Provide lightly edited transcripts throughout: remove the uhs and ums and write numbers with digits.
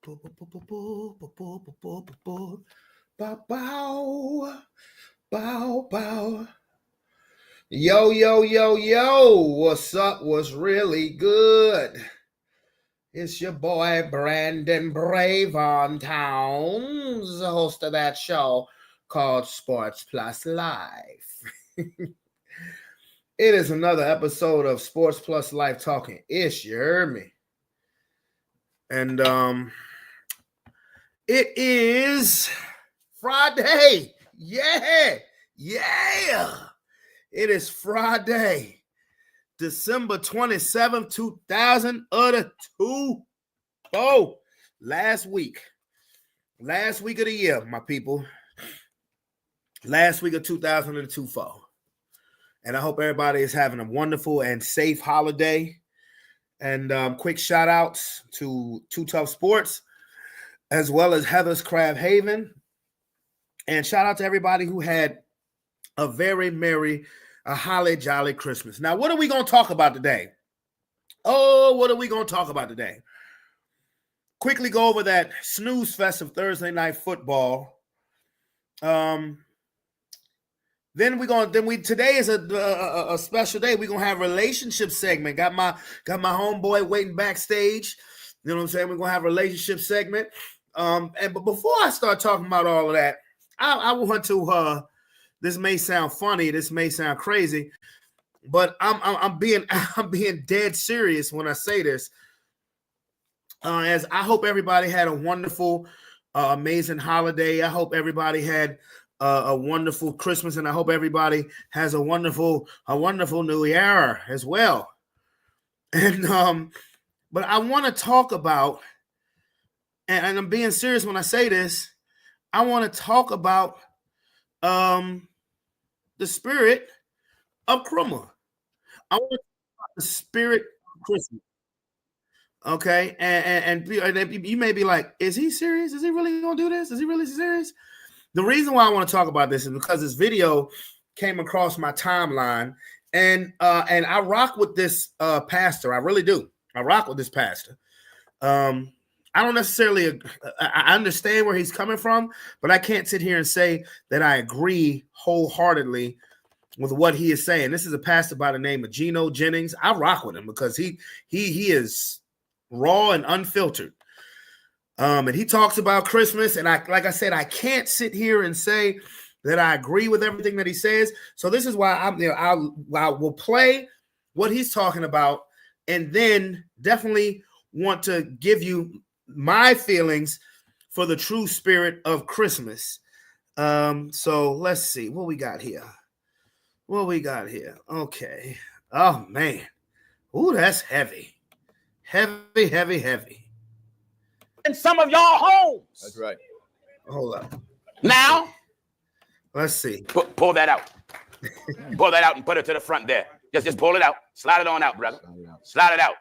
Bow, bow, bow. Yo, yo, yo, yo. What's up? What's really good? It's your boy Brandon Brave on Towns, the host of that show called Sports Plus Life. It is another episode of Sports Plus Life Talking Ish, you heard me? And it is Friday. Yeah. It is Friday, December 27th, 2002. Oh, last week of the year, my people. Last week of 2002, folks. And I hope everybody is having a wonderful and safe holiday. And quick shout outs to Too Tough Sports, as well as Heather's Crab Haven. And shout out to everybody who had a very merry, a holly jolly Christmas. Now, what are we going to talk about today? What are we going to talk about today? Quickly go over that snooze fest of Thursday night football. Today is a special day. We're gonna have a relationship segment. Got my homeboy waiting backstage. You know what I'm saying? We're gonna have a relationship segment. But before I start talking about all of that, I want to this may sound funny, this may sound crazy, but I'm being dead serious when I say this. As I hope everybody had a wonderful, amazing holiday. I hope everybody had a wonderful Christmas, and I hope everybody has a wonderful new year as well. And but I want to talk about, and I'm being serious when I say this, I want to talk about the spirit of Christmas. I want to talk about the spirit of Christmas. Okay, and you may be like, is he serious? Is he really gonna do this? Is he really serious? The reason why I want to talk about this is because this video came across my timeline, and I rock with this pastor. I really do. I rock with this pastor. I don't necessarily, I understand where he's coming from, but I can't sit here and say that I agree wholeheartedly with what he is saying. This is a pastor by the name of Geno Jennings. I rock with him because he is raw and unfiltered. And he talks about Christmas, and like I said, I can't sit here and say that I agree with everything that he says. So this is why I will play what he's talking about, and then definitely want to give you my feelings for the true spirit of Christmas. So let's see what we got here. Okay. Oh man. Ooh, that's heavy. Heavy. In some of y'all homes. That's right. Hold up. Now, let's see. Pull that out. Pull that out and put it to the front there. Just pull it out. Slide it on out, brother. Slide it out.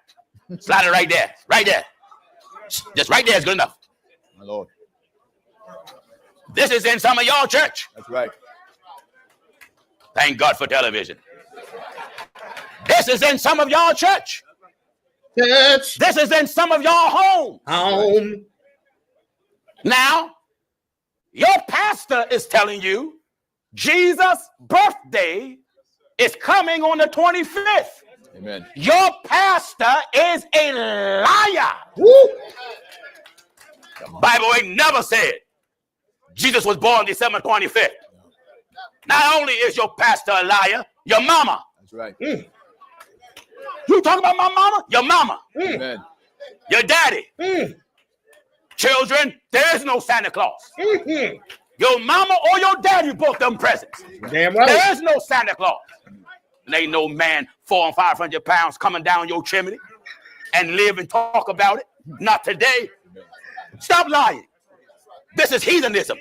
Slide it right there. Right there. Just right there is good enough. My Lord. This is in some of y'all church. That's right. Thank God for television. This is in some of y'all church. This is in some of y'all home. Now, your pastor is telling you Jesus' birthday is coming on the 25th. Amen. Your pastor is a liar. Woo. The Bible ain't never said Jesus was born December 25th. Not only is your pastor a liar, your mama. That's right. You talking about my mama? Your mama. Amen. Your daddy. Children, there is no Santa Claus. Your mama or your daddy bought them presents. Damn right. There is no Santa Claus. There ain't no man 400 and 500 pounds coming down your chimney and live and talk about it. Not today. Stop lying. This is heathenism.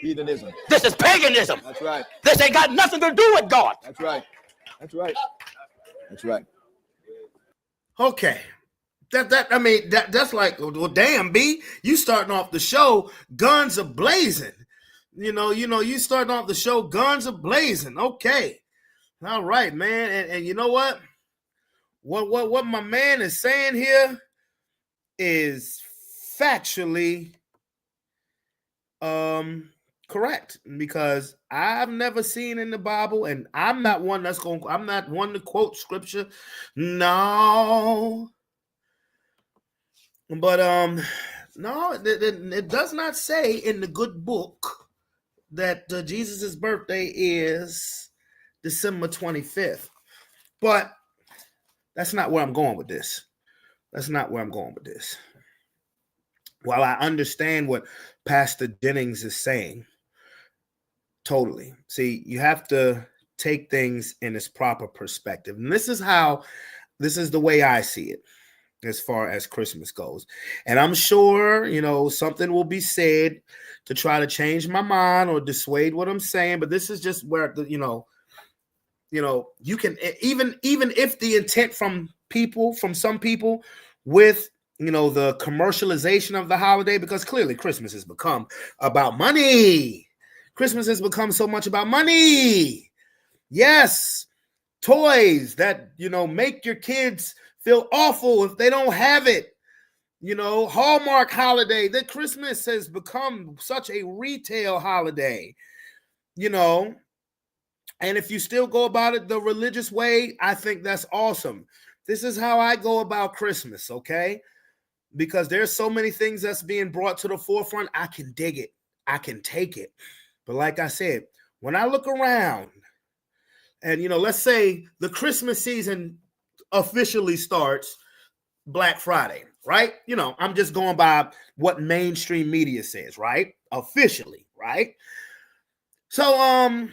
This is paganism. That's right. This ain't got nothing to do with God. That's right. Okay. That's like, well, damn, B, you starting off the show, guns are blazing. You starting off the show, guns are blazing. Okay. All right, man. And you know what? What my man is saying here is factually correct, because I've never seen in the Bible, and I'm not one to quote scripture. No. But no, it does not say in the good book that Jesus's birthday is December 25th. But that's not where I'm going with this. While I understand what Pastor Jennings is saying, totally. See, you have to take things in its proper perspective. And this is the way I see it as far as Christmas goes. And I'm sure, something will be said to try to change my mind or dissuade what I'm saying. But this is just where, you can, even if the intent from some people with, the commercialization of the holiday, because clearly Christmas has become about money. Christmas has become so much about money. Yes. Toys that, make your kids feel awful if they don't have it. Hallmark holiday. That Christmas has become such a retail holiday, and if you still go about it the religious way, I think that's awesome. This is how I go about Christmas, okay? Because there's so many things that's being brought to the forefront. I can dig it. I can take it. But like I said, when I look around and, let's say the Christmas season officially starts Black Friday, right? I'm just going by what mainstream media says, right? Officially, right? So,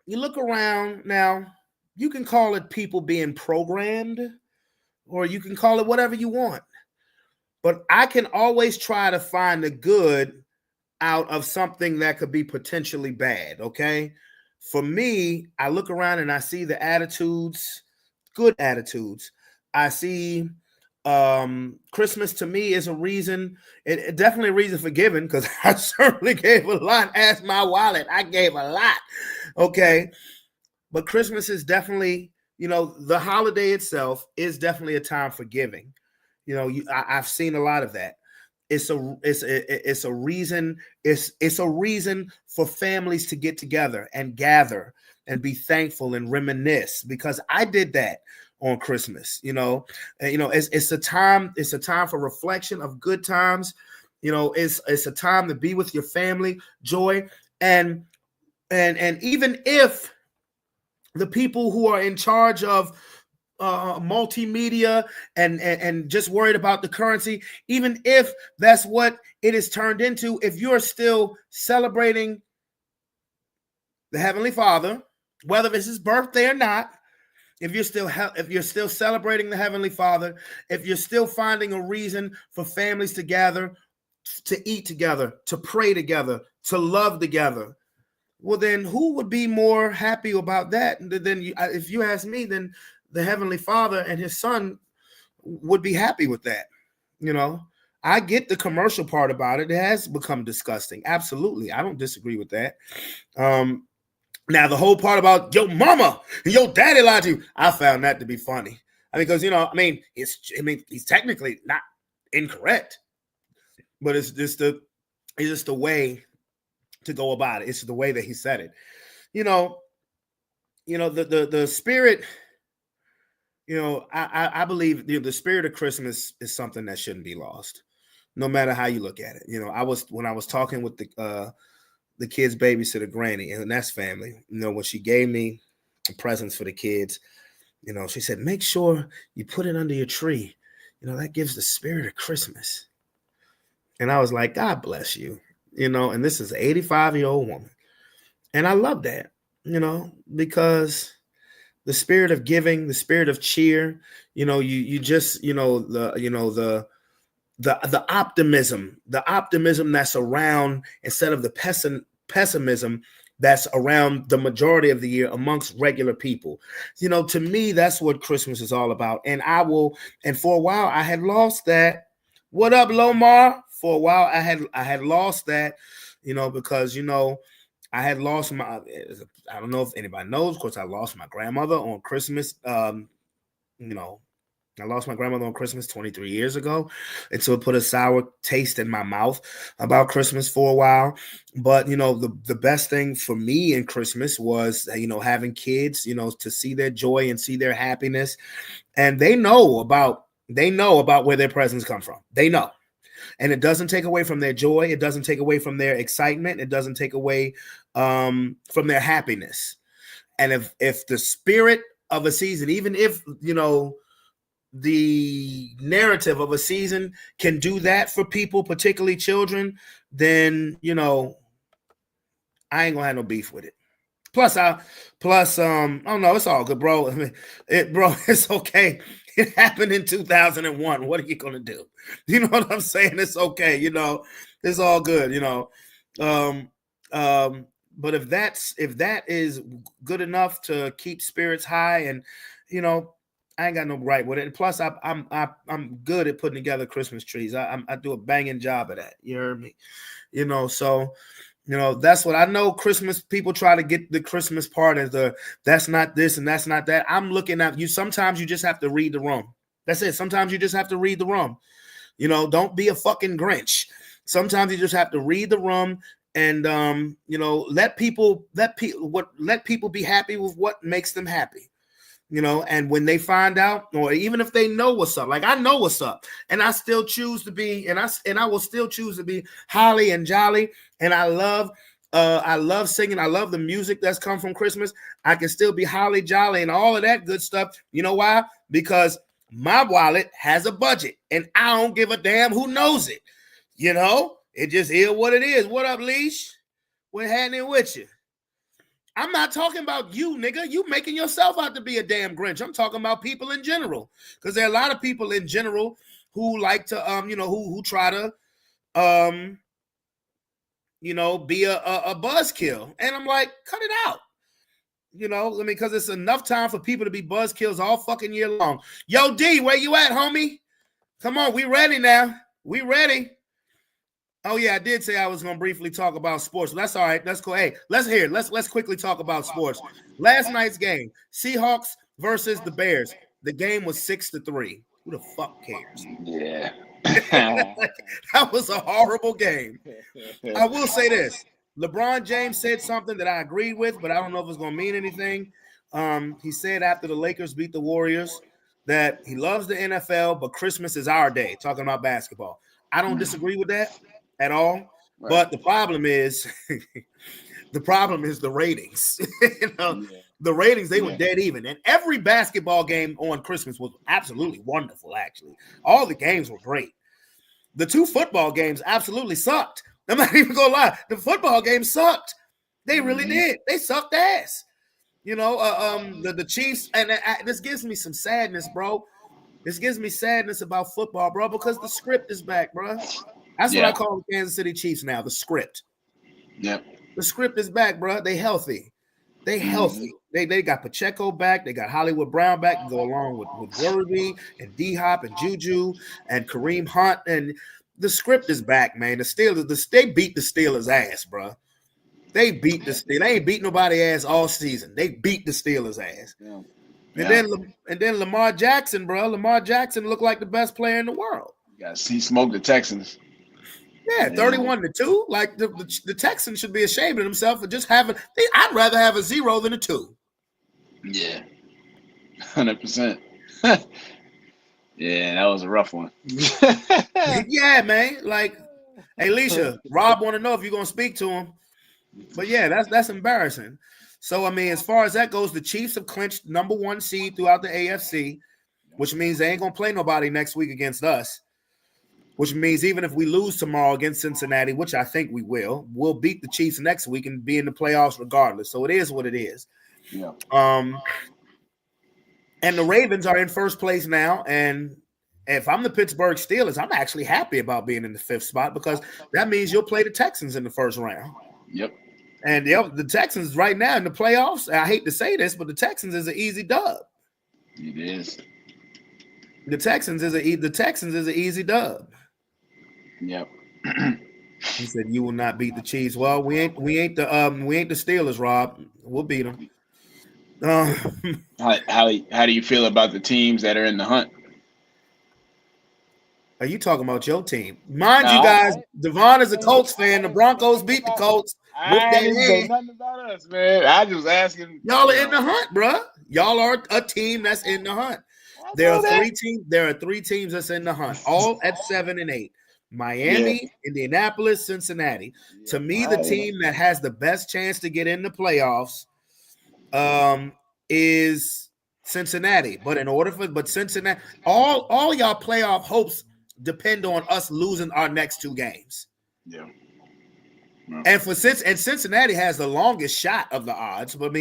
you look around now, you can call it people being programmed, or you can call it whatever you want. But I can always try to find the good out of something that could be potentially bad, okay? For me, I look around and I see the attitudes, good attitudes. I see Christmas to me is a reason, it definitely a reason for giving, because I certainly gave a lot. Ask my wallet, I gave a lot, okay? But Christmas is definitely, the holiday itself is definitely a time for giving. I've seen a lot of that. It's a reason for families to get together and gather and be thankful and reminisce, because I did that on Christmas. It's a time for reflection of good times. It's a time to be with your family, joy, and even if the people who are in charge of multimedia and just worried about the currency, even if that's what it is turned into, if you're still celebrating the Heavenly Father, whether it's his birthday or not, if you're still celebrating the Heavenly Father, if you're still finding a reason for families to gather, to eat together, to pray together, to love together, well, then who would be more happy about that than you? If you ask me, then the Heavenly Father and his Son would be happy with that. I get the commercial part about it. It has become disgusting. Absolutely. I don't disagree with that. Now, the whole part about your mama and your daddy lied to you, I found that to be funny. Because, he's technically not incorrect, but it's just the way to go about it. It's the way that he said it. The spirit, I believe the spirit of Christmas is something that shouldn't be lost, no matter how you look at it. When I was talking with the kids' babysitter granny, and that's family, when she gave me presents for the kids, she said, make sure you put it under your tree. That gives the spirit of Christmas. And I was like, God bless you, and this is an 85-year-old woman. And I love that, because the spirit of giving, the spirit of cheer, you just, the optimism that's around, instead of the pessimism that's around the majority of the year amongst regular people. To me, that's what Christmas is all about. And for a while I had lost that. What up, Lomar? For a while I had lost that, because, I had lost I don't know if anybody knows, of course, I lost my grandmother on Christmas, I lost my grandmother on Christmas 23 years ago. And so it put a sour taste in my mouth about Christmas for a while. But, the best thing for me in Christmas was, having kids, to see their joy and see their happiness. And they know about where their presents come from. They know. And it doesn't take away from their joy. It doesn't take away from their excitement. It doesn't take away from their happiness. And if the spirit of a season, even if, the narrative of a season can do that for people, particularly children, then, I ain't gonna have no beef with it. Plus, oh no, it's all good, bro. I mean, it's okay. It happened in 2001. What are you gonna do? You know what I'm saying? It's okay. It's all good. But if that is good enough to keep spirits high, and I ain't got no right with it. And plus, I'm good at putting together Christmas trees. I do a banging job of that. You heard me? So. That's what I know. Christmas people try to get the Christmas part as that's not this and that's not that. I'm looking at you. Sometimes you just have to read the room. That's it. Sometimes you just have to read the room. Don't be a fucking Grinch. Sometimes you just have to read the room and let people be happy with what makes them happy. And when they find out, or even if they know what's up, like I know what's up, and I still choose to be, and I will still choose to be holly and jolly, and I love singing. I love the music that's come from Christmas. I can still be holly jolly and all of that good stuff. You know why? Because my wallet has a budget, and I don't give a damn who knows it. It just is what it is. What up, Leash? What's happening with you? I'm not talking about you, nigga. You making yourself out to be a damn Grinch. I'm talking about people in general, because there are a lot of people in general who like to, who try to, be a buzzkill. And I'm like, cut it out. Because it's enough time for people to be buzzkills all fucking year long. Yo, D, where you at, homie? Come on, we ready now. We ready. Oh yeah, I did say I was gonna briefly talk about sports. That's all right. That's cool. Hey, let's hear it. Let's quickly talk about sports. Last night's game, Seahawks versus the Bears. The game was 6-3. Who the fuck cares? Yeah. That was a horrible game. I will say this. LeBron James said something that I agreed with, but I don't know if it's gonna mean anything. He said after the Lakers beat the Warriors that he loves the NFL, but Christmas is our day, talking about basketball. I don't disagree with that at all. Right. But the problem is the ratings. The ratings, they were dead even. And every basketball game on Christmas was absolutely wonderful, actually. All the games were great. The two football games absolutely sucked. I'm not even gonna lie. The football games sucked. They really did. They sucked ass. The Chiefs, and this gives me some sadness, bro. This gives me sadness about football, bro, because the script is back, bro. That's what I call the Kansas City Chiefs now, the script. Yep. The script is back, bro. They healthy. They healthy. They got Pacheco back. They got Hollywood Brown back to go along with Worthy and D-Hop and Juju and Kareem Hunt. And the script is back, man. The Steelers, they beat the Steelers' ass, bro. They beat the Steelers. They ain't beat nobody ass all season. They beat the Steelers' ass. Yeah. And then Lamar Jackson, bro. Lamar Jackson looked like the best player in the world. Yes, he smoked the Texans. Yeah, 31-2. Like the Texans should be ashamed of themselves for just having. I'd rather have a 0 than a 2. Yeah, 100%. Yeah, that was a rough one. Yeah, man. Like, hey, Alicia, Rob want to know if you're gonna speak to him. But yeah, that's embarrassing. So I mean, as far as that goes, the Chiefs have clinched number 1 seed throughout the AFC, which means they ain't gonna play nobody next week against us. Which means even if we lose tomorrow against Cincinnati, which I think we will, we'll beat the Chiefs next week and be in the playoffs regardless. So it is what it is. Yeah. And the Ravens are in first place now. And if I'm the Pittsburgh Steelers, I'm actually happy about being in the 5th spot because that means you'll play the Texans in the first round. Yep. And the Texans right now in the playoffs, I hate to say this, but the Texans is an easy dub. It is. The Texans is an easy dub. Yep. He said you will not beat the Chiefs. Well, we ain't the Steelers, Rob. We'll beat them. How do you feel about the teams that are in the hunt? Are you talking about your team? Mind No, you, guys, I Devon is a ain't Colts fan. The Broncos beat the Colts. Whip I that didn't say head. nothing about us, man. I just was asking, Y'all are in the hunt, bruh. Y'all are a team that's in the hunt. There are that. three teams that's in the hunt, all at 7 and 8. Yeah. Miami, Indianapolis, Cincinnati. To Yep. me, All the right. team that has the best chance to get in the playoffs is Cincinnati. But Cincinnati, all y'all playoff hopes depend on us losing our next 2 games. Yeah. And Cincinnati has the longest shot of the odds. But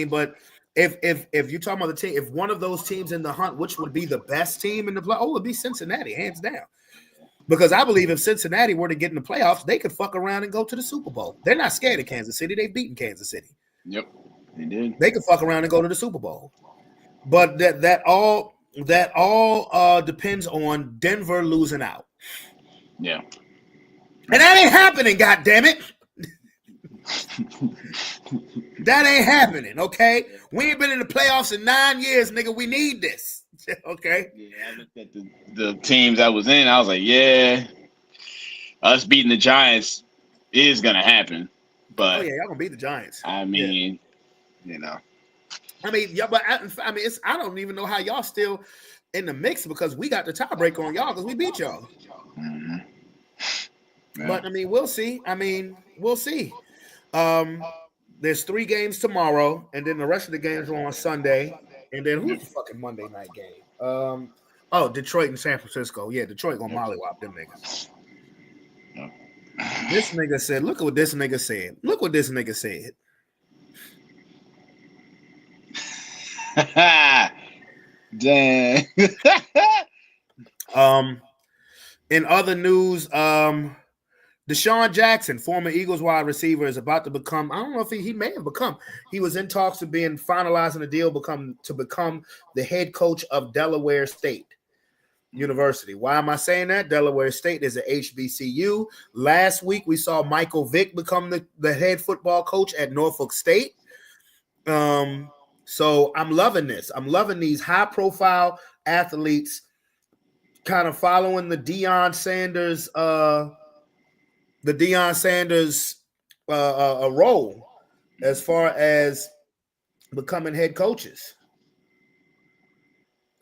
if you're talking about the team, if one of those teams in the hunt, which would be the best team in the play, it would be Cincinnati, hands down. Because I believe if Cincinnati were to get in the playoffs, they could fuck around and go to the Super Bowl. They're not scared of Kansas City. They've beaten Kansas City. Yep. They did. They could fuck around and go to the Super Bowl. But that all depends on Denver losing out. Yeah. And that ain't happening, goddammit. That ain't happening, okay? We ain't been in the playoffs in 9 years, nigga. We need this. Okay. Yeah, I looked at the teams I was in. I was like, yeah, us beating the Giants is gonna happen. But Oh yeah, y'all gonna beat the Giants. I mean, you know. I mean, yeah, but I don't even know how y'all still in the mix because we got the tiebreaker on y'all because we beat y'all. Mm-hmm. Yeah. But I mean, we'll see. We'll see. There's 3 games tomorrow, and then the rest of the games are on Sunday. And then who's the fucking Monday night game? Detroit and San Francisco. Yeah, Detroit gonna mollywop them niggas. Yep. This nigga said, look at what this nigga said. Look what this nigga said. Dang. In other news, Deshaun Jackson, former Eagles wide receiver, is about to become, I don't know if he may have become, he was in talks of being finalizing a deal to become the head coach of Delaware State University. Why am I saying that? Delaware State is a HBCU. Last week, we saw Michael Vick become the head football coach at Norfolk State. So I'm loving this. I'm loving these high-profile athletes kind of following the Deion Sanders role as far as becoming head coaches.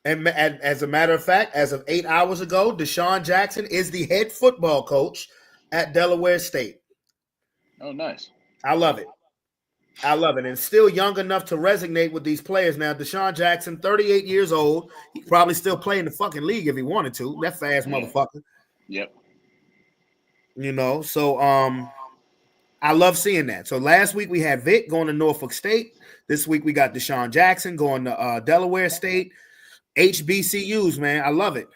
And as a matter of fact, as of 8 hours ago, Deshaun Jackson is the head football coach at Delaware State. Oh, nice. I love it. And still young enough to resonate with these players. Now, Deshaun Jackson, 38 years old. He could probably still play in the fucking league if he wanted to. That fast motherfucker. Yep. You know, so I love seeing that. So last week we had Vic going to Norfolk State. This week we got Deshaun Jackson going to Delaware State. HBCUs, man. I love it.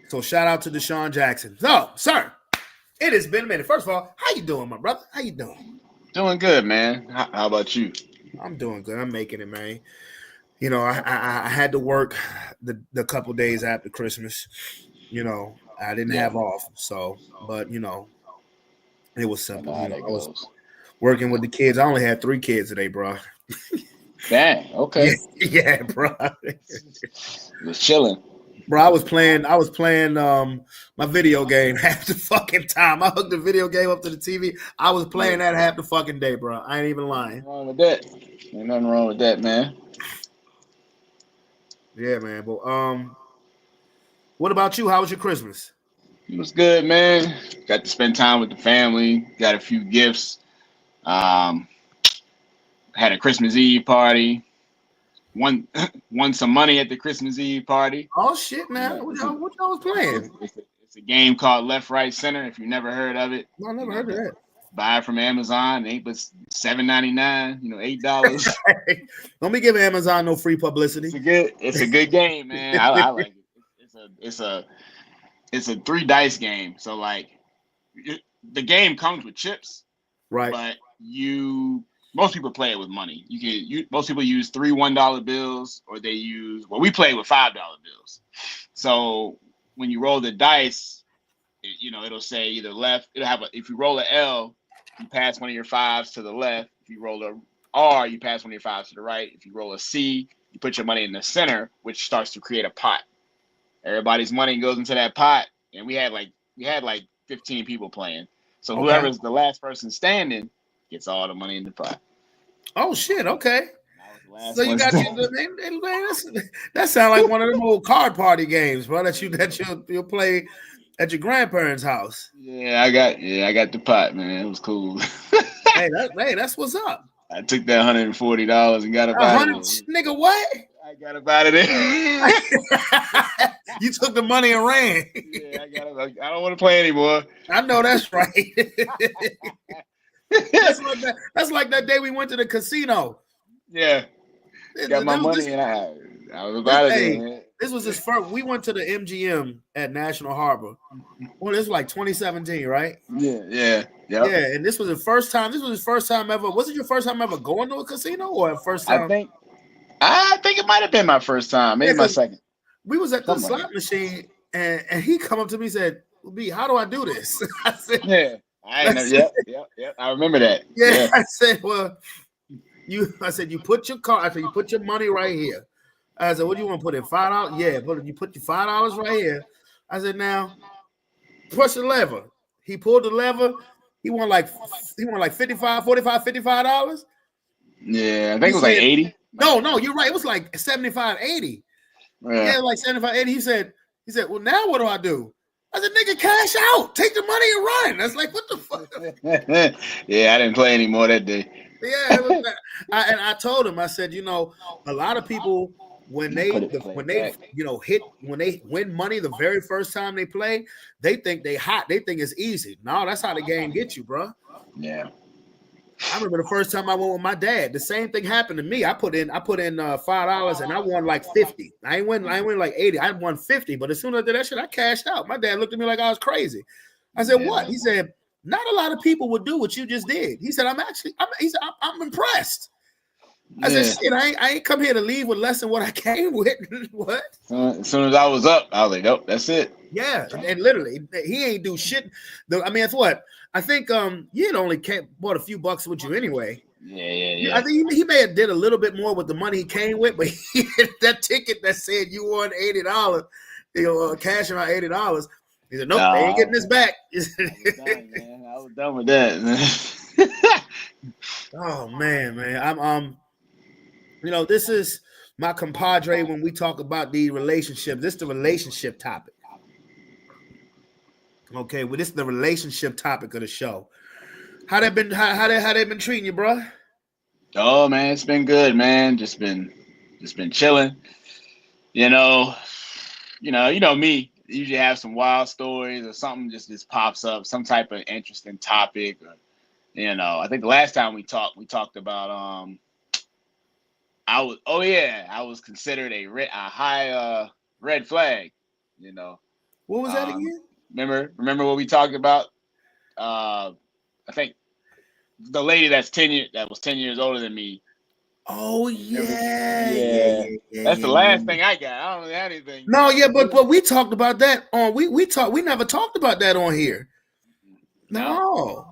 So shout out to Deshaun Jackson. So, sir, it has been a minute. First of all, how you doing, my brother? How you doing? Doing good, man. How about you? I'm doing good. I'm making it, man. You know, I had to work the couple days after Christmas. You know, I didn't have off. So, but, you know, it was simple. You know, I was working with the kids. I only had 3 kids today, bro. Dang, okay. Yeah, bro. Was chilling. Bro, I was playing my video game half the fucking time. I hooked the video game up to the TV. I was playing that half the fucking day, bro. I ain't even lying. Nothing wrong with that. Ain't nothing wrong with that, man. Yeah, man. But what about you? How was your Christmas? It was good, man. Got to spend time with the family. Got a few gifts. Had a Christmas Eve party. Won some money at the Christmas Eve party. Oh shit! Now what y'all was playing? It's a game called Left, Right, Center. If you never heard of it, No, I never heard of that. Buy it from Amazon. Ain't but $7.99. $8. Don't be giving Amazon no free publicity. It's a good game, man. I like it. It's a 3 dice game. So like, the game comes with chips, right? But most people play it with money. Most people use 3 $1 bills, or we play with $5 bills. So when you roll the dice, it'll say either left. If you roll an L, you pass one of your 5s to the left. If you roll a R, you pass one of your 5s to the right. If you roll a C, you put your money in the center, which starts to create a pot. everybody's money goes into that pot, and we had like 15 people playing. So Okay. whoever's the last person standing gets all the money in the pot. Oh shit! Okay. I was the last So you one got that sound like one of them old card party games, bro. That you'll play at your grandparents' house. Yeah, I got the pot, man. It was cool. Hey, that's what's up. I took that $140 and got up out of 100, there. nigga. What? I got up out of there. You took the money and ran. Yeah, I don't want to play anymore. I know that's right. That's like that day we went to the casino. Yeah, got my money and I was about it. Man. This was his first. We went to the MGM at National Harbor. Well, this was like 2017, right? Yeah. And this was the first time. This was his first time ever. Was it your first time ever going to a casino, or first time? I think it might have been my first time, maybe my second. We was at the slot machine, and he come up to me and said, "B, how do I do this?" I said, "Yeah, yep. I remember that." Yeah, I said, "Well, you put your card. I said you put your money right here." I said, "What do you want to put in $5?" Yeah, you put your $5 right here. I said, "Now push the lever." He pulled the lever. He won like $55. Yeah, I think it was like 80. No, you're right. It was like 75, 80. Yeah, like 75, 80. He said, "Well, now what do I do?" I said, "Nigga, cash out. Take the money and run." That's like, what the fuck? Yeah, I didn't play anymore that day. Yeah, and I told him, I said, a lot of people when they win money the very first time they play, they think they hot. They think it's easy. No, that's how the game gets you, bro. Yeah. I remember the first time I went with my dad. The same thing happened to me. I put in $5 and I won like 50. I ain't win like 80. I won 50. But as soon as I did that shit, I cashed out. My dad looked at me like I was crazy. I said, "What?" He said, "Not a lot of people would do what you just did." He said, I'm impressed. I said, "Shit, I ain't come here to leave with less than what I came with." What? As soon as I was up, I was like, "Nope, that's it." Yeah, and literally, he ain't do shit. I mean, that's what I think. He had only bought a few bucks with you anyway. Yeah. I think he may have did a little bit more with the money he came with, but that ticket that said you won $80, cashing out $80. He said, "Nope, they ain't getting this back." I was done with that, man. Oh man. I'm this is my compadre when we talk about the relationship. This is the relationship topic. Okay, well, this is the relationship topic of the show. How they been treating you, bro? Oh man, it's been good, man. Just been chilling. You know me. Usually have some wild stories or something just pops up, some type of interesting topic. Or, I think the last time we talked about I was considered a high red flag. What was that again? Remember what we talked about? I think the lady that was 10 years older than me. Oh yeah. That's the last thing I got. I don't have anything. No, but we talked about that on we never talked about that on here. No.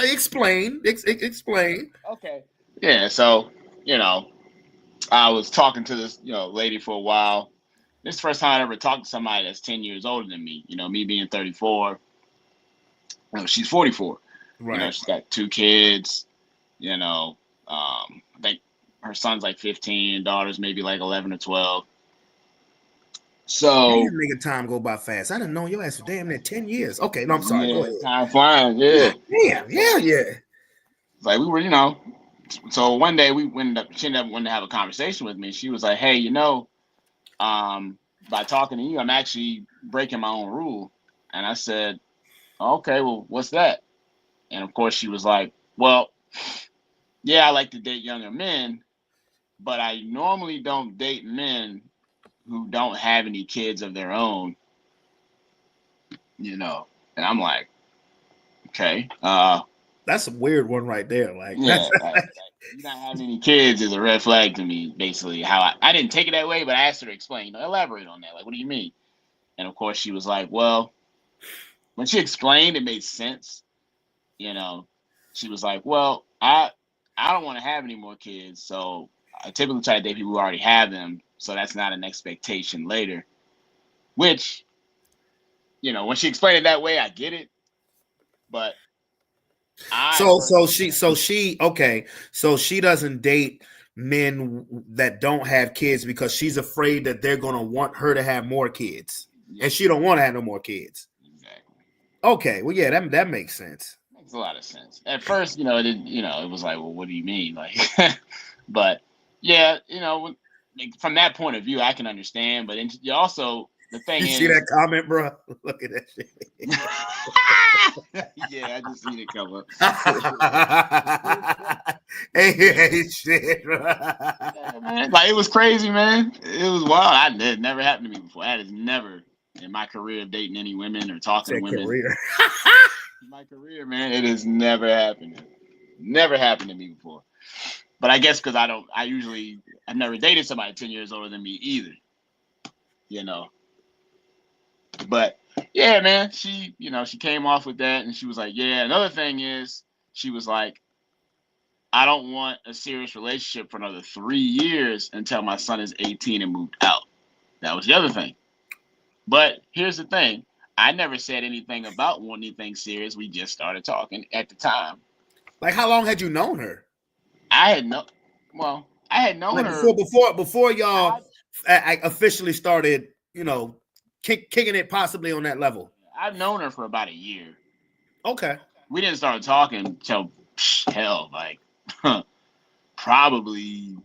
Explain. Okay. Yeah, so I was talking to this lady for a while. This is the first time I ever talked to somebody that's 10 years older than me. Me being 34. She's 44. Right. She's got 2 kids. I think her son's like 15, daughter's maybe like 11 or 12. So nigga, time go by fast. I didn't know your ass for damn near 10 years. Okay, no, I'm sorry. Go ahead. Time flying, yeah. Yeah. Like we were, so one day she ended up wanting to have a conversation with me. She was like, "Hey, by talking to you, I'm actually breaking my own rule." And I said, "Okay, well, what's that?" And of course she was like, "Well, yeah, I like to date younger men, but I normally don't date men who don't have any kids of their own." And I'm like, okay, that's a weird one right there. Like, yeah, you not having any kids is a red flag to me. Basically, how I didn't take it that way, but I asked her to explain, elaborate on that. Like, what do you mean? And of course, she was like, well, when she explained, it made sense. She was like, well, I don't want to have any more kids, so I typically try to date people who already have them, so that's not an expectation later. Which, when she explained it that way, I get it. But so she doesn't date men that don't have kids because she's afraid that they're gonna want her to have more kids, and she don't want to have no more kids. Exactly. Okay, well, yeah, that makes sense. Makes a lot of sense. At first, it was like, well, what do you mean, like? But yeah, from that point of view, I can understand. But you also. The thing you see that comment, bro? Look at that shit. Yeah, I just seen it come up. hey, shit, bro. Yeah, man. Like, it was crazy, man. It was wild. It never happened to me before. That has never, in my career of dating any women or talking to women. In my career, man, it has never happened. Never happened to me before. But I guess because I've never dated somebody 10 years older than me either. But yeah, man, she came off with that, and she was like, yeah. Another thing is, she was like, I don't want a serious relationship for another 3 years until my son is 18 and moved out. That was the other thing. But here's the thing. I never said anything about wanting anything serious. We just started talking at the time. Like, how long had you known her? I had known her before y'all officially started, kicking it possibly on that level. I've known her for about a year. Okay. We didn't start talking until probably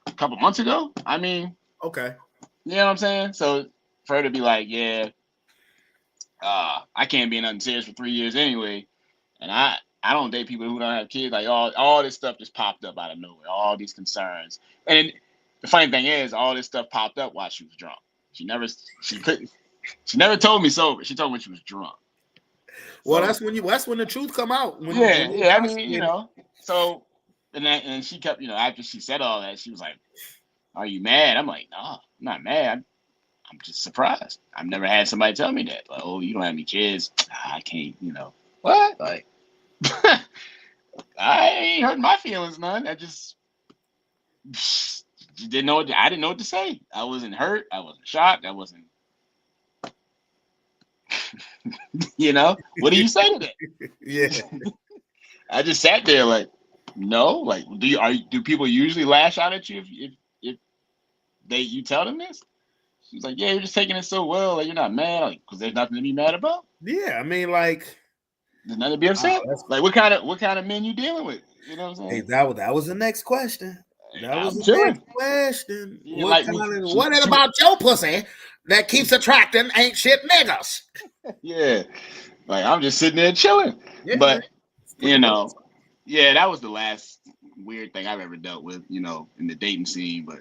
a couple months ago. I mean, okay. You know what I'm saying? So for her to be like, yeah, I can't be in nothing serious for 3 years anyway, and I don't date people who don't have kids. Like all this stuff just popped up out of nowhere. All these concerns, and the funny thing is, all this stuff popped up while she was drunk. She never told me sober. She told me she was drunk. Well, that's when the truth come out. I mean, So, and she kept, after she said all that, she was like, "Are you mad?" I'm like, "No, I'm not mad. I'm just surprised. I've never had somebody tell me that. Like, oh, you don't have any kids. I can't, what? Like, I ain't hurting my feelings none. I just didn't know. I didn't know what to say. I wasn't hurt. I wasn't shocked. I wasn't. What do you say to that? Yeah. I just sat there like, no. Like, do people usually lash out at you if you tell them this? She was like, yeah, you're just taking it so well. Like, you're not mad, like, because there's nothing to be mad about. Yeah, I mean, like, there's nothing to be upset. Like, what kind of men you dealing with? You know what I'm saying? Hey, that was the next question. Next question. Yeah, what is about your pussy that keeps attracting ain't shit niggas? Yeah, like, I'm just sitting there chilling. Yeah, but yeah, that was the last weird thing I've ever dealt with, in the dating scene. But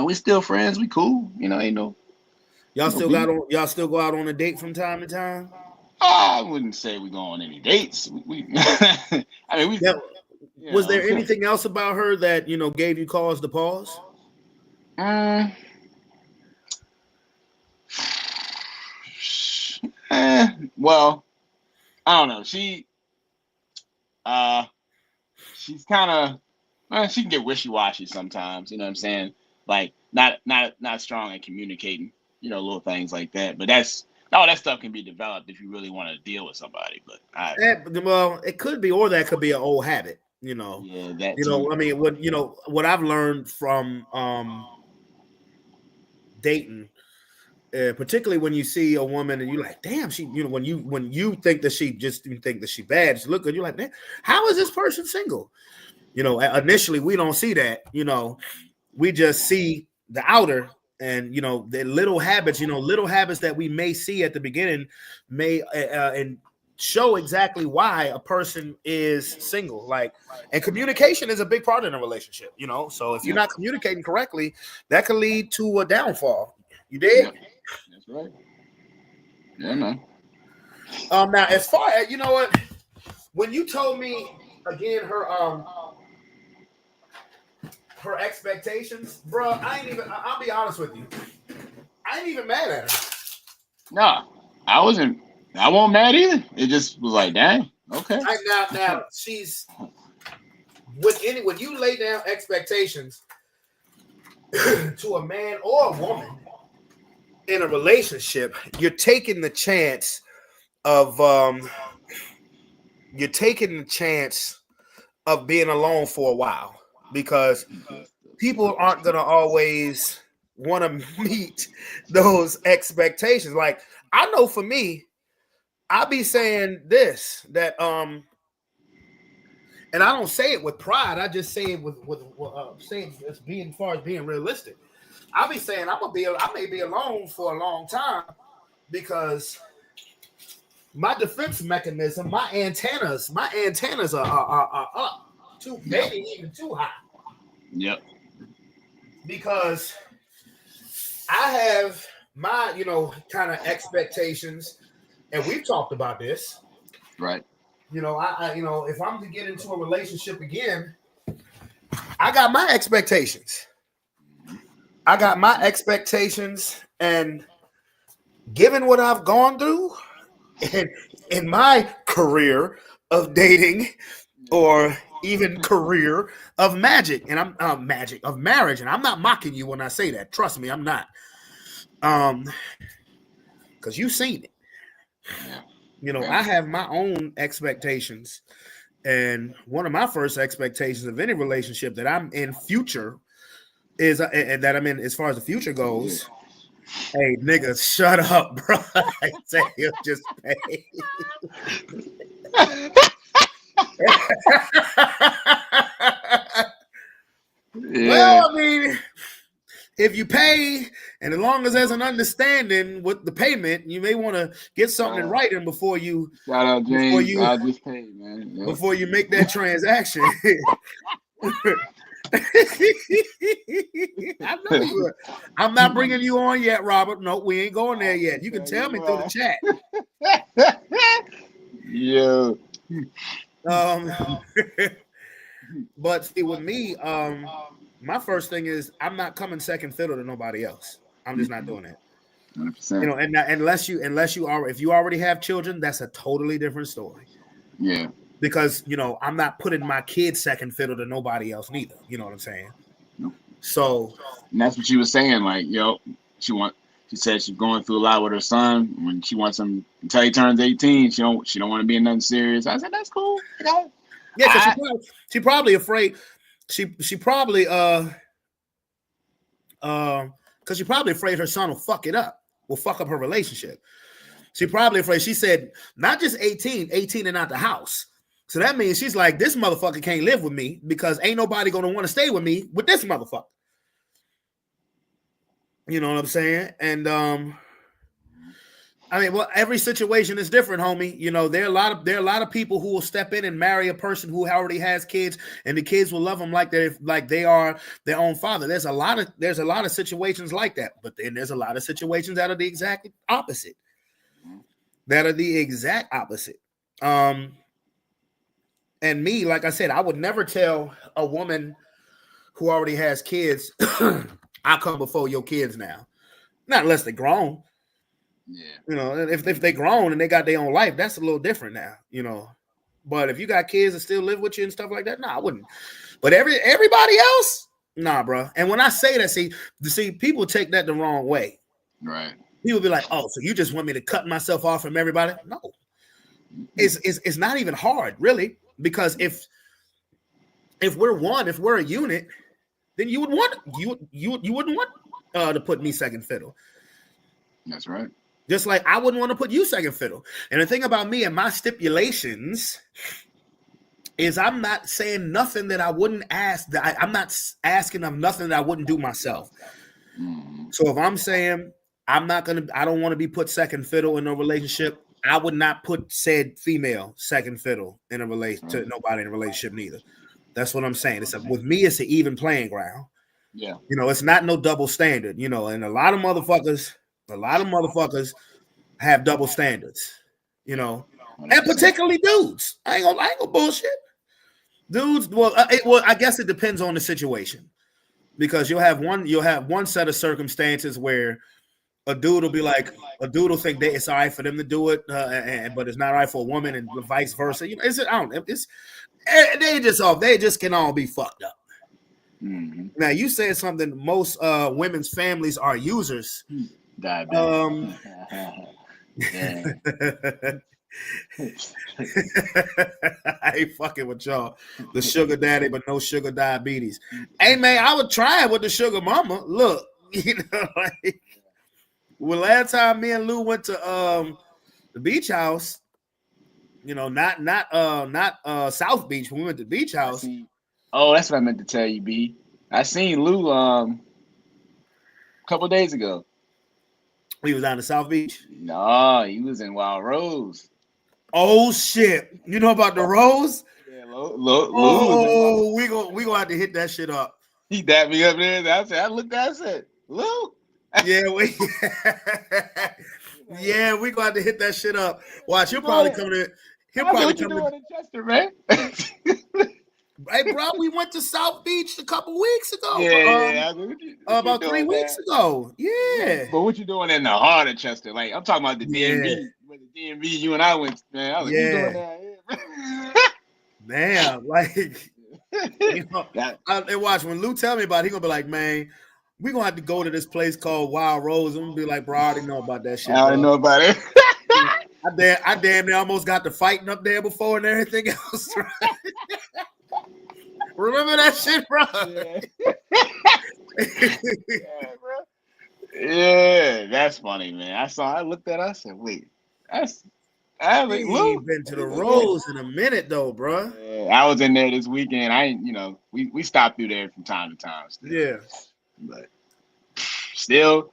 we still friends. We cool. Ain't no. Y'all still go out on a date from time to time? I wouldn't say we go on any dates. I mean, was there anything else about her that gave you cause to pause? Well, I don't know. She's kind of she can get wishy-washy sometimes. You know what I'm saying? Like not strong at communicating. Little things like that. But all that stuff can be developed if you really want to deal with somebody. But it could be, or that could be an old habit. Yeah, that. I mean, what I've learned from dating, particularly when you see a woman and you're like, damn, she, when you think that she just think that she bad, she look good, you're like, man, how is this person single? Initially we don't see that. We just see the outer. And the little habits, that we may see at the beginning may and show exactly why a person is single. Like, and communication is a big part in a relationship. So if you're not communicating correctly, that could lead to a downfall. You did? Yeah. That's right. Yeah, man. Now, as far as what, when you told me again her expectations, bro, I'll be honest with you. I ain't even mad at her. No, I wasn't mad either. It just was like, dang, okay. Now she's when you lay down expectations to a man or a woman in a relationship, you're taking the chance of being alone for a while, because people aren't gonna always want to meet those expectations. Like, I know for me, I be saying this, that and I don't say it with pride. I just say it with saying as being, as far as being realistic. I'll be saying I may be alone for a long time, because my defense mechanism, my antennas are up too, maybe even too high. Yep. Because I have my, kind of expectations, and we've talked about this. Right. I if I'm to get into a relationship again, I got my expectations. And given what I've gone through in my career of dating, or even career of marriage, and I'm not mocking you when I say that. Trust me, I'm not. Because you've seen it. I have my own expectations, and one of my first expectations of any relationship that I'm in future is that I'm in, as far as the future goes. Hey, nigga, shut up, bro. I say he'll just pay. Well, I mean, if you pay, and as long as there's an understanding with the payment, you may want to get something in writing before you. Shout out, James. I just paid, man. Yep. Before you make that transaction. I know you are. I'm not bringing you on yet, Robert. No, we ain't going there yet. You can tell me through the chat. Yeah. But see, with me, my first thing is I'm not coming second fiddle to nobody else. I'm just not doing that. 100%. And unless you are, if you already have children, that's a totally different story. Yeah. Because I'm not putting my kids second fiddle to nobody else neither. You know what I'm saying? Nope. So, and that's what she was saying. Like, she said she's going through a lot with her son. When she wants him until he turns 18, she don't want to be in nothing serious. I said, that's cool. Yeah, because she probably afraid. She probably because she probably afraid her son will fuck it up. Will fuck up her relationship. She probably afraid. She said not just 18 and out the house. So that means she's like, this motherfucker can't live with me because ain't nobody gonna want to stay with me with this motherfucker. You know what I'm saying? And I mean, well, every situation is different, homie. There are a lot of people who will step in and marry a person who already has kids, and the kids will love them like they are their own father. There's a lot of situations like that, but then there's a lot of situations that are the exact opposite. And me, like I said, I would never tell a woman who already has kids, I'll come before your kids now. Not unless they're grown. Yeah. If they're grown and they got their own life, that's a little different now, But if you got kids that still live with you and stuff like that, I wouldn't. But everybody else, nah, bro. And when I say that, see, people take that the wrong way. Right. People be like, oh, so you just want me to cut myself off from everybody? No. It's not even hard, really. Because if we're a unit, then you wouldn't want to put me second fiddle. That's right. Just like I wouldn't want to put you second fiddle. And the thing about me and my stipulations is I'm not saying nothing that I wouldn't ask. I'm not asking of nothing that I wouldn't do myself. So if I'm saying I don't want to be put second fiddle in a relationship, I would not put said female second fiddle in a relation to nobody in a relationship neither. That's what I'm saying. With me, it's an even playing ground. Yeah. It's not no double standard, and a lot of motherfuckers have double standards, and particularly dudes. I ain't gonna bullshit. Dudes, I guess it depends on the situation, because you'll have one set of circumstances where a dude will think that it's all right for them to do it, but it's not all right for a woman, and vice versa. They just can all be fucked up. Mm-hmm. Now you said something. Most women's families are users. Diabetic. I ain't fucking with y'all. The sugar daddy, but no sugar diabetes. Hey man, I would try it with the sugar mama. Look, like well, last time me and Lou went to the beach house, not South Beach. When we went to the beach house. Oh, that's what I meant to tell you, B. I seen Lou a couple days ago. He was down to South Beach. No, he was in Wild Rose. Oh shit! You know about the Rose? Yeah, Lou. We gonna have to hit that shit up. He dapped me up there. I looked at. I said, Lou. Yeah, we gonna have to hit that shit up. Watch, he'll probably come in. He'll probably come in Chester, man. Hey, bro, we went to South Beach a couple weeks ago. Yeah, about 3 weeks ago. Yeah. But what you doing in the heart of Chester? Like, I'm talking about the DMV. Where the DMV you and I went, man. I was like, you doing that? Man, like, and watch, when Lou tell me about it, he gonna be like, man, we gonna have to go to this place called Wild Rose. I'm gonna be like, bro, I already know about that shit. I already know about it. I damn near almost got to fighting up there before and everything else. Right? Remember that shit, bro? Bro. Yeah, that's funny, man. I looked at it, I said, wait, I like, Lou. Been to the Rose in a minute though, bro. Yeah, I was in there this weekend. We stopped through there from time to time. Still. Yeah. But still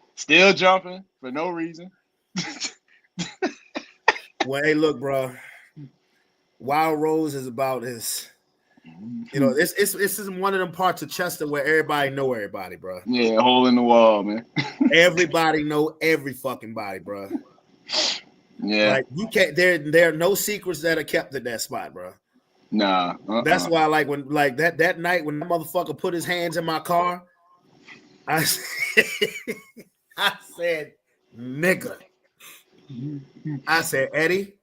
jumping for no reason. Well, hey, look, bro. Wild Rose is about this. This is one of them parts of Chester where everybody know everybody, bro. Yeah, hole in the wall, man. Everybody know every fucking body, bro. Yeah, like you can't. There are no secrets that are kept at that spot, bro. Nah, that's why, like when that night when the motherfucker put his hands in my car, I said, nigga. I said, Eddie,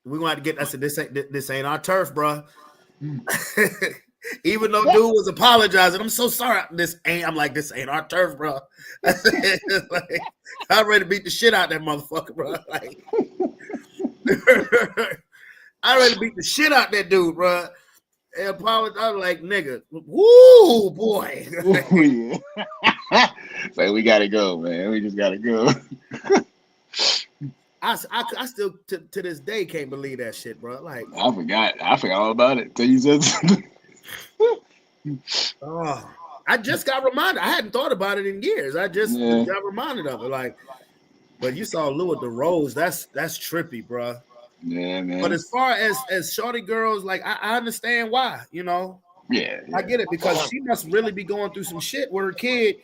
we're gonna have to get. I said, this ain't our turf, bro. Even though dude was apologizing, I'm so sorry. This ain't our turf, bro. Like, I'm ready to beat the shit out of that motherfucker, bro. Like, I'm ready to beat the shit out that dude, bro. And apologize. I'm like, nigga, woo, boy. Like, we gotta go, man. We just gotta go. I still to this day can't believe that shit, bro. Like, I forgot all about it till you said something. Oh, I just got reminded. I hadn't thought about it in years. I just got reminded of it. Like, but you saw Lou at the Rose. That's trippy, bro. Yeah, man. But as far as shorty girls, like I understand why. Yeah, I get it because she must really be going through some shit with her kid.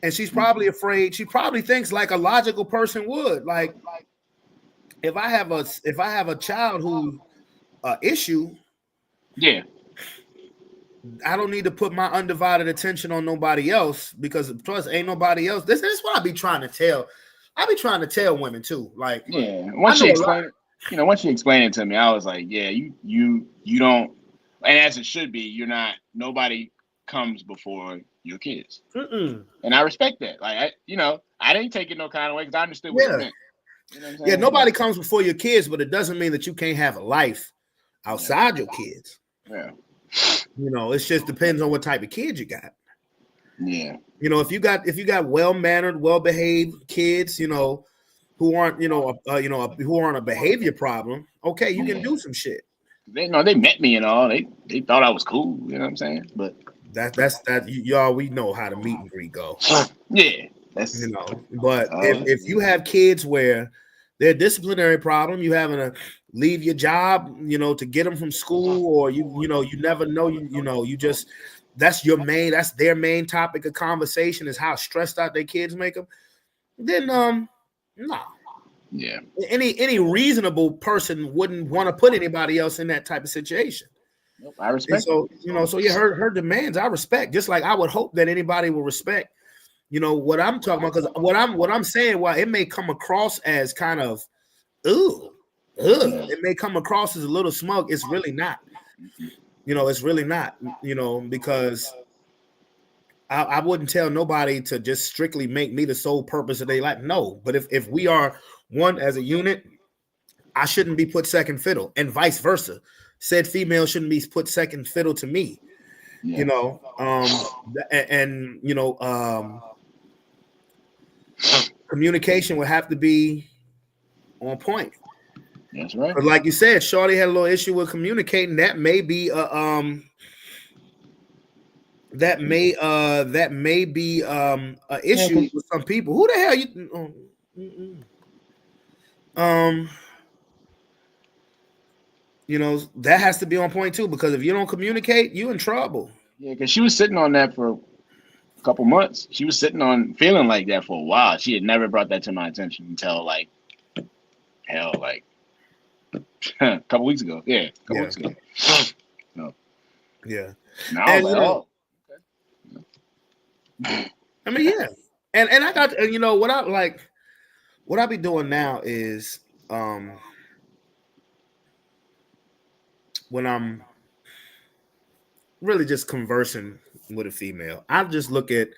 And she's probably afraid. She probably thinks like a logical person would. Like, if I have a child who issue, I don't need to put my undivided attention on nobody else because plus ain't nobody else. This is what I be trying to tell. I be trying to tell women too. Like, once she explained it to me, I was like, yeah, you don't, and as it should be, you're not. Nobody comes before your kids. Mm-mm. And I respect that. Like, I didn't take it no kind of way because I understood what it meant. You know what I'm saying? Yeah, nobody comes before your kids, but it doesn't mean that you can't have a life outside your kids. Yeah. It just depends on what type of kid you got. Yeah. If you got well-mannered, well-behaved kids, who aren't, who aren't a behavior problem, okay, you can do some shit. They met me and all. They thought I was cool, you know what I'm saying? But that's y'all, we know how the meet and greet go. Yeah. That's but if you have kids where they're a disciplinary problem, you having to leave your job, to get them from school, or you never know, you just that's their main topic of conversation is how stressed out their kids make them. Then no. Yeah. Any reasonable person wouldn't want to put anybody else in that type of situation. Nope, I respect. And so her demands I respect, just like I would hope that anybody will respect. What I'm talking about, because what I'm saying, while it may come across as kind of, it may come across as a little smug. It's really not. You know, it's really not. You know, because I wouldn't tell nobody to just strictly make me the sole purpose of their life. No, but if we are one as a unit, I shouldn't be put second fiddle, and vice versa. Said female shouldn't be put second fiddle to me. Yeah. You know, and you know, communication would have to be on point. That's right. But like you said, Shorty had a little issue with communicating. That may be that may be a issue with some people. Who the hell you? You know, that has to be on point too, because if you don't communicate, you in trouble. Yeah, because she was sitting on that for a couple months. She was sitting on feeling like that for a while. She had never brought that to my attention until like a couple weeks ago. Yeah, a couple weeks ago. No. Yeah. Now I was like, oh. I mean, yeah. And I got, you know, what I be doing now is when I'm really just conversing with a female, I just look at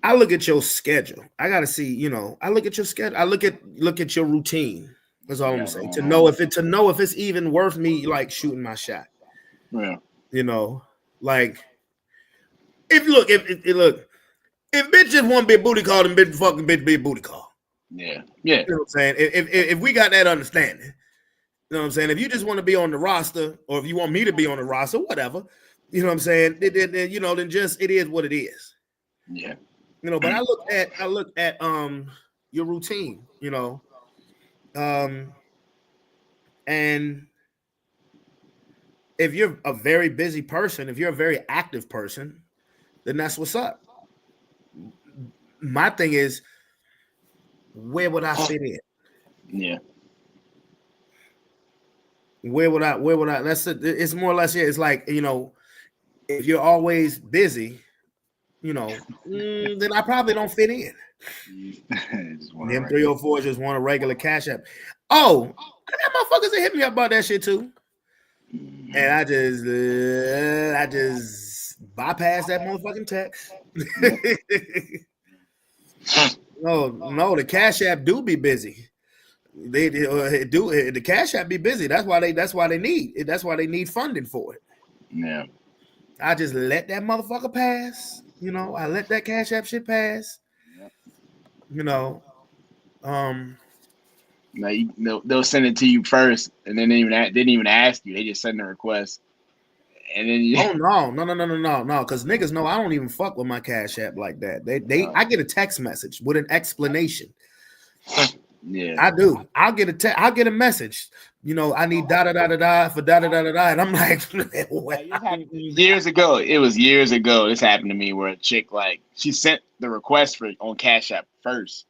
your schedule. I gotta see, you know, I look at your schedule. I look at your routine. That's all I'm saying. To know if it's even worth me like shooting my shot. Yeah. You know, like if bitch just want to be a booty call, then bitch fucking bitch be a booty call. Yeah. Yeah. You know what I'm saying? If we got that understanding, you know what I'm saying? If you just want to be on the roster, or if you want me to be on the roster, whatever, you know what I'm saying? You know, then just it is what it is. Yeah. You know, but I look at your routine, you know. And if you're a very busy person, if you're a very active person, then that's what's up. My thing is, where would I fit in? Yeah. Where would I? That's it. It's more or less, yeah. It's like, you know, if you're always busy, you know, then I probably don't fit in. Them 304 just want a regular cash app. Oh, I got motherfuckers that hit me up about that shit too. And I just bypass that motherfucking text. No, the Cash App do be busy. They do the Cash App be busy. That's why they need funding for it. Yeah. I just let that motherfucker pass. You know, I let that Cash App shit pass. Yep. You know, now they'll send it to you first, and then they didn't even ask you. They just send the request, and then no, because niggas know I don't even fuck with my Cash App like that. I get a text message with an explanation. Yeah, I do. I'll get a message. You know, I need da da da da da for da da da da da, and I'm like, years ago. It was years ago. This happened to me where a chick, like, she sent the request on Cash App first,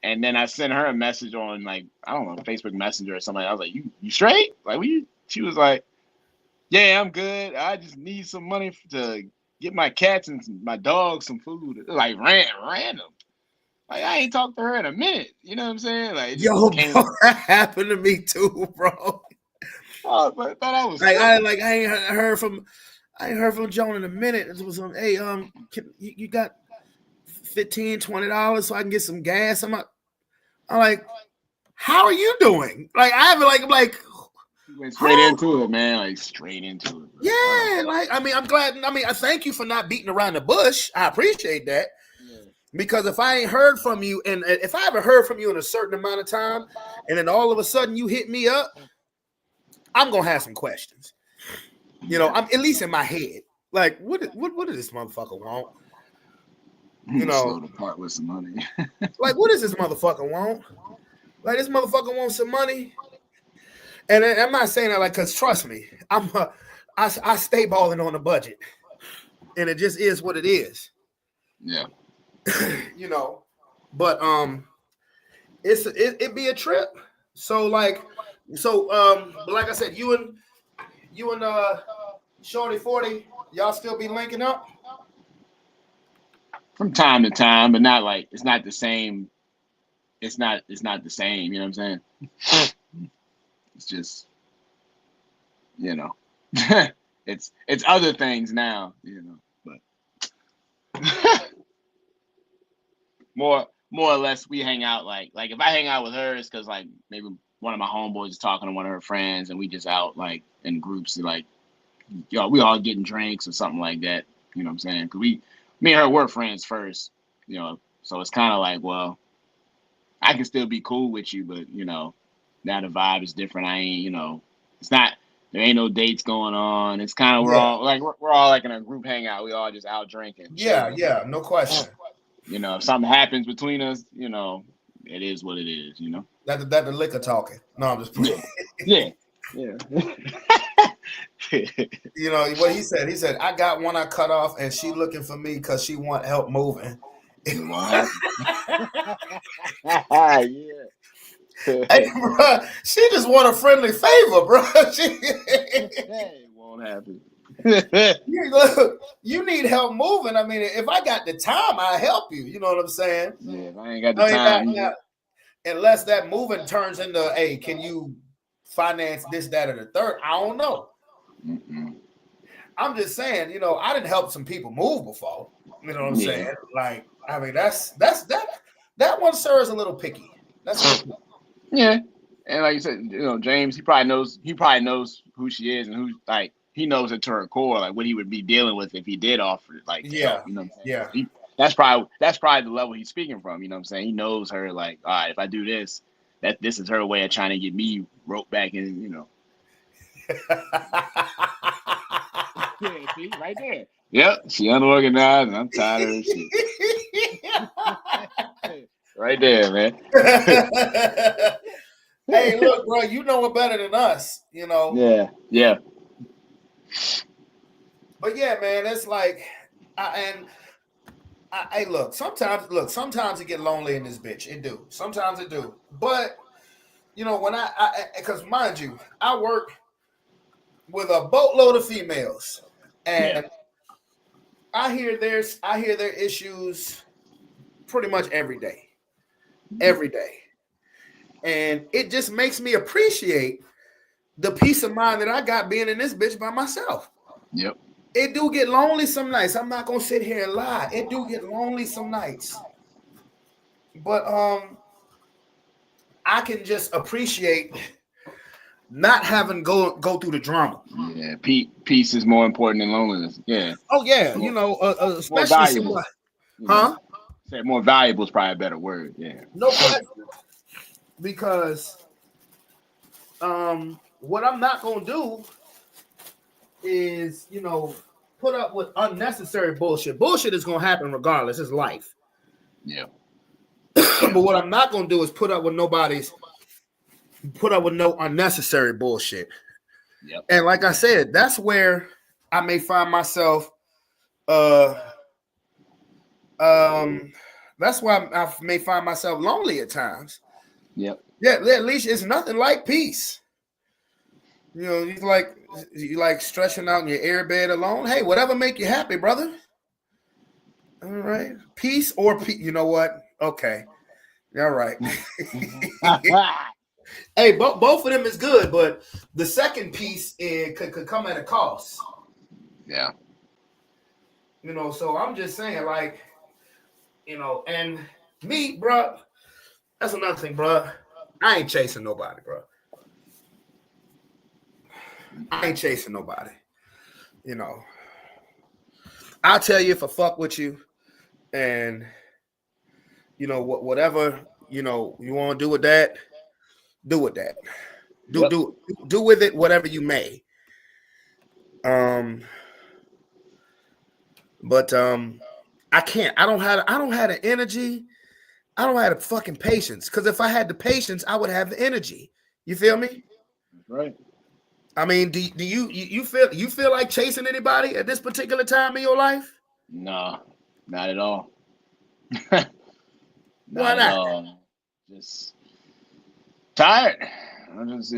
and then I sent her a message on, like, I don't know, Facebook Messenger or something. I was like, you straight? Like, she was like, yeah, I'm good. I just need some money to get my cats and my dogs some food. Like, random. Like, I ain't talked to her in a minute. You know what I'm saying? Like, yo, bro, that happened to me too, bro. Oh, but thought I was like, I ain't heard from Joan in a minute. It was hey, you got $15-$20 so I can get some gas? I'm like, how are you doing? Like, I haven't like. Went straight into it, man. Like, straight into it. Bro. Yeah, like, I mean, I'm glad. I mean, I thank you for not beating around the bush. I appreciate that. Yeah. Because if I ain't heard from you, and if I haven't heard from you in a certain amount of time, and then all of a sudden you hit me up, I'm gonna have some questions. You know, I'm at least in my head. Like, what does this motherfucker want? You know, slow to part with some money. Like, what does this motherfucker want? Like, this motherfucker wants some money. And I'm not saying that like, cause trust me, I stay balling on a budget, and it just is what it is. Yeah. You know, but it'd be a trip. So like I said, you and Shorty 40, y'all still be linking up from time to time, but not like, it's not the same. It's not the same. You know what I'm saying? It's just you know, it's other things now, you know, but more or less we hang out like if I hang out with her, it's because like maybe one of my homeboys is talking to one of her friends, and we just out like in groups, like we all getting drinks or something like that. You know what I'm saying? Because me and her were friends first, you know, so it's kind of like, well, I can still be cool with you, but you know, now the vibe is different. I ain't, you know, it's not. There ain't no dates going on. It's kind of we're all like in a group hangout. We all just out drinking. Yeah, yeah, no question. You know, if something happens between us, you know, it is what it is. You know, that the liquor talking. No, I'm just playing. Yeah. You know what he said? He said, "I got one I cut off, and she looking for me because she want help moving." It won't happen. Yeah. Hey, bro, she just want a friendly favor, bro. It won't happen. Look, you need help moving. I mean, if I got the time, I'll help you. You know what I'm saying? Yeah, if I ain't got the time. Unless that moving turns into, hey, can you finance this, that, or the third? I don't know. Mm-mm. I'm just saying, you know, I didn't help some people move before. You know what I'm saying? Like, I mean, that one, sir, is a little picky. That's yeah. And like you said, you know, James, he probably knows who she is and who, like, he knows it to her core, like what he would be dealing with if he did offer it, like, help, you know what I'm saying? Yeah. That's probably the level he's speaking from, you know what I'm saying? He knows her, like, all right, if I do this, this is her way of trying to get me roped back in, you know. Yeah, see, right there. Yep, she unorganized, and I'm tired of her shit. Right there, man. Hey, look, bro, you know it better than us, you know. Yeah. But yeah, man, it's like, hey, look, sometimes it get lonely in this bitch. It do. Sometimes it do. But you know, when because mind you, I work with a boatload of females, and I hear their issues pretty much every day, and it just makes me appreciate the peace of mind that I got being in this bitch by myself. Yep. It do get lonely some nights. I'm not gonna sit here and lie. It do get lonely some nights, but I can just appreciate not having go through the drama. Yeah, peace is more important than loneliness. Yeah. Oh yeah, more, you know, especially more valuable. somebody, huh? Say more valuable is probably a better word. Yeah. No question. Because what I'm not gonna do is, you know, put up with unnecessary bullshit. Bullshit is gonna happen regardless. It's life. Yeah. But what I'm not gonna do is put up with no unnecessary bullshit. Yep. And like I said, that's where I may find myself. That's why I may find myself lonely at times. Yep. Yeah, at least it's nothing like peace. You know, you like stretching out in your airbed alone. Hey, whatever make you happy, brother. All right, peace or peace. You know what? Okay, all right. Hey, both of them is good, but the second piece could come at a cost. Yeah. You know, so I'm just saying, like, you know, and me, bro. That's another thing, bro. I ain't chasing nobody, bro. I ain't chasing nobody. You know, I'll tell you if I fuck with you, and you know whatever you know you want to do with that, do with that. Do with it whatever you may. But I can't. I don't have the energy. I don't have the fucking patience. Because if I had the patience, I would have the energy. You feel me? Right. I mean, do you feel like chasing anybody at this particular time in your life? No, not at all. Why Not at not? all. Just tired. It's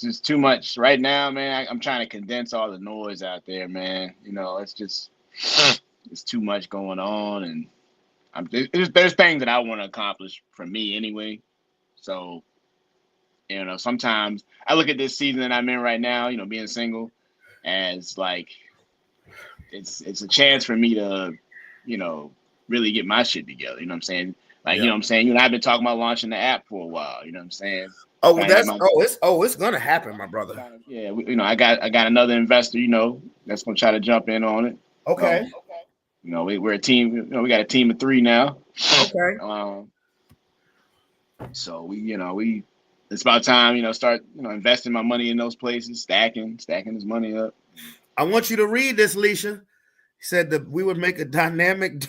just too much right now, man. I'm trying to condense all the noise out there, man. You know, it's too much going on, and there's things that I want to accomplish for me anyway. So You know, sometimes I look at this season that I'm in right now, you know, being single, as like it's a chance for me to, you know, really get my shit together. You know what I'm saying? Like, you know what I'm saying? You know, I've been talking about launching the app for a while. You know what I'm saying? Oh, well, it's gonna happen, my brother. Yeah, you know, I got another investor, you know, that's gonna try to jump in on it. Okay. You know, we're a team. You know, we got a team of 3 now. Okay. So it's about time, you know, start, you know, investing my money in those places, stacking this money up. I want you to read this, Leisha. He said that we would make a dynamic.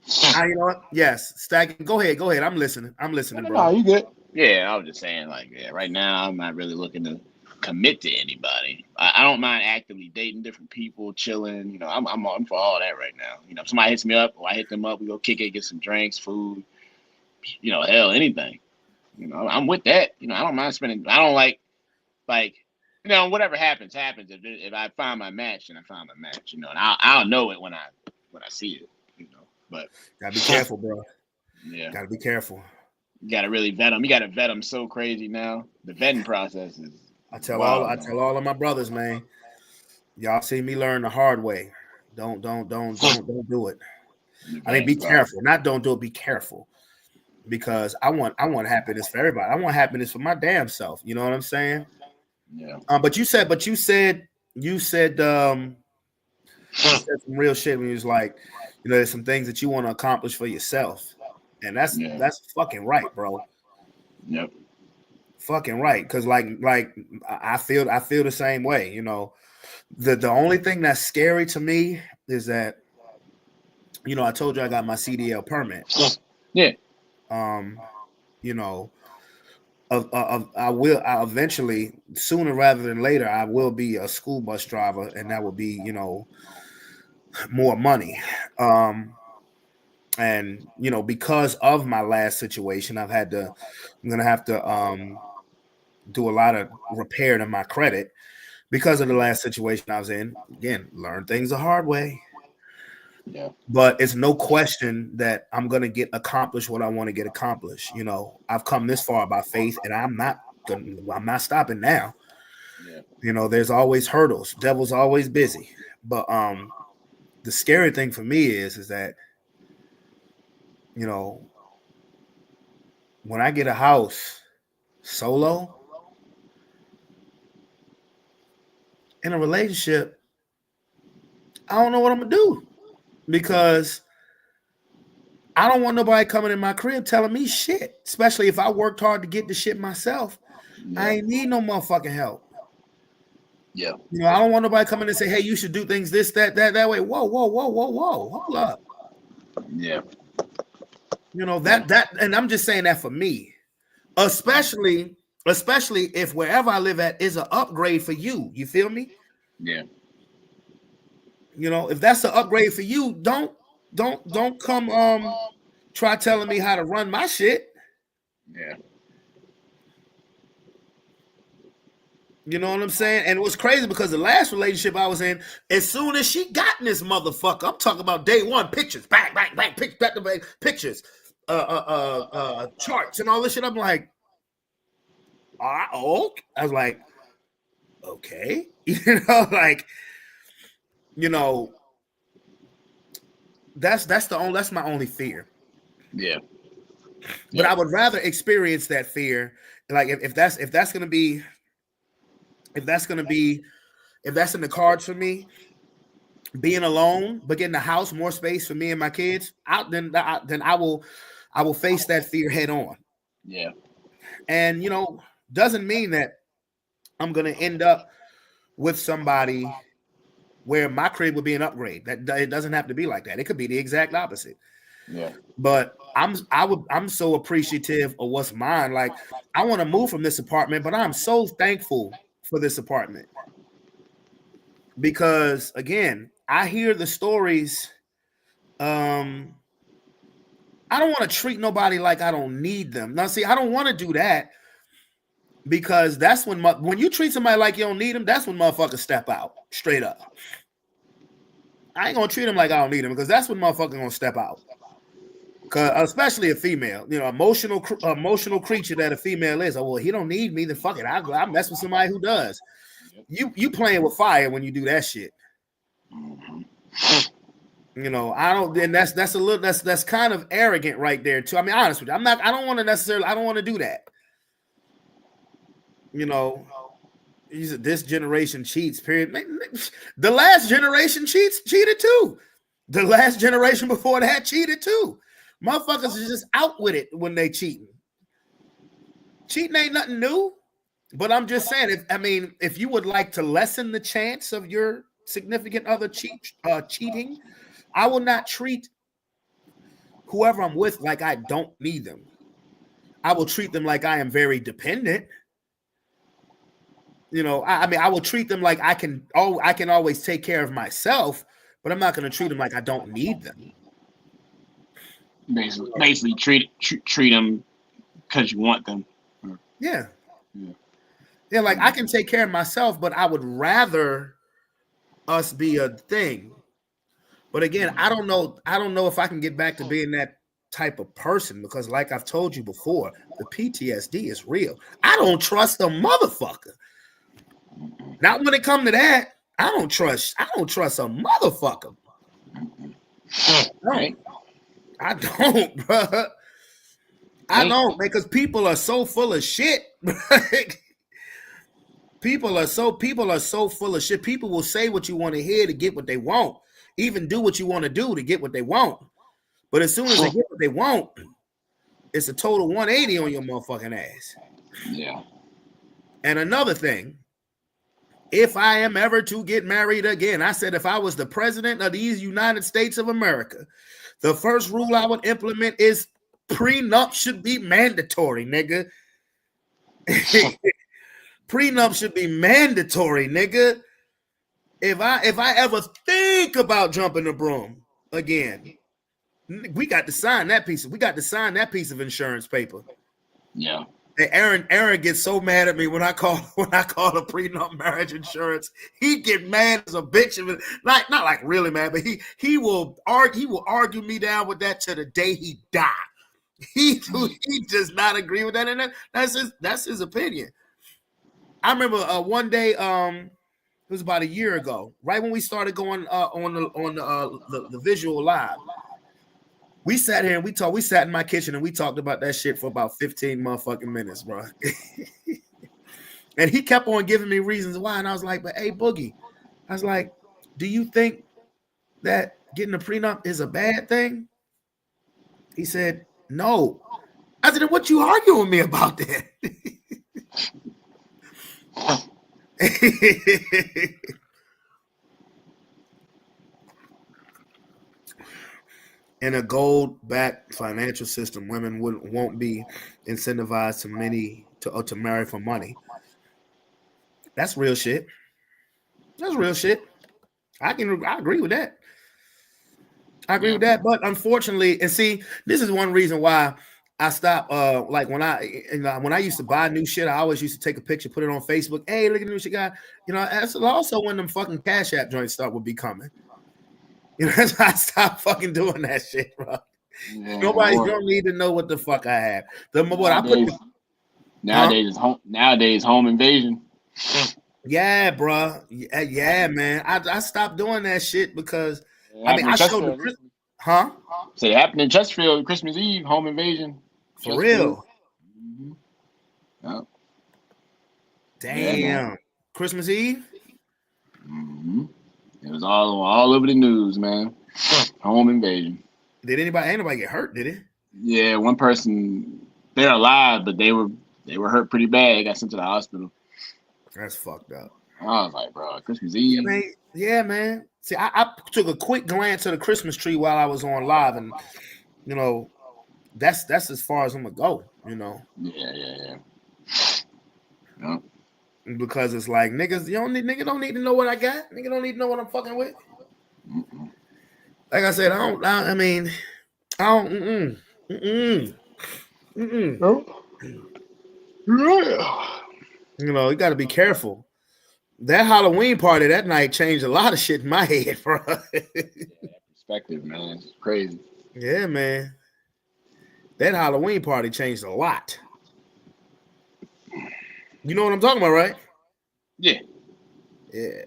You know what? Yes, stacking. Go ahead. I'm listening, bro. No, you good. Yeah, I was just saying, like, yeah, right now I'm not really looking to commit to anybody. I don't mind actively dating different people, chilling. You know, I'm for all that right now. You know, if somebody hits me up or I hit them up, we go kick it, get some drinks, food. You know, hell, anything. You know, I'm with that. You know, I don't mind spending. I don't like, you know, whatever happens. If I find my match, then I find my match. You know, and I'll know it when I see it. You know, but gotta be careful, bro. Yeah, gotta be careful. You gotta really vet them. You gotta vet them so crazy now. The vetting process is. I tell all of my brothers, man. Y'all see me learn the hard way. Don't do it. I mean, be careful. Not don't do it. Be careful. Because I want happiness for everybody. I want happiness for my damn self. You know what I'm saying? Yeah. But you said some real shit when you was like, you know, there's some things that you want to accomplish for yourself, and that's fucking right, bro. Yep. Fucking right, because like I feel the same way. You know, the only thing that's scary to me is that, you know, I told you I got my CDL permit. Yeah. You know, I eventually, sooner rather than later, I will be a school bus driver, and that will be, you know, more money. And you know, because of my last situation, I'm gonna have to do a lot of repair to my credit because of the last situation I was in. Again, learn things the hard way. Yeah. But it's no question that I'm gonna get accomplished what I want to get accomplished. You know, I've come this far by faith, and I'm not stopping now. Yeah. You know, there's always hurdles. Devil's always busy. But the scary thing for me is that, you know, when I get a house solo in a relationship, I don't know what I'm gonna do, because I don't want nobody coming in my crib telling me shit, especially if I worked hard to get the shit myself. Yeah. I ain't need no motherfucking help. Yeah. You know, I don't want nobody coming and say, hey, you should do things this, that way. Whoa. Hold up. Yeah. You know, that, and I'm just saying that for me, especially if wherever I live at is an upgrade for you. You feel me? Yeah. You know, if that's an upgrade for you, don't come try telling me how to run my shit. Yeah. You know what I'm saying? And it was crazy because the last relationship I was in, as soon as she got in this motherfucker, I'm talking about day one, pictures, bang, pictures, back to back, pictures, charts and all this shit. I'm like, oh, I was like, okay, you know, that's my only fear. Yeah. But I would rather experience that fear. Like if that's in the cards for me, being alone but getting a house, more space for me and my kids, then I will face that fear head on. Yeah. And you know, doesn't mean that I'm gonna end up with somebody where my crib would be an upgrade. That it doesn't have to be like that. It could be the exact opposite. Yeah. But I'm so appreciative of what's mine. Like, I want to move from this apartment, but I'm so thankful for this apartment. Because again, I hear the stories. I don't want to treat nobody like I don't need them. Now, see, I don't want to do that, because that's when you treat somebody like you don't need them, that's when motherfuckers step out straight up. I ain't gonna treat them like I don't need them, because that's when motherfuckers gonna step out. Especially a female, emotional creature that a female is. Oh, well, he don't need me. Then fuck it, I mess with somebody who does. You playing with fire when you do that shit. I don't. And that's kind of arrogant right there too. I mean, honest with you, I don't want to do that. This generation cheats. Period. The last generation cheated too. The last generation before that cheated too. Motherfuckers is just out with it when they cheating. Cheating ain't nothing new. But I'm just saying, if you would like to lessen the chance of your significant other cheating, I will not treat whoever I'm with like I don't need them. I will treat them like I am very dependent. I will treat them like I can always take care of myself, but I'm not going to treat them like I don't need them. Basically treat them because you want them. Yeah. Like I can take care of myself, but I would rather us be a thing. But again, I don't know if I can get back to being that type of person because, like I've told you before, the PTSD is real. I don't trust a motherfucker. Not when it comes to that. I don't trust a motherfucker. Right. I don't, bro. I don't, because people are so full of shit. People are so full of shit. People will say what you want to hear to get what they want. Even do what you want to do to get what they want. But as soon as they get what they want, it's a total 180 on your motherfucking ass. Yeah. And another thing, if I am ever to get married again, I said if I was the president of these United States of America, the first rule I would implement is prenup should be mandatory, nigga. Prenup should be mandatory, nigga. If I ever think about jumping the broom again, we got to sign that piece. We got to sign that piece of insurance paper. Yeah. And Aaron gets so mad at me when I call a prenup marriage insurance. He get mad as a bitch. Not like really mad, but he will argue me down with that to the day he die. He does not agree with that, and that's his opinion. I remember one day, it was about a year ago, right when we started going on the visual live. We sat here and we talked. We sat in my kitchen and we talked about that shit for about 15 motherfucking minutes, bro. And he kept on giving me reasons why, and I was like, "But hey, Boogie," I was like, "Do you think that getting a prenup is a bad thing?" He said, "No." I said, "What you arguing with me about that?" In a gold-backed financial system, women won't be incentivized to marry for money. That's real shit. That's real shit. I agree with that. I agree with that. But unfortunately, and see, this is one reason why I stopped. Like when I used to buy new shit, I always used to take a picture, put it on Facebook. Hey, look at the new shit, guy. That's also when them fucking Cash App joints would be coming. That's why I stopped fucking doing that shit, bro. Yeah, Nobody don't need to know what the fuck I have. Nowadays, home invasion. Yeah, bro. Yeah, man. I stopped doing that shit because I showed the huh? So it happened in Chesterfield Christmas Eve, home invasion. For real. Mm-hmm. Yep. Damn. Yeah, Christmas Eve? Mm-hmm. It was all over the news, man. Home invasion. Ain't anybody get hurt, did it? Yeah, one person, they're alive, but they were hurt pretty bad. They got sent to the hospital. That's fucked up. I was like, bro, Christmas Eve. Yeah, man. See, I took a quick glance at the Christmas tree while I was on live, and that's as far as I'm gonna go. Yeah. Yep. Because it's like nigga don't need to know what I got. Nigga don't need to know what I'm fucking with. Mm-mm. Like I said, I don't. You got to be careful. That Halloween party that night changed a lot of shit in my head, bro. Perspective, man. It's crazy. Yeah, man. That Halloween party changed a lot. You know what I'm talking about, right? Yeah. Yeah.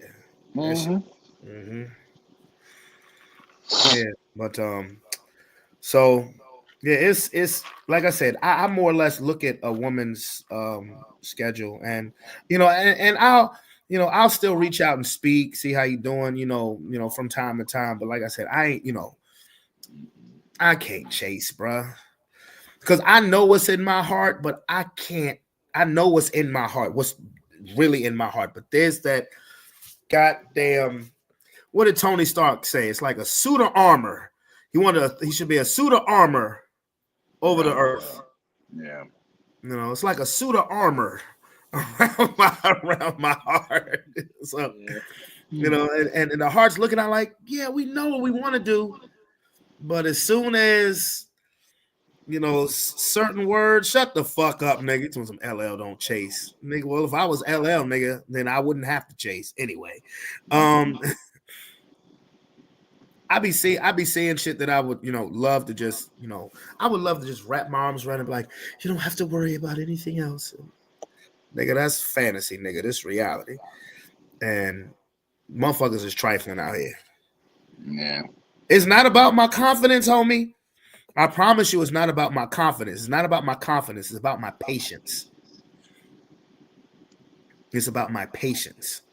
Mm-hmm. Yeah, but so yeah, it's like I said, I more or less look at a woman's schedule, and and I'll still reach out and speak, see how you doing, from time to time. But like I said, I ain't, I can't chase, bruh, because I know what's in my heart, but I can't. I know what's in my heart, what's really in my heart, but there's that goddamn. What did Tony Stark say? It's like a suit of armor. He should be a suit of armor over the earth. Yeah. It's like a suit of armor around my heart. So, and the heart's looking out like, yeah, we know what we want to do. But as soon as, certain words, shut the fuck up, nigga. It's when some LL don't chase. Nigga, well, if I was LL, nigga, then I wouldn't have to chase anyway. I be seeing shit that I would, love to just, I would love to just wrap my arms around and be like, you don't have to worry about anything else. Nigga, that's fantasy, nigga. This reality. And motherfuckers is trifling out here. Yeah. It's not about my confidence, homie. I promise you it's not about my confidence. It's not about my confidence. It's about my patience. It's about my patience.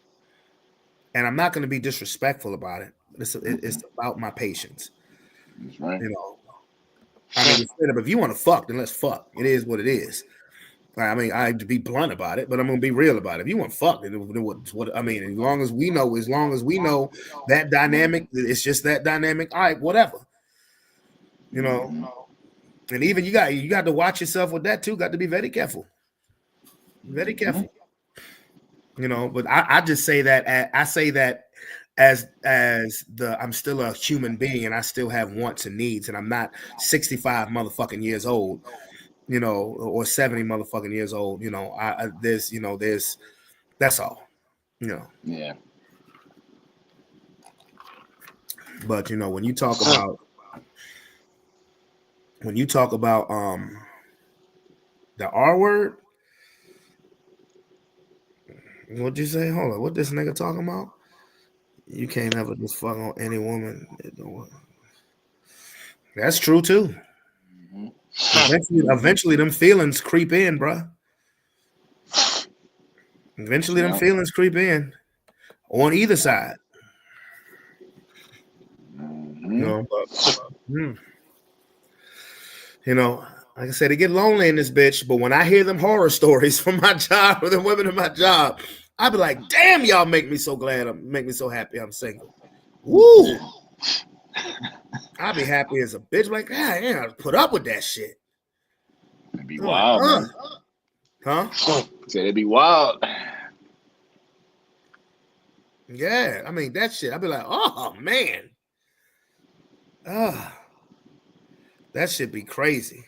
And I'm not going to be disrespectful about it. It's about my patience. That's right. I mean, if you want to fuck, then let's fuck. It is what it is. I mean, I'd be blunt about it, but I'm gonna be real about it. If you want to fuck, then what? I mean, as long as we know that dynamic, it's just that dynamic. All right, whatever. And even you got to watch yourself with that too. Got to be very careful. Very careful. But I just say that I say that as I'm still a human being and I still have wants and needs, and I'm not 65 motherfucking years old, or 70 motherfucking years old. There's that's all. Yeah. But when you talk about the R word, what'd you say? Hold on, what this nigga talking about? You can't ever just fuck on any woman. That's true too. Eventually, them feelings creep in, bro. Eventually, them feelings creep in on either side. Like I said, it get lonely in this bitch. But when I hear them horror stories from my job or the women in my job, I be like, damn, y'all make me so happy I'm single. Woo! I'll be happy as a bitch. Like, I put up with that shit. It'd be wild, man. Huh? Said it'd be wild. Yeah, I mean that shit. I'd be like, oh man. That should be crazy.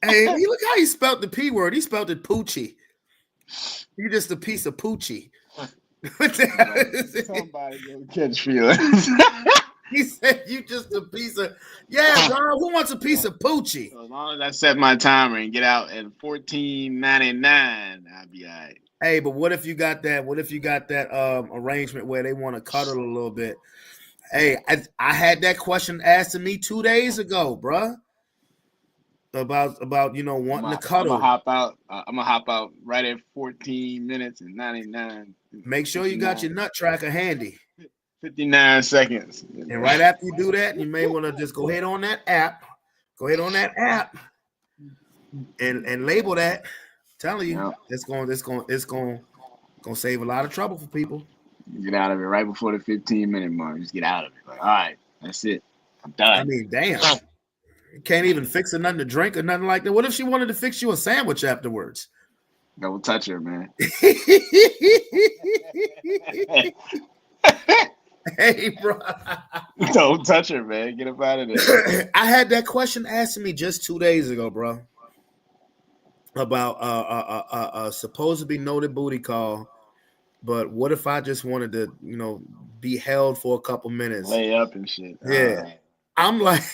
Hey, look how he spelled the P word. He spelled it Poochie. You just a piece of Poochie. Somebody gonna catch feelings. He said you just a piece of bro. Who wants a piece of Poochie? So as long as I set my timer and get out at $14.99, I'll be all right. Hey, but what if you got that? What if you got that arrangement where they want to cuddle a little bit? Hey, I had that question asked to me 2 days ago, bruh. About wanting to cuddle. I'm gonna hop out right at 14 minutes and 99. Make sure you got your nut tracker handy. 59 seconds. And right after you do that, you may want to just go ahead on that app. Go ahead on that app and label that. I'm telling you, it's gonna save a lot of trouble for people. Get out of it right before the 15-minute mark. Just get out of it. Like, all right, that's it. I'm done. I mean, damn. You can't even fix her nothing to drink or nothing like that. What if she wanted to fix you a sandwich afterwards? Don't touch her, man. Hey, bro. Don't touch her, man. Get up out of there. I had that question asked to me just 2 days ago, bro. about supposed to be noted booty call, but what if I just wanted to, be held for a couple minutes, lay up and shit? Yeah, I'm like,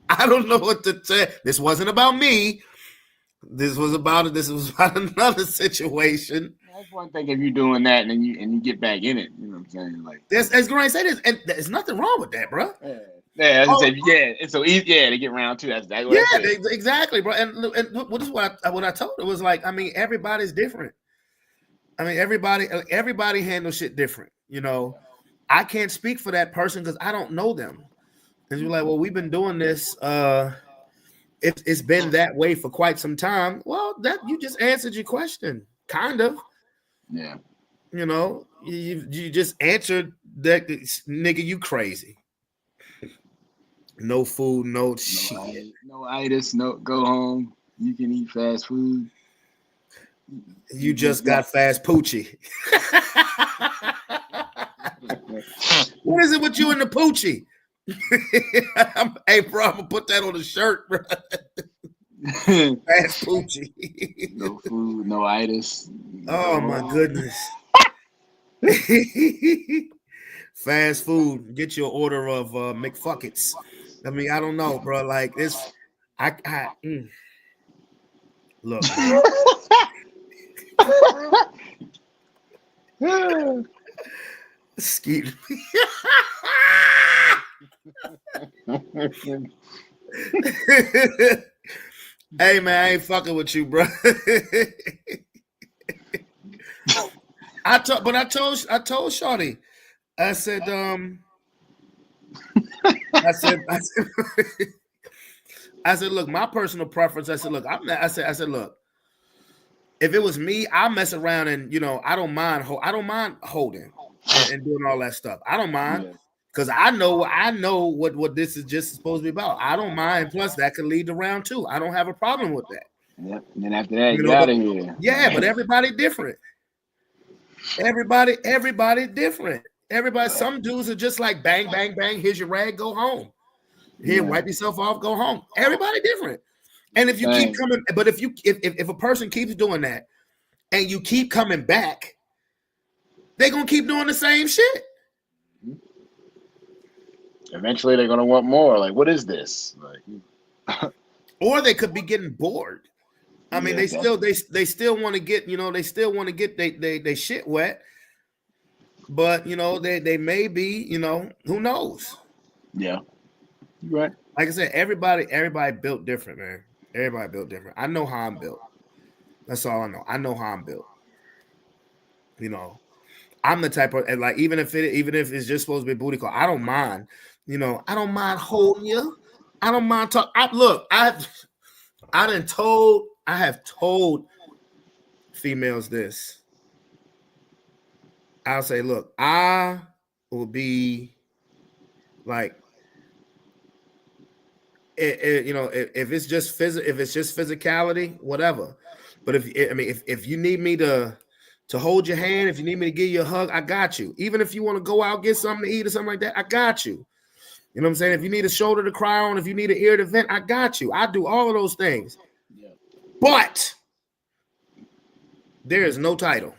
I don't know what to say. This wasn't about me. This was about another situation. That's one thing if you're doing that and then you get back in it. You know what I'm saying? Like as Grant said, and there's nothing wrong with that, bro. Yeah, it's so easy. Yeah, to get round two. That's exactly what I said. Exactly, bro. And what is what I told her was like, I mean, everybody's different. I mean, everybody handles shit different. I can't speak for that person because I don't know them. And you're like, well, we've been doing this. It's been that way for quite some time. Well, that you just answered your question, kind of. Yeah. You just answered that, nigga. You crazy. No food, no shit. No itis, no go home. You can eat fast food. You just got fast poochie. What is it with you and the poochie? Hey, bro, I'm gonna put that on the shirt, bro. Fast poochie. No food, no itis. Oh my goodness. Fast food. Get your order of McFuckets. I mean, I don't know, bro. Like this, look. Excuse me. Hey man, I ain't fucking with you, bro. I told Shorty, I said, I said, look, my personal preference. I said, look, I said, look, if it was me, I'll mess around and I don't mind holding and doing all that stuff. I don't mind because I know what this is just supposed to be about. I don't mind. Plus, that could lead to round two. I don't have a problem with that. Yep. And then after that, get out of here. Yeah, but everybody different. Everybody different. Everybody, some dudes are just like bang, bang, bang. Here's your rag, go home. Here, wipe yourself off, go home. Everybody different. And if you keep coming, but if a person keeps doing that and you keep coming back, they're gonna keep doing the same shit. Eventually they're gonna want more. Like, what is this? Like or they could be getting bored. I mean, they still want to get, they still want to get they shit wet. But they may be, who knows? Yeah. Right. Like I said, everybody built different, man. Everybody built different. I know how I'm built. That's all I know. I know how I'm built. I'm the type of, and like even if it's just supposed to be booty call, I don't mind. I don't mind holding you. I don't mind talking. I have told females this. I'll say, look, I will be like, if it's just physicality, whatever. But if you need me to hold your hand, if you need me to give you a hug, I got you. Even if you want to go out, get something to eat or something like that, I got you. You know what I'm saying? If you need a shoulder to cry on, if you need an ear to vent, I got you. I do all of those things. Yeah. But there is no title.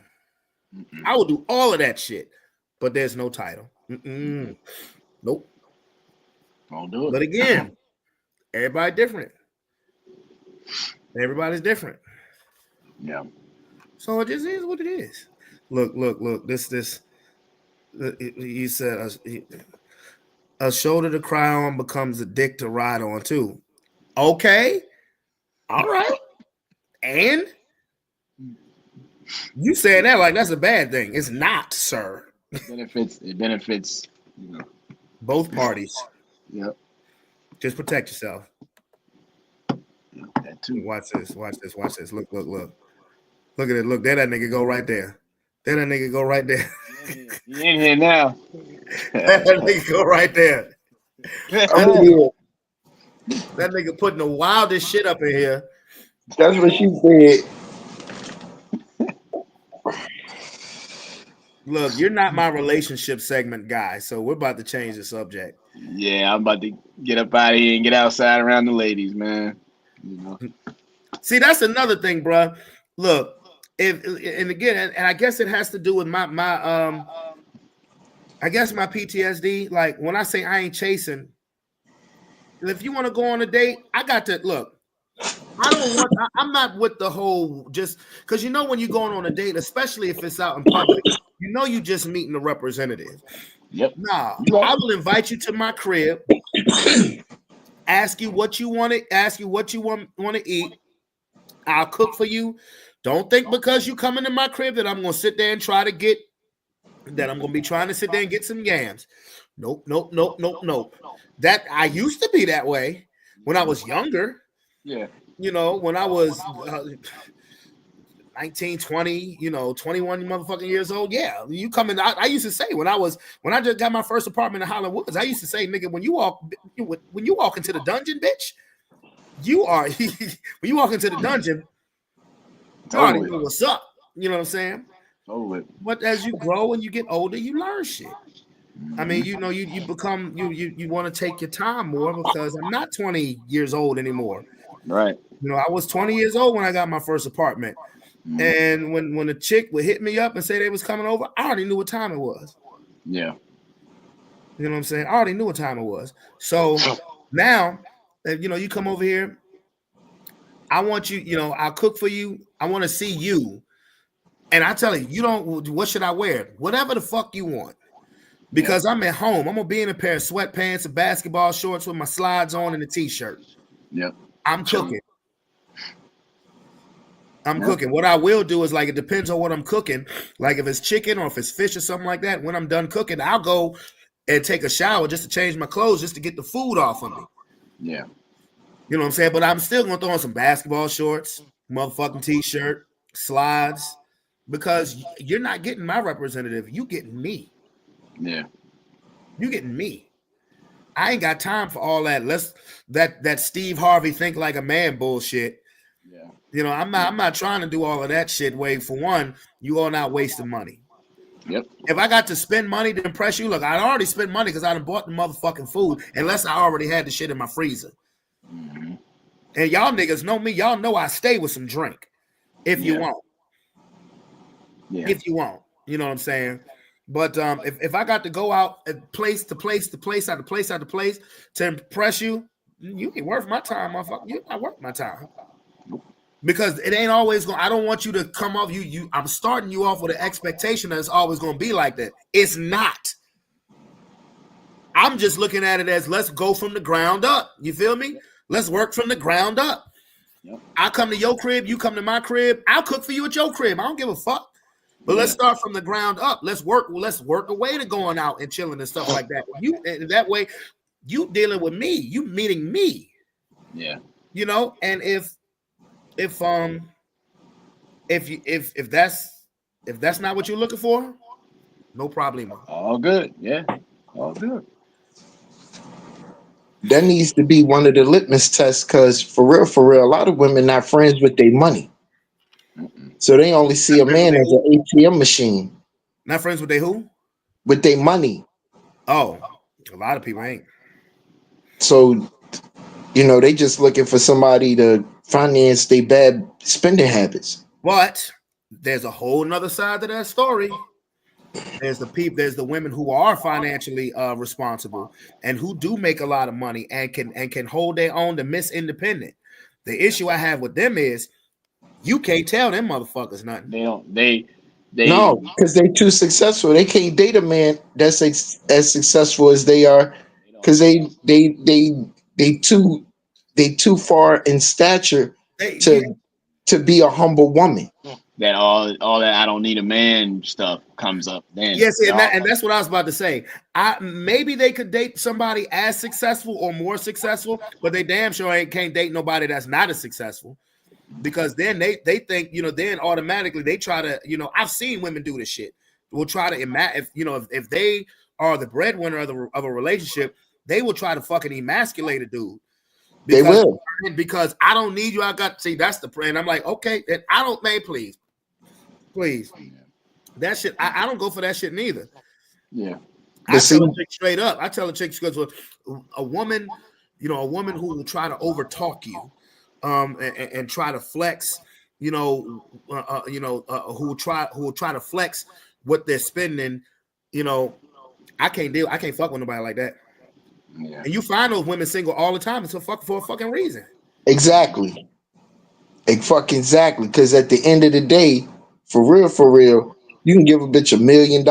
I will do all of that shit, but there's no title. Nope. Won't do it. But again, everybody different. Everybody's different. Yeah. So it just is what it is. Look. This. He said a shoulder to cry on becomes a dick to ride on too. Okay. All right. And you saying that like that's a bad thing. It's not, sir. It benefits, both parties. Yep. Just protect yourself. That too. Watch this. Look. Look at it. Look, there that nigga go right there. There that nigga go right there. You in here now. That nigga go right there. That nigga putting the wildest shit up in here. That's what she said. Look, you're not my relationship segment guy, so we're about to change the subject. Yeah, I'm about to get up out of here and get outside around the ladies, man. You know. See, that's another thing, bro. Look, and again, and I guess it has to do with my I guess my PTSD. Like when I say I ain't chasing, if you want to go on a date, I got to look. I'm not with the whole just because when you're going on a date, especially if it's out in public, you just meeting a representative. Yep. Nah, I will invite you to my crib, ask you what you want to eat. I'll cook for you. Don't think because you come into my crib that I'm gonna sit there and try to get that I'm gonna be trying to sit there and get some yams. Nope. That I used to be that way when I was younger. Yeah. When I was 19, 20, 21 motherfucking years old. Yeah, you come in. I used to say when I just got my first apartment in Holland Woods, I used to say, nigga, when you walk into the dungeon, bitch, you are when you walk into the dungeon, you already know what's up. You know what I'm saying? Totally. But as you grow and you get older, you learn shit. I mean, you become you want to take your time more because I'm not 20 years old anymore. Right. I was 20 years old when I got my first apartment. And when a chick would hit me up and say they was coming over, I already knew what time it was. Yeah. You know what I'm saying? I already knew what time it was. So now, you come over here, I want you, I'll cook for you. I want to see you. And I tell you, what should I wear? Whatever the fuck you want. Because I'm at home. I'm going to be in a pair of sweatpants, a basketball shorts with my slides on and a t-shirt. Yep. I'm cooking. Cooking. What I will do is it depends on what I'm cooking. Like if it's chicken or if it's fish or something like that, when I'm done cooking, I'll go and take a shower just to change my clothes, just to get the food off of me. Yeah. You know what I'm saying? But I'm still going to throw on some basketball shorts, motherfucking t-shirt, slides, because you're not getting my representative. You getting me. Yeah. You getting me. I ain't got time for all that. That Steve Harvey think like a man bullshit. Yeah. I'm not trying to do all of that shit. Wait, for one, you all not wasting money. Yep. If I got to spend money to impress you, look, I already spent money because I done bought the motherfucking food, unless I already had the shit in my freezer. Mm-hmm. And y'all niggas know me. Y'all know I stay with some drink. If you want. Yeah. If you want. You know what I'm saying? But if I got to go out place to place to place out to place to impress you, you ain't worth my time, motherfucker. You're not worth my time. Because it ain't always going. I don't want you to come off. I'm starting you off with an expectation that it's always going to be like that. It's not. I'm just looking at it as let's go from the ground up. You feel me? Let's work from the ground up. Yep. I come to your crib, you come to my crib. I'll cook for you at your crib. I don't give a fuck. But let's start from the ground up. Let's work a way to going out and chilling and stuff like that. And that way, you dealing with me. You meeting me. Yeah. And if that's not what you're looking for, no problem. All good. Yeah. All good. That needs to be one of the litmus tests, because for real, a lot of women not friends with their money. So they only see a man as an ATM machine. Not friends with their who? With their money. Oh, a lot of people ain't. So, they just looking for somebody to finance their bad spending habits. But there's a whole nother side to that story. There's the women who are financially responsible and who do make a lot of money and can hold their own to Miss Independent. The issue I have with them is you can't tell them motherfuckers nothing. They no, because they're too successful. They can't date a man that's as successful as they are, because they too far in stature to be a humble woman. That all that I don't need a man stuff comes up then. Yes, and that's what I was about to say. Maybe they could date somebody as successful or more successful, but they damn sure can't date nobody that's not as successful. Because then they think, then automatically they try to, I've seen women do this shit. Will try to imagine, if they are the breadwinner of a relationship, they will try to fucking emasculate a dude. They will. Because I don't need you. I got to see that's the plan. I'm like, okay, then I don't, man, please. That shit, I don't go for that shit neither. Yeah. I tell a chick straight up. I tell a chick, because a woman who will try to overtalk you, and try to flex, who will try to flex what they're spending, I can't fuck with nobody like that. Yeah. And you find those women single all the time. It's for a fucking reason. Exactly. Exactly. Because at the end of the day, for real, you can give a bitch $1 million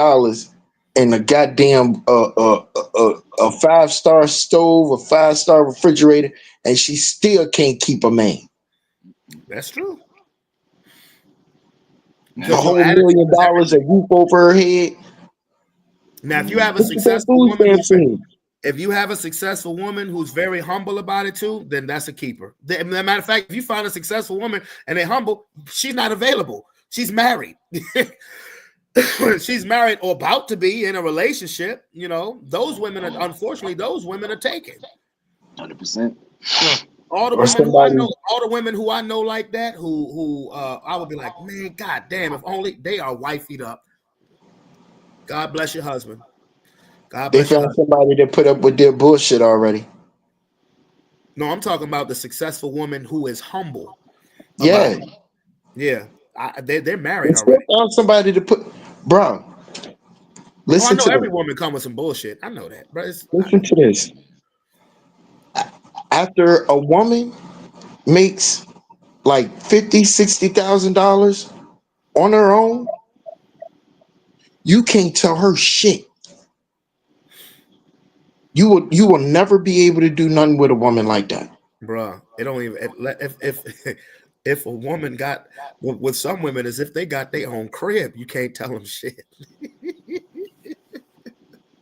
and a goddamn a 5-star stove, a 5-star refrigerator, and she still can't keep a man. That's true. A whole $1 million, a roof over her head. Now, if you have a successful woman who's very humble about it too, then that's a keeper. As a matter of fact, if you find a successful woman and they're humble, she's not available. She's married. She's married or about to be in a relationship. Those women are, unfortunately, taken. 100%. All the women who I know like that, who I would be like, man, god damn, if only they are wifeyed up. God bless your husband. They found somebody that put up with their bullshit already. No, I'm talking about the successful woman who is humble. Yeah. Yeah. They're married already. Found somebody to put, bro. Listen to every woman come with some bullshit. I know that, bro. Listen to this. After a woman makes like $50,000-$60,000 on her own, you can't tell her shit. You will never be able to do nothing with a woman like that, bro. It don't even if a woman got with some women as if they got their own crib, you can't tell them shit.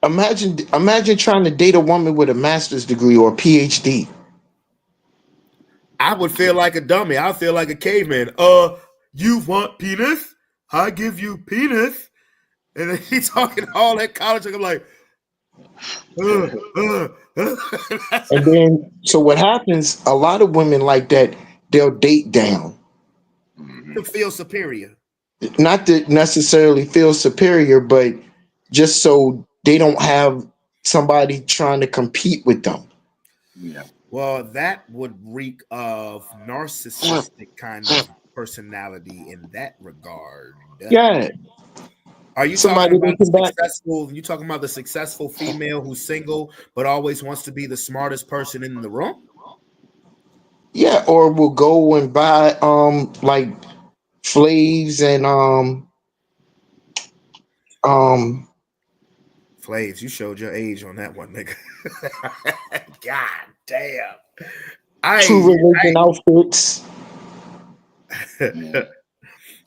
Imagine trying to date a woman with a master's degree or a PhD. I would feel like a dummy. I feel like a caveman. You want penis? I give you penis. And then he's talking all that college. I'm like, and then, so what happens, a lot of women like that, they'll date down. To feel superior. Not to necessarily feel superior, but just so they don't have somebody trying to compete with them. Yeah. Well, that would reek of narcissistic kind of personality in that regard. Yeah. Are you talking about the successful female who's single but always wants to be the smartest person in the room? Yeah, or will go and buy like Flaves and Flaves, you showed your age on that one, nigga. God damn. True Religion outfits.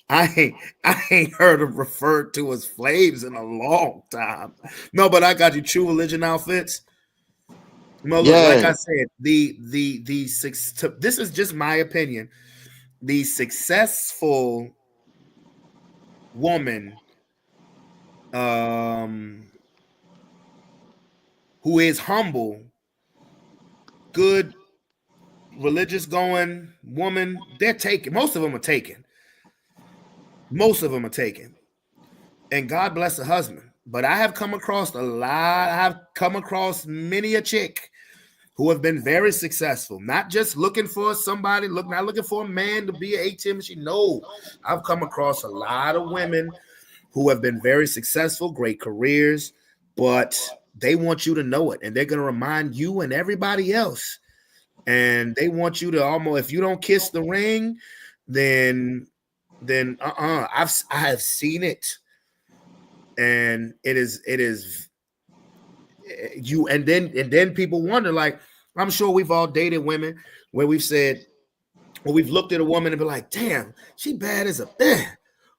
I ain't heard them referred to as Flaves in a long time. No, but I got you. True Religion outfits. No, look, like I said, this is just my opinion. The successful woman, who is humble, good, religious going woman, they're taken. Most of them are taken. And God bless the husband. But I have come across many a chick who have been very successful, not just looking for somebody, not looking for a man to be an ATM machine. No, I've come across a lot of women who have been very successful, great careers, but they want you to know it, and they're going to remind you and everybody else. And they want you to if you don't kiss the ring, then I have seen it, and it is you. And then people wonder, like, I'm sure we've all dated women where we've said, or we've looked at a woman and be like, damn, she bad as a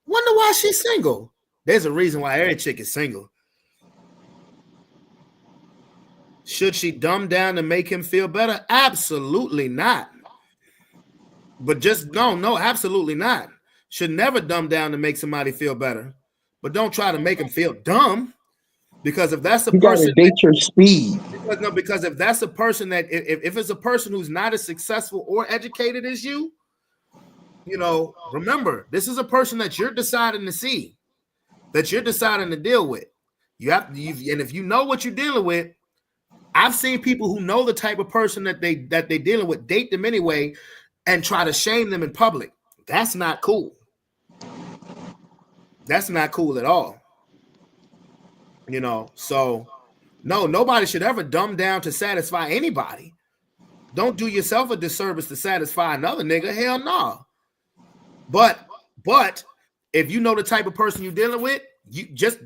wonder why she's single. There's a reason why every chick is single. Should she dumb down to make him feel better? Absolutely not. But just no, absolutely not. Should never dumb down to make somebody feel better. But don't try to make him feel dumb. Because if that's a person, date your speed. Because if that's a person that if it's a person who's not as successful or educated as you, remember, this is a person that you're deciding to see, that you're deciding to deal with. And if you know what you're dealing with, I've seen people who know the type of person that they're dealing with date them anyway, and try to shame them in public. That's not cool. That's not cool at all. You know, so no, nobody should ever dumb down to satisfy anybody. Don't do yourself a disservice to satisfy another nigga. Hell no. But if you know the type of person you're dealing with, you just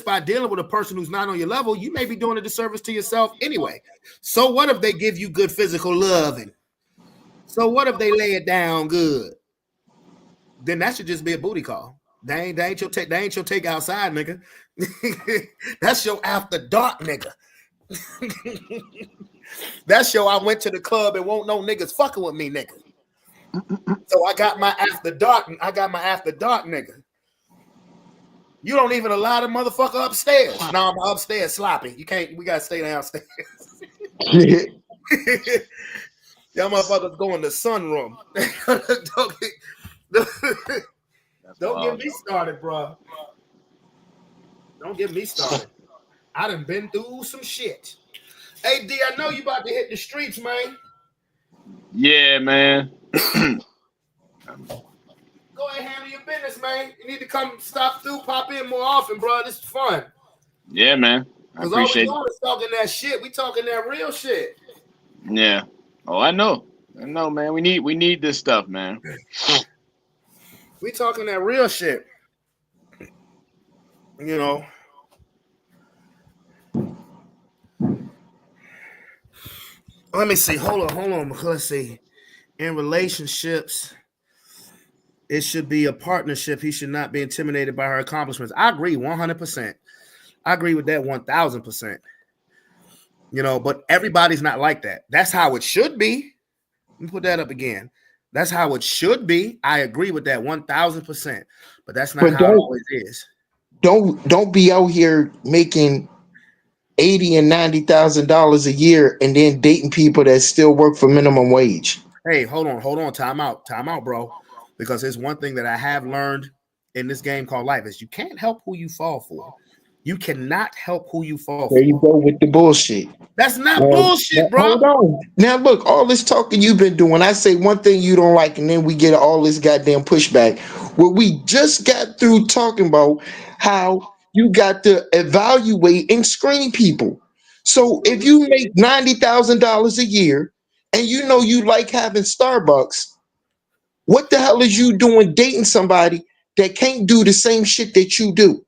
by dealing with a person who's not on your level, you may be doing a disservice to yourself anyway. So what if they give you good physical loving? So what if they lay it down good? Then that should just be a booty call. They ain't your take outside, nigga. That's your after dark, nigga. That's your I went to the club and won't no niggas fucking with me, nigga. So I got my after dark. Nigga. You don't even allow the motherfucker upstairs. No, I'm upstairs sloppy. You can't. We gotta stay downstairs. Y'all motherfuckers go in the sunroom. Don't get me started, bro. Don't get me started. I done been through some shit. Hey, D, I know you about to hit the streets, man. Yeah, man. Go ahead, handle your business, man. You need to come stop through, pop in more often, bro. This is fun. Yeah, man. I appreciate all we doing is talking that shit. We talking that real shit. Yeah. Oh, I know, man. We need this stuff, man. We talking that real shit. You know. Let me see. Hold on. Let's see. In relationships, it should be a partnership. He should not be intimidated by her accomplishments. I agree 100%. I agree with that 1,000%. You know, but everybody's not like that. That's how it should be. Let me put that up again. That's how it should be. I agree with that 1,000%. But that's not how it always is. Don't be out here making $80,000 and $90,000 a year and then dating people that still work for minimum wage. Hey, hold on. Time out, bro. Because there's one thing that I have learned in this game called life is you can't help who you fall for. You cannot help who you fall for. There you go with the bullshit. That's not bullshit, bro. Hold on. Now look, all this talking you've been doing, I say one thing you don't like, and then we get all this goddamn pushback. Where we just got through talking about how you got to evaluate and screen people. So if you make $90,000 a year and you know you like having Starbucks, what the hell is you doing dating somebody that can't do the same shit that you do?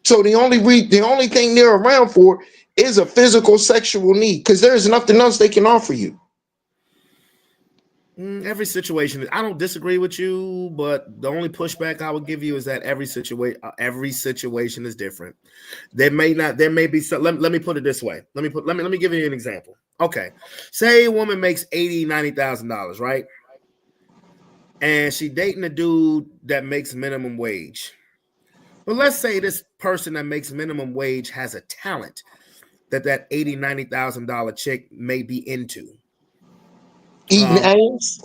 So the only thing they're around for is a physical sexual need because there's nothing else they can offer you. Every situation, I don't disagree with you, but the only pushback I would give you is that every situation is different. There may be some. Let me put it this way. Let me give you an example. Okay, say a woman makes $80,000-$90,000, right? And she dating a dude that makes minimum wage. But let's say this person that makes minimum wage has a talent that $80,000-$90,000 chick may be into. Eating ass?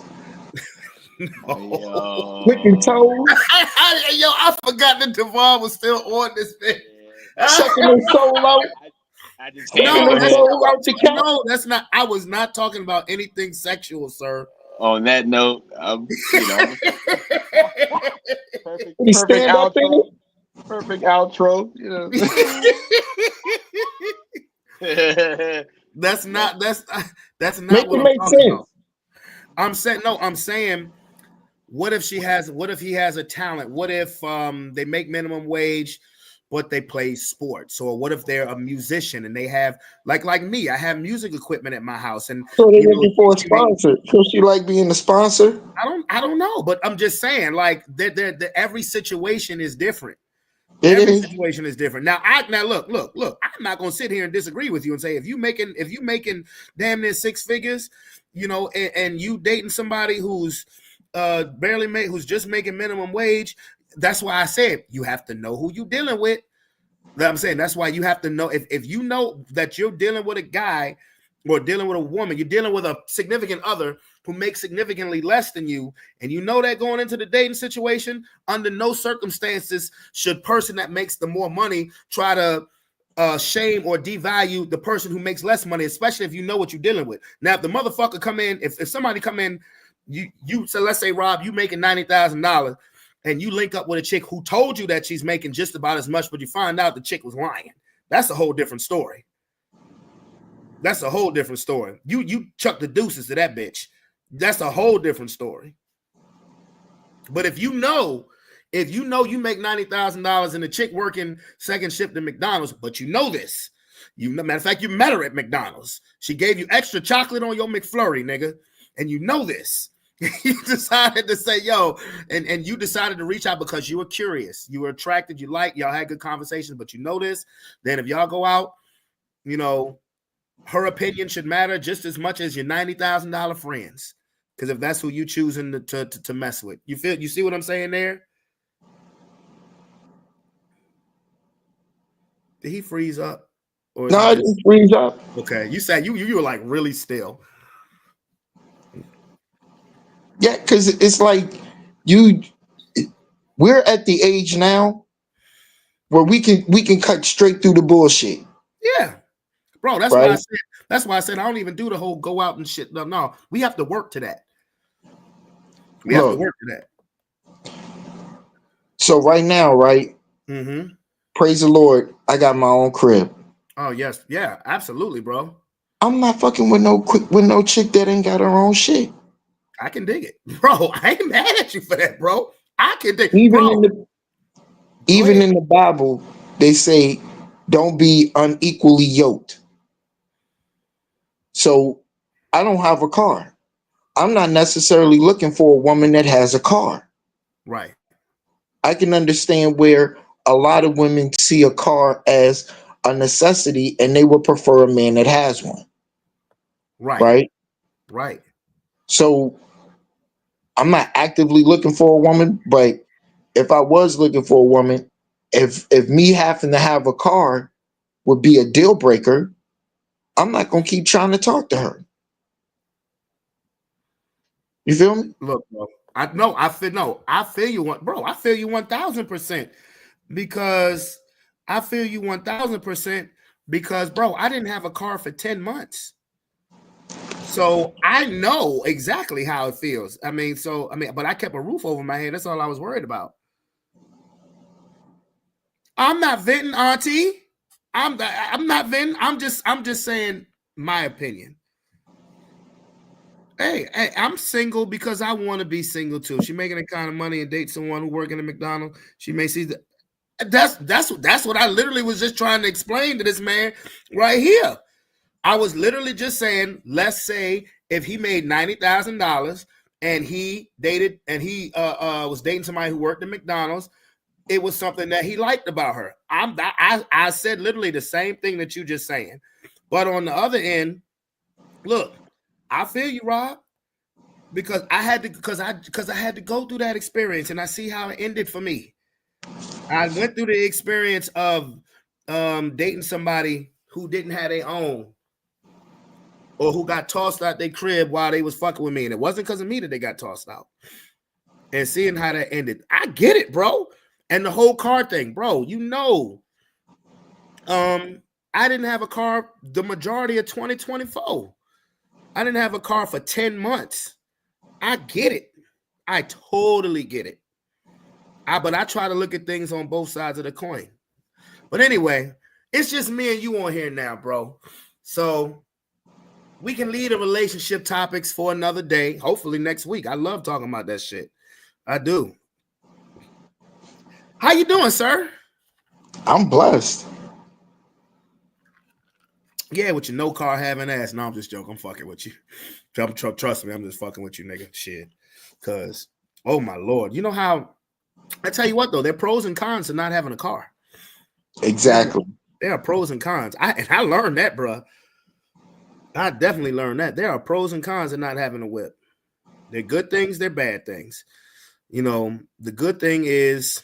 No. Licking toes? Yo, I forgot that Devon was still on this thing. Sucking his soul out? No, that's not. I was not talking about anything sexual, sir. On that note, perfect outro. You know. That's not Make what it make sense. about. I'm saying, what if he has a talent? What if they make minimum wage, but they play sports? Or what if they're a musician and they have like me? I have music equipment at my house, and so they're looking for a sponsor. So she like being a sponsor? I don't know, but I'm just saying, like, every situation is different. Situation is different. Now look. I'm not gonna sit here and disagree with you and say if you making damn near six figures, you know, and you dating somebody who's who's just making minimum wage. That's why I said you have to know who you're dealing with. I'm saying that's why you have to know if you know that you're dealing with a guy or dealing with a woman, you're dealing with a significant other who makes significantly less than you, and you know that going into the dating situation, under no circumstances should person that makes the more money try to shame or devalue the person who makes less money, especially if you know what you're dealing with. Now, if the motherfucker come in, if somebody come in, so let's say, Rob, you making $90,000 and you link up with a chick who told you that she's making just about as much, but you find out the chick was lying. That's a whole different story. That's a whole different story. You chuck the deuces to that bitch. That's a whole different story. But if you know you make $90,000 and the chick working second shift at McDonald's, but you know this, matter of fact, you met her at McDonald's. She gave you extra chocolate on your McFlurry, nigga, and you know this. You decided to say, yo, and you decided to reach out because you were curious, you were attracted, y'all had good conversations, but you know this. Then if y'all go out, her opinion should matter just as much as your $90,000 friends. Because if that's who you choosing to mess with, you see what I'm saying there? Did he freeze up? Or no, I didn't freeze up. Okay, you said you were like really still. Yeah, because it's like we're at the age now where we can cut straight through the bullshit. Yeah, bro. That's right? why I said I don't even do the whole go out and shit. No, we have to work to that. We have to work to that. So right now, right? Mm-hmm. Praise the Lord, I got my own crib. Oh yes, yeah, absolutely, bro. I'm not fucking with no chick that ain't got her own shit. I can dig it, bro. I ain't mad at you for that, bro. I can dig even in the Bible, they say, "Don't be unequally yoked." So I don't have a car. I'm not necessarily looking for a woman that has a car. Right. I can understand where a lot of women see a car as a necessity and they would prefer a man that has one. Right. Right. So I'm not actively looking for a woman, but if I was looking for a woman, if me having to have a car would be a deal breaker, I'm not going to keep trying to talk to her. You feel me? Look, bro. I feel you, bro. I feel you 1,000% because I feel you 1,000% because, bro, I didn't have a car for 10 months. So I know exactly how it feels. But I kept a roof over my head. That's all I was worried about. I'm not venting, Auntie. I'm not venting. I'm just saying my opinion. Hey, I'm single because I want to be single too. She making that kind of money and date someone who working at McDonald's. She may see that. That's what I literally was just trying to explain to this man right here. I was literally just saying, let's say if he made $90,000 and he dated and he was dating somebody who worked at McDonald's, it was something that he liked about her. I said literally the same thing that you just saying, but on the other end, look. I feel you, Rob, because I had to go through that experience and I see how it ended for me. I went through the experience of dating somebody who didn't have their own or who got tossed out their crib while they was fucking with me. And it wasn't because of me that they got tossed out. And seeing how that ended. I get it, bro. And the whole car thing, bro, I didn't have a car the majority of 2024. I didn't have a car for 10 months. I get it. I totally get it. But I try to look at things on both sides of the coin. But anyway, it's just me and you on here now, bro. So we can leave the relationship topics for another day. Hopefully next week. I love talking about that shit. I do. How you doing, sir? I'm blessed. Yeah, with your no car having ass. No, I'm just joking. I'm fucking with you. Trust me, I'm just fucking with you, nigga. Shit. Because, oh my Lord. You know how, I tell you what, though, there are pros and cons to not having a car. Exactly. There are pros and cons. I learned that, bro. I definitely learned that. There are pros and cons to not having a whip. They're good things, they're bad things. The good thing is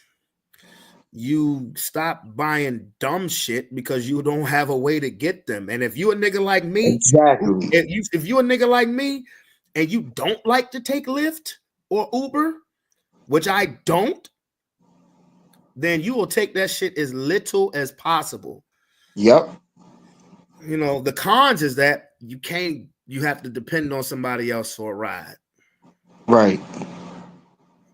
you stop buying dumb shit because you don't have a way to get them. And if you a nigga like me, exactly. If you a nigga like me and you don't like to take Lyft or Uber, which I don't, then you will take that shit as little as possible. Yep. You know, the cons is that you have to depend on somebody else for a ride. Right.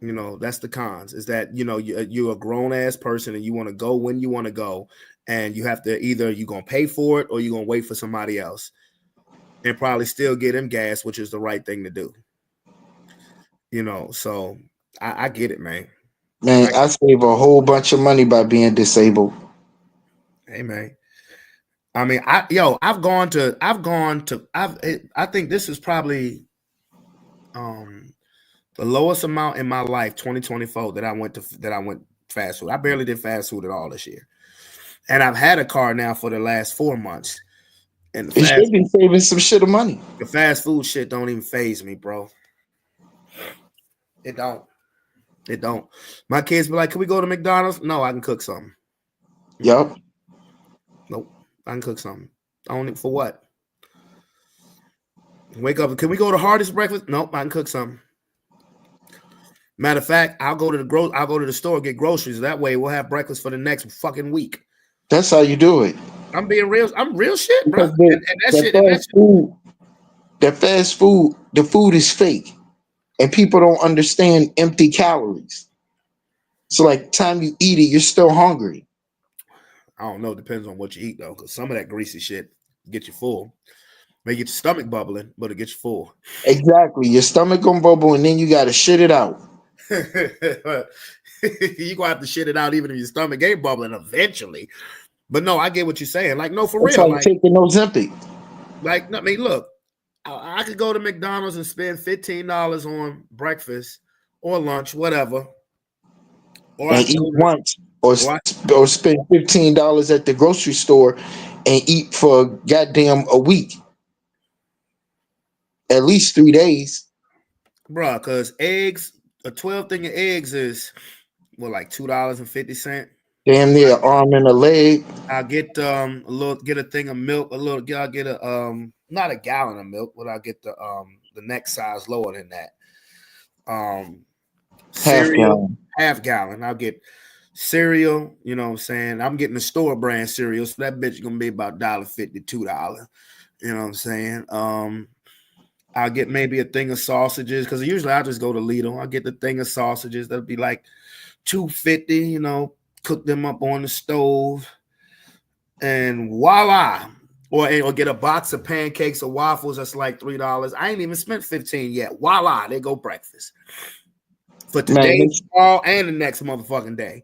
You know, that's the cons, is that, you know, you're a grown ass person and you want to go when you want to go. And you have to either you're going to pay for it or you're going to wait for somebody else and probably still get them gas, which is the right thing to do. You know, so I get it, man. Man, I save a whole bunch of money by being disabled. Hey, man. I mean, I think this is probably the lowest amount in my life, 2024, that I went fast food. I barely did fast food at all this year. And I've had a car now for the last 4 months. And You should be saving some shit of money. the fast food shit don't even faze me, bro. It don't. It don't. My kids be like, "Can we go to McDonald's?" No, I can cook something. Yep. Nope. I can cook something. Only for what? Wake up. Can we go to Hardest Breakfast? Nope, I can cook something. Matter of fact, I'll go to the store, get groceries. That way we'll have breakfast for the next fucking week. That's how you do it. I'm being real. I'm real shit, bro. That fast food, the food is fake. And people don't understand empty calories. So like time you eat it, you're still hungry. I don't know. Depends on what you eat though, because some of that greasy shit get you full. May get your stomach bubbling, but it gets you full. Exactly. Your stomach gonna bubble and then you gotta shit it out. You gonna have to shit it out even if your stomach ain't bubbling eventually. But no, I get what you're saying. Like, no, for It's real. like taking Ozempic. Like, I mean, look, I could go to McDonald's and spend $15 on breakfast or lunch, whatever. Or And eat once or spend $15 at the grocery store and eat for goddamn a week. At least 3 days. Bruh, because eggs, a 12 thing of eggs is like $2.50. Damn near an arm and a leg. I'll get get a thing of milk, I'll get a not a gallon of milk, but I'll get the next size lower than that. Cereal, half gallon. I'll get cereal, you know what I'm saying? I'm getting the store brand cereal, so that bitch is gonna be about $1.50, $2. You know what I'm saying? I'll get maybe a thing of sausages because usually I just go to Lidl. I'll get the thing of sausages that'll be like $2.50, you know, cook them up on the stove, and voila. Or get a box of pancakes or waffles that's like $3. I ain't even spent $15 yet. Voila, there go breakfast. For today, tomorrow, and the next motherfucking day.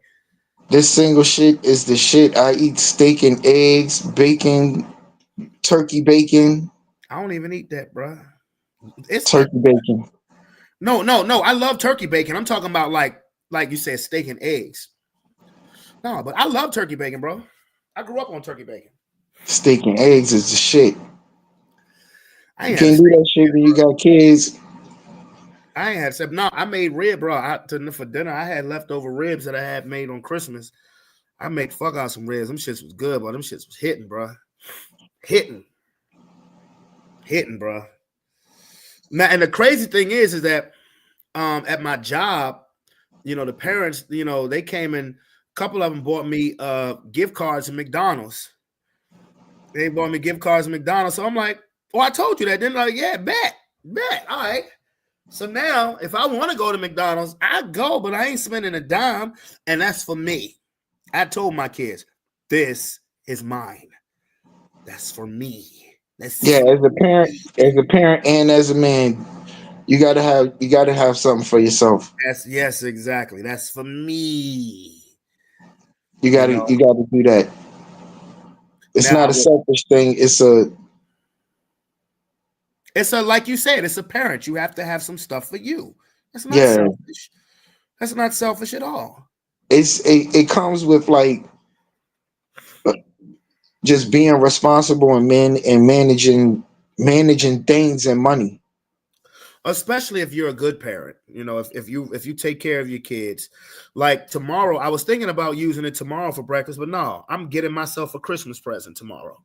This single shit is the shit. I eat steak and eggs, bacon, turkey bacon. I don't even eat that, bro. It's turkey bacon. No. I love turkey bacon. I'm talking about like you said, steak and eggs. No, but I love turkey bacon, bro. I grew up on turkey bacon. Steak and eggs is the shit. You can't do that shit when you got kids. I ain't had except no. I made rib, bro. For dinner, I had leftover ribs that I had made on Christmas. I made fuck out some ribs. Them shits was good, but them shits was hitting, bro. Hitting, bro. Now, and the crazy thing is that at my job, you know, the parents, you know, they came in. A couple of them bought me gift cards at McDonald's. They bought me gift cards at McDonald's. So I'm like, oh, I told you that. Then like, yeah, bet. All right. So now, if I want to go to McDonald's, I go, but I ain't spending a dime, and that's for me. I told my kids, this is mine. That's for me. As a parent, and as a man, you gotta have something for yourself. Yes, exactly. That's for me. You gotta do that. It's not a selfish thing. It's a like you said. It's a parent. You have to have some stuff for you. That's not selfish. That's not selfish at all. It comes with like just being responsible and managing things and money. Especially if you're a good parent, you know, if you take care of your kids. Like tomorrow, I was thinking about using it tomorrow for breakfast, but no, I'm getting myself a Christmas present tomorrow.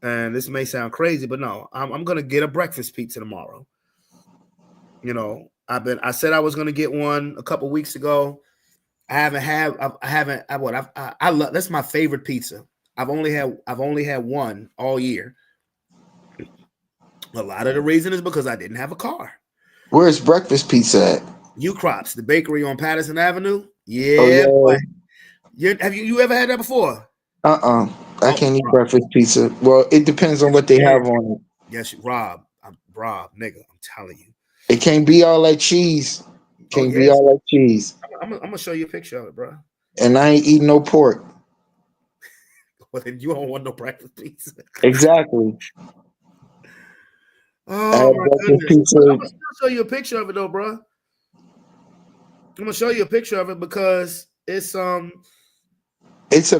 And this may sound crazy, but no, I'm gonna get a breakfast pizza tomorrow. You know, I said I was gonna get one a couple weeks ago. I love that's my favorite pizza. I've only had one all year. A lot of the reason is because I didn't have a car. Where's breakfast pizza at? U-Crops, the bakery on Patterson Avenue. Oh, Yeah, yeah. boy. Have you ever had that before? I Oh, can't eat Rob. breakfast pizza. Well, it depends on what they have on it. Yes, Rob. Rob, nigga. I'm telling you. It can't be all that cheese. Oh, Can't be yes. all that cheese. I'm gonna show you a picture of it, bro. And I ain't eating no pork. Well, then you don't want no breakfast pizza. Exactly. I Oh had my breakfast goodness. pizza. I'm gonna show you a picture of it though, bro. I'm gonna show you a picture of it because it's a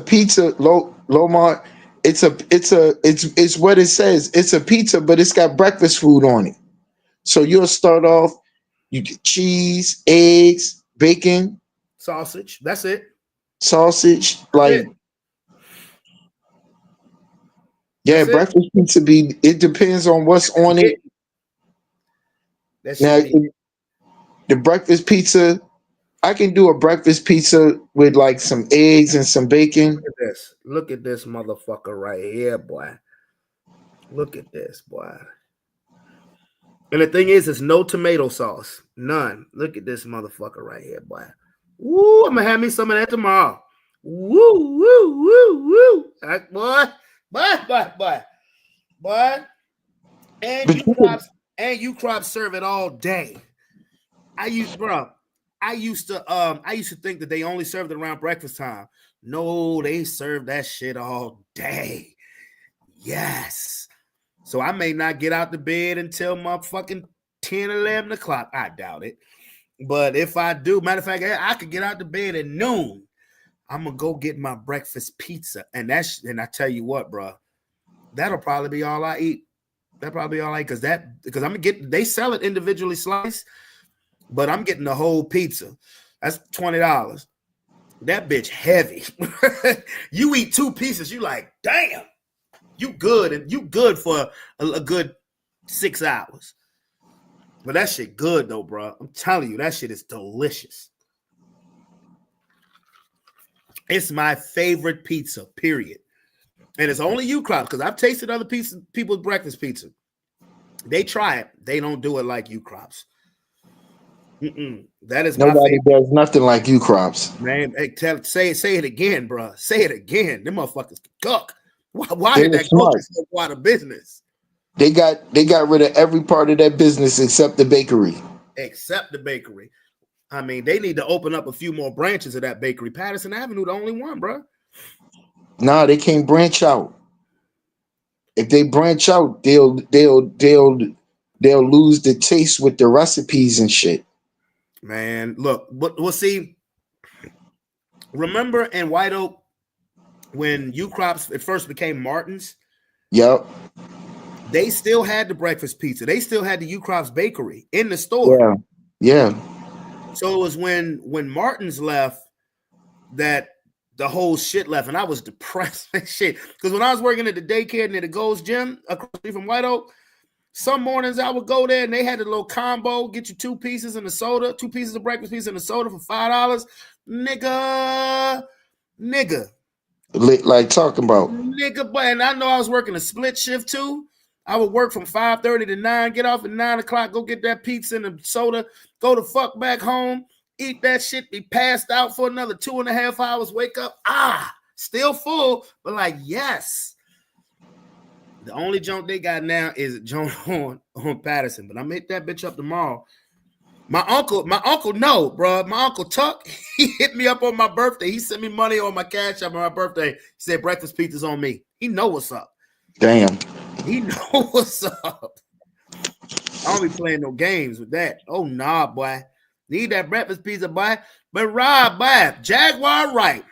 pizza, Lomar. It's what it says. It's a pizza, but it's got breakfast food on it. So you'll start off, you get cheese, eggs, bacon, sausage. That's it. sausage, like That's it. breakfast pizza it depends on what's on it. That Now should be the breakfast pizza, I can do a breakfast pizza with like some eggs and some bacon. Look at this. Look at this motherfucker right here, boy. Look at this, boy. And the thing is, it's no tomato sauce. None. Look at this motherfucker right here, boy. Woo, I'm gonna have me some of that tomorrow. Woo, woo, woo, woo. Boy. And you crops serve it all day. I used to think that they only served it around breakfast time. No, they serve that shit all day. Yes. So I may not get out the bed until motherfucking 10, 11 o'clock. I doubt it. But if I do, matter of fact, I could get out the bed at noon. I'm gonna go get my breakfast pizza. And I tell you what, bro, that'll probably be all I eat. That'll probably be all I eat because they sell it individually sliced, but I'm getting the whole pizza. That's $20. That bitch heavy. You eat 2 pieces, you like, damn. You good, and you good for a good 6 hours. But that shit good though, bro. I'm telling you, that shit is delicious. It's my favorite pizza, period. And it's only U-Crops because I've tasted other people's breakfast pizza. They try it. They don't do it like U-Crops. That is Nobody my favorite. does nothing like U-Crops. Man, hey, say it again, bro. Say it again. Them motherfuckers cook. Why did that go so out of business? They got rid of every part of that business except the bakery. I mean, they need to open up a few more branches of that bakery. Patterson Avenue, the only one, bro. Nah, they can't branch out. If they branch out, they'll lose the taste with the recipes and shit. Man, look, we'll see. Remember in White Oak when U-Crops at first became Martin's? Yep. They still had the breakfast pizza. They still had the U-Crops bakery in the store. Yeah. So it was when Martin's left that the whole shit left, and I was depressed and shit. Because when I was working at the daycare near the Gold's Gym across the street from White Oak, some mornings I would go there and they had a little combo, get you 2 pieces and a soda, 2 pieces of breakfast pizza and a soda for $5. Nigga. Like talking about. Nigga, but and I know I was working a split shift too. I would work from 5:30 to 9, get off at 9 o'clock, go get that pizza and a soda, go the fuck back home, eat that shit, be passed out for another 2.5 hours, wake up, still full, but like, yes. The only joint they got now is a joint on Patterson, but I'm gonna hit that bitch up tomorrow. My uncle, no, bro. My uncle Tuck, he hit me up on my birthday. He sent me money on my cash app on my birthday. He said breakfast pizza's on me. He know what's up. Damn. He know what's up. I don't be playing no games with that. Oh, nah, boy. Need that breakfast pizza, boy. But Rob, boy, Jaguar right.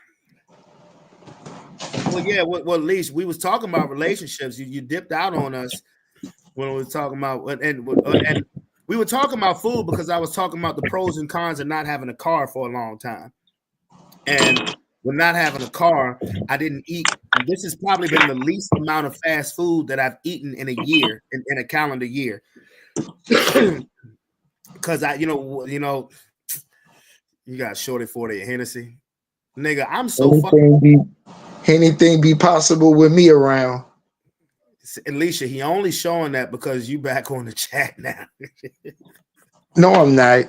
Well, yeah, well, at least we was talking about relationships. You dipped out on us when we was talking about, and we were talking about food because I was talking about the pros and cons of not having a car for a long time. And with not having a car, I didn't eat. This has probably been the least amount of fast food that I've eaten in a year, in a calendar year. Because you got Shorty 40 at Hennessy. Nigga, I'm so fucking. Anything be possible with me around. Alicia, he only showing that because you back on the chat now. No, I'm not.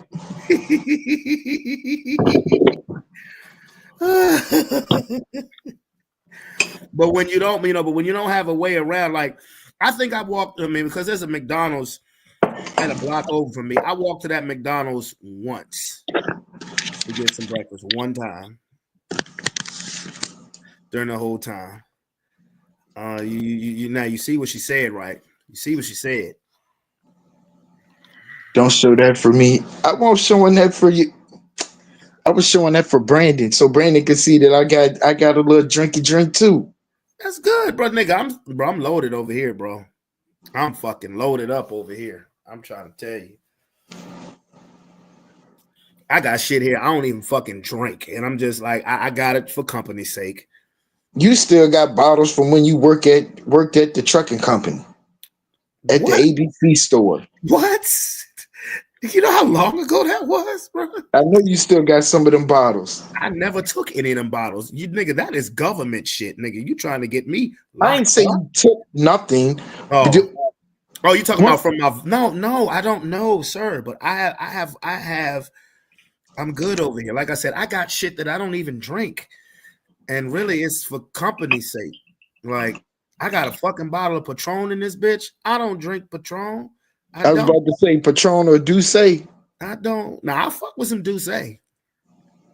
But when you don't, but when you don't have a way around, like I think I walked. I mean, because there's a McDonald's at a block over from me. I walked to that McDonald's once to get some breakfast. One time during the whole time. You now you see what she said, right? You see what she said. Don't show that for me. I won't showing that for you. I was showing that for Brandon, so Brandon could see that I got a little drinky drink too. That's good, bro, nigga. I'm loaded over here, bro. I'm fucking loaded up over here. I'm trying to tell you. I got shit here. I don't even fucking drink, and I'm just like I got it for company's sake. You still got bottles from when you worked at the trucking company at What? the ABC store. What? You know how long ago that was, bro? I know you still got some of them bottles. I never took any of them bottles. You nigga, that is government shit, nigga. You trying to get me? I ain't say you took nothing. Oh, you talking about from my? No, I don't know, sir. But I have. I'm good over here. Like I said, I got shit that I don't even drink, and really, it's for company's sake. Like I got a fucking bottle of Patron in this bitch. I don't drink Patron. I was about to say Patron or Douce. I don't. Now I fuck with some Douce.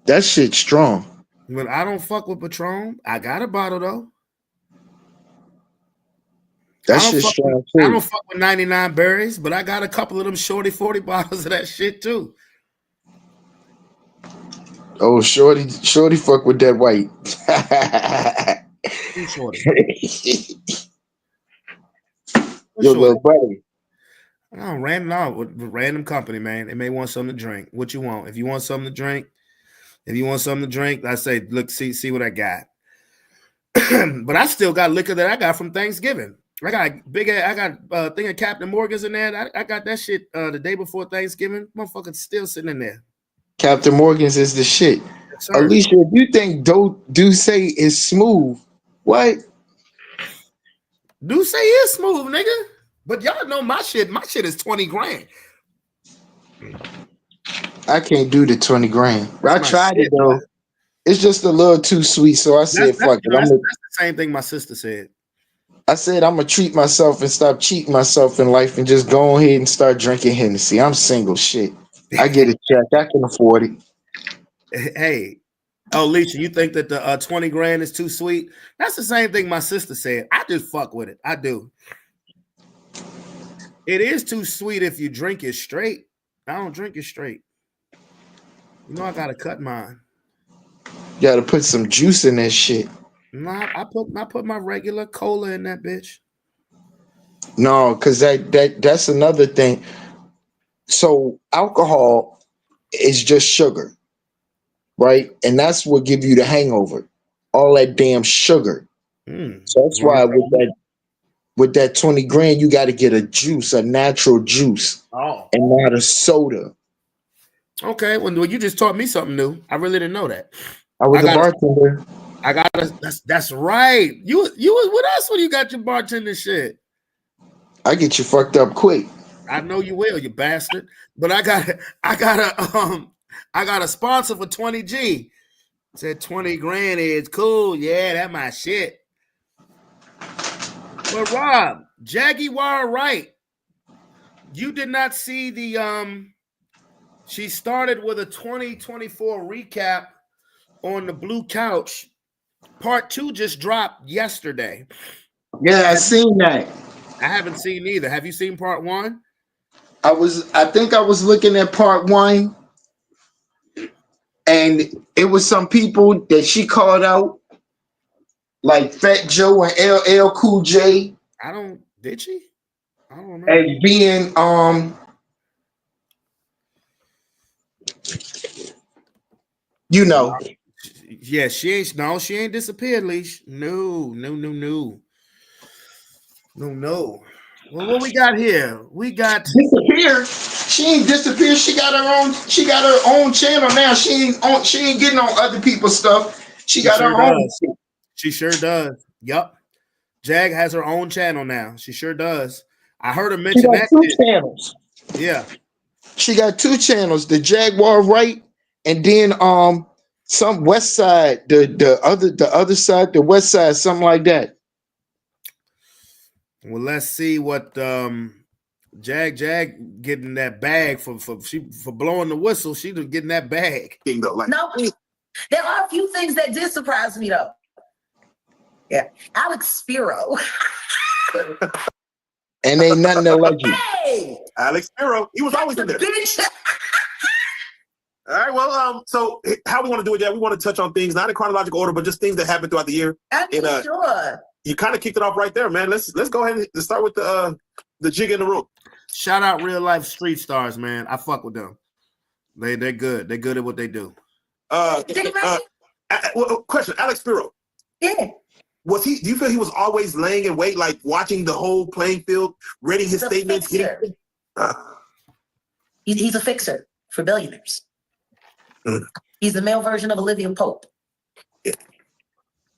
That shit's strong. But I don't fuck with Patron. I got a bottle though. That shit's strong too. I don't fuck with 99 berries, but I got a couple of them shorty 40 bottles of that shit too. Oh, shorty fuck with that white. Shorty. Your little buddy. Oh, random company, man. They may want something to drink. What you want? If you want something to drink, I say, look, see what I got. But I still got liquor that I got from Thanksgiving. I got a thing of Captain Morgan's in there. I got that shit the day before Thanksgiving. Motherfucker's still sitting in there. Captain Morgan's is the shit. Yes, Alicia, if you think Douce is smooth, what? Douce is smooth, nigga. But y'all know my shit. My shit is 20 grand. I can't do the 20 grand. I tried it though. Man. It's just a little too sweet. So I said, fuck it. That's the same thing my sister said. I said, I'm going to treat myself and stop cheating myself in life and just go ahead and start drinking Hennessy. I'm single. Shit. I get a check. I can afford it. Hey. Oh, Alicia, you think that the 20 grand is too sweet? That's the same thing my sister said. I just fuck with it. I do. It is too sweet if you drink it straight. I don't drink it straight. You know I gotta cut mine. You gotta put some juice in that shit. Nah, I put my regular cola in that bitch. No, because that's another thing. So alcohol is just sugar, right? And that's what gives you the hangover. All that damn sugar. So that's why with that 20 grand, you got to get a juice, a natural juice, and not a soda. Okay, well, you just taught me something new. I really didn't know that. I was a bartender. That's right. You was with us when you got your bartender shit. I get you fucked up quick. I know you will, you bastard. But I got a sponsor for 20G. Said 20 grand is cool. Yeah, that my shit. But Rob, Jaguar Wright, you did not see the she started with a 2024 recap on the Blue Couch. Part 2 just dropped yesterday. Yeah, I seen that. I haven't seen either. Have you seen part 1? I think I was looking at part 1, and it was some people that she called out, like Fat Joe and LL Cool J. Did she? I don't know. And being you know. Yeah, she ain't disappeared, Leash. No. Well, what we got here? We got disappeared. She ain't disappeared. She got her own channel now. She ain't getting on other people's stuff. She got her own. She sure does. Yup. Jag has her own channel now. She sure does. I heard her She mention got that two shit. channels. Yeah. She got two channels, the Jaguar right, and then some West Side, the other side, the West Side, something like that. Well, let's see what Jag getting that bag for blowing the whistle. She was getting that bag. No, there are a few things that did surprise me though. Yeah, Alex Spiro. And ain't nothing alleged. Hey, Alex Spiro, he was always in there. bitch. All right, well, so how we want to do it? Yeah, we want to touch on things not in chronological order, but just things that happened throughout the year. I mean, And, sure. You kind of kicked it off right there, man. Let's go ahead and start with the jig in the room. Shout out real life street stars, man. I fuck with them. They're good. They're good at what they do. Question: Alex Spiro. Yeah. Do you feel he was always laying in wait, like watching the whole playing field, reading his statements? He's a fixer for billionaires. He's the male version of Olivia Pope.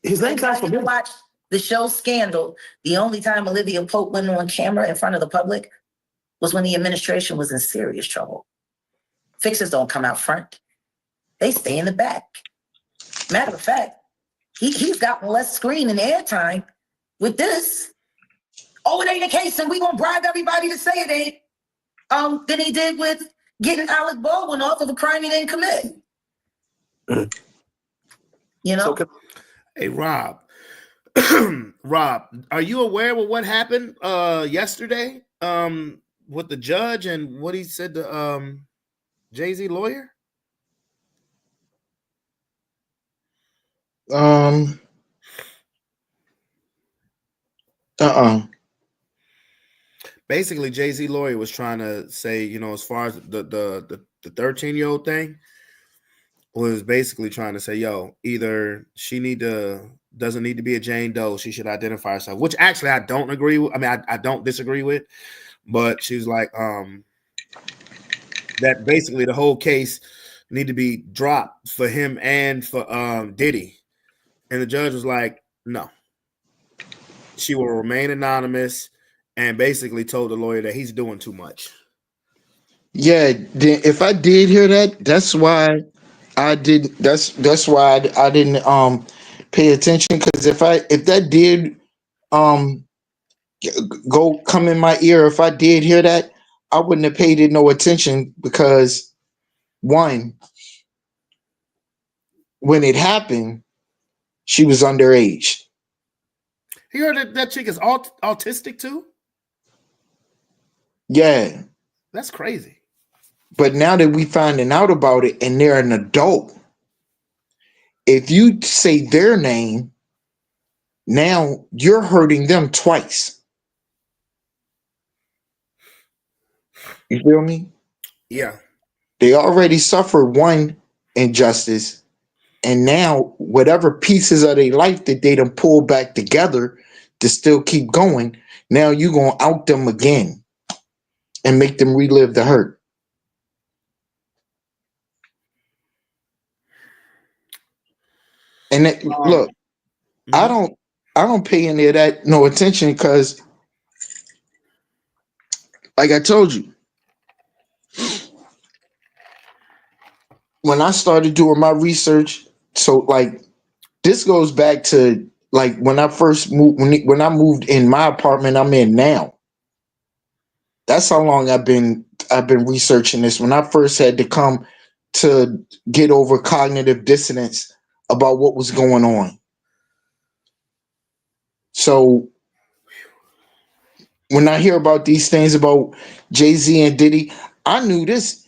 His name sounds familiar. Watch the show Scandal. The only time Olivia Pope went on camera in front of the public was when the administration was in serious trouble. Fixers don't come out front. They stay in the back. Matter of fact, he's gotten less screen and airtime with this. Oh, it ain't the case, and we gonna bribe everybody to say it ain't. Than he did with getting Alec Baldwin off of a crime he didn't commit. You know? Hey, Rob. Rob, are you aware of what happened yesterday with the judge and what he said to Jay-Z lawyer? Basically, Jay-Z lawyer was trying to say, you know, as far as the 13-year-old thing, was basically trying to say, yo, either she doesn't need to be a Jane Doe, she should identify herself, which actually I don't agree with. I mean, I don't disagree with, but she was like, that basically the whole case need to be dropped for him and for Diddy. And the judge was like, no. She will remain anonymous, and basically told the lawyer that he's doing too much. Yeah, if I did hear that, that's why I didn't. That's why I didn't pay attention, because if that did come in my ear, if I did hear that, I wouldn't have paid it no attention, because one, when it happened, she was underage. You heard that chick is autistic too? Yeah. That's crazy. But now that we finding out about it and they're an adult, if you say their name, now you're hurting them twice. You feel me? Yeah. They already suffered one injustice, and now whatever pieces of their life that they done pull back together to still keep going, now you're going to out them again and make them relive the hurt. And look, I don't pay any of that no attention, because like I told you, when I started doing my research, so like this goes back to like when I first moved, when I moved in my apartment I'm in now. That's how long I've been researching this. When I first had to come to get over cognitive dissonance about what was going on. So when I hear about these things about Jay-Z and Diddy, I knew this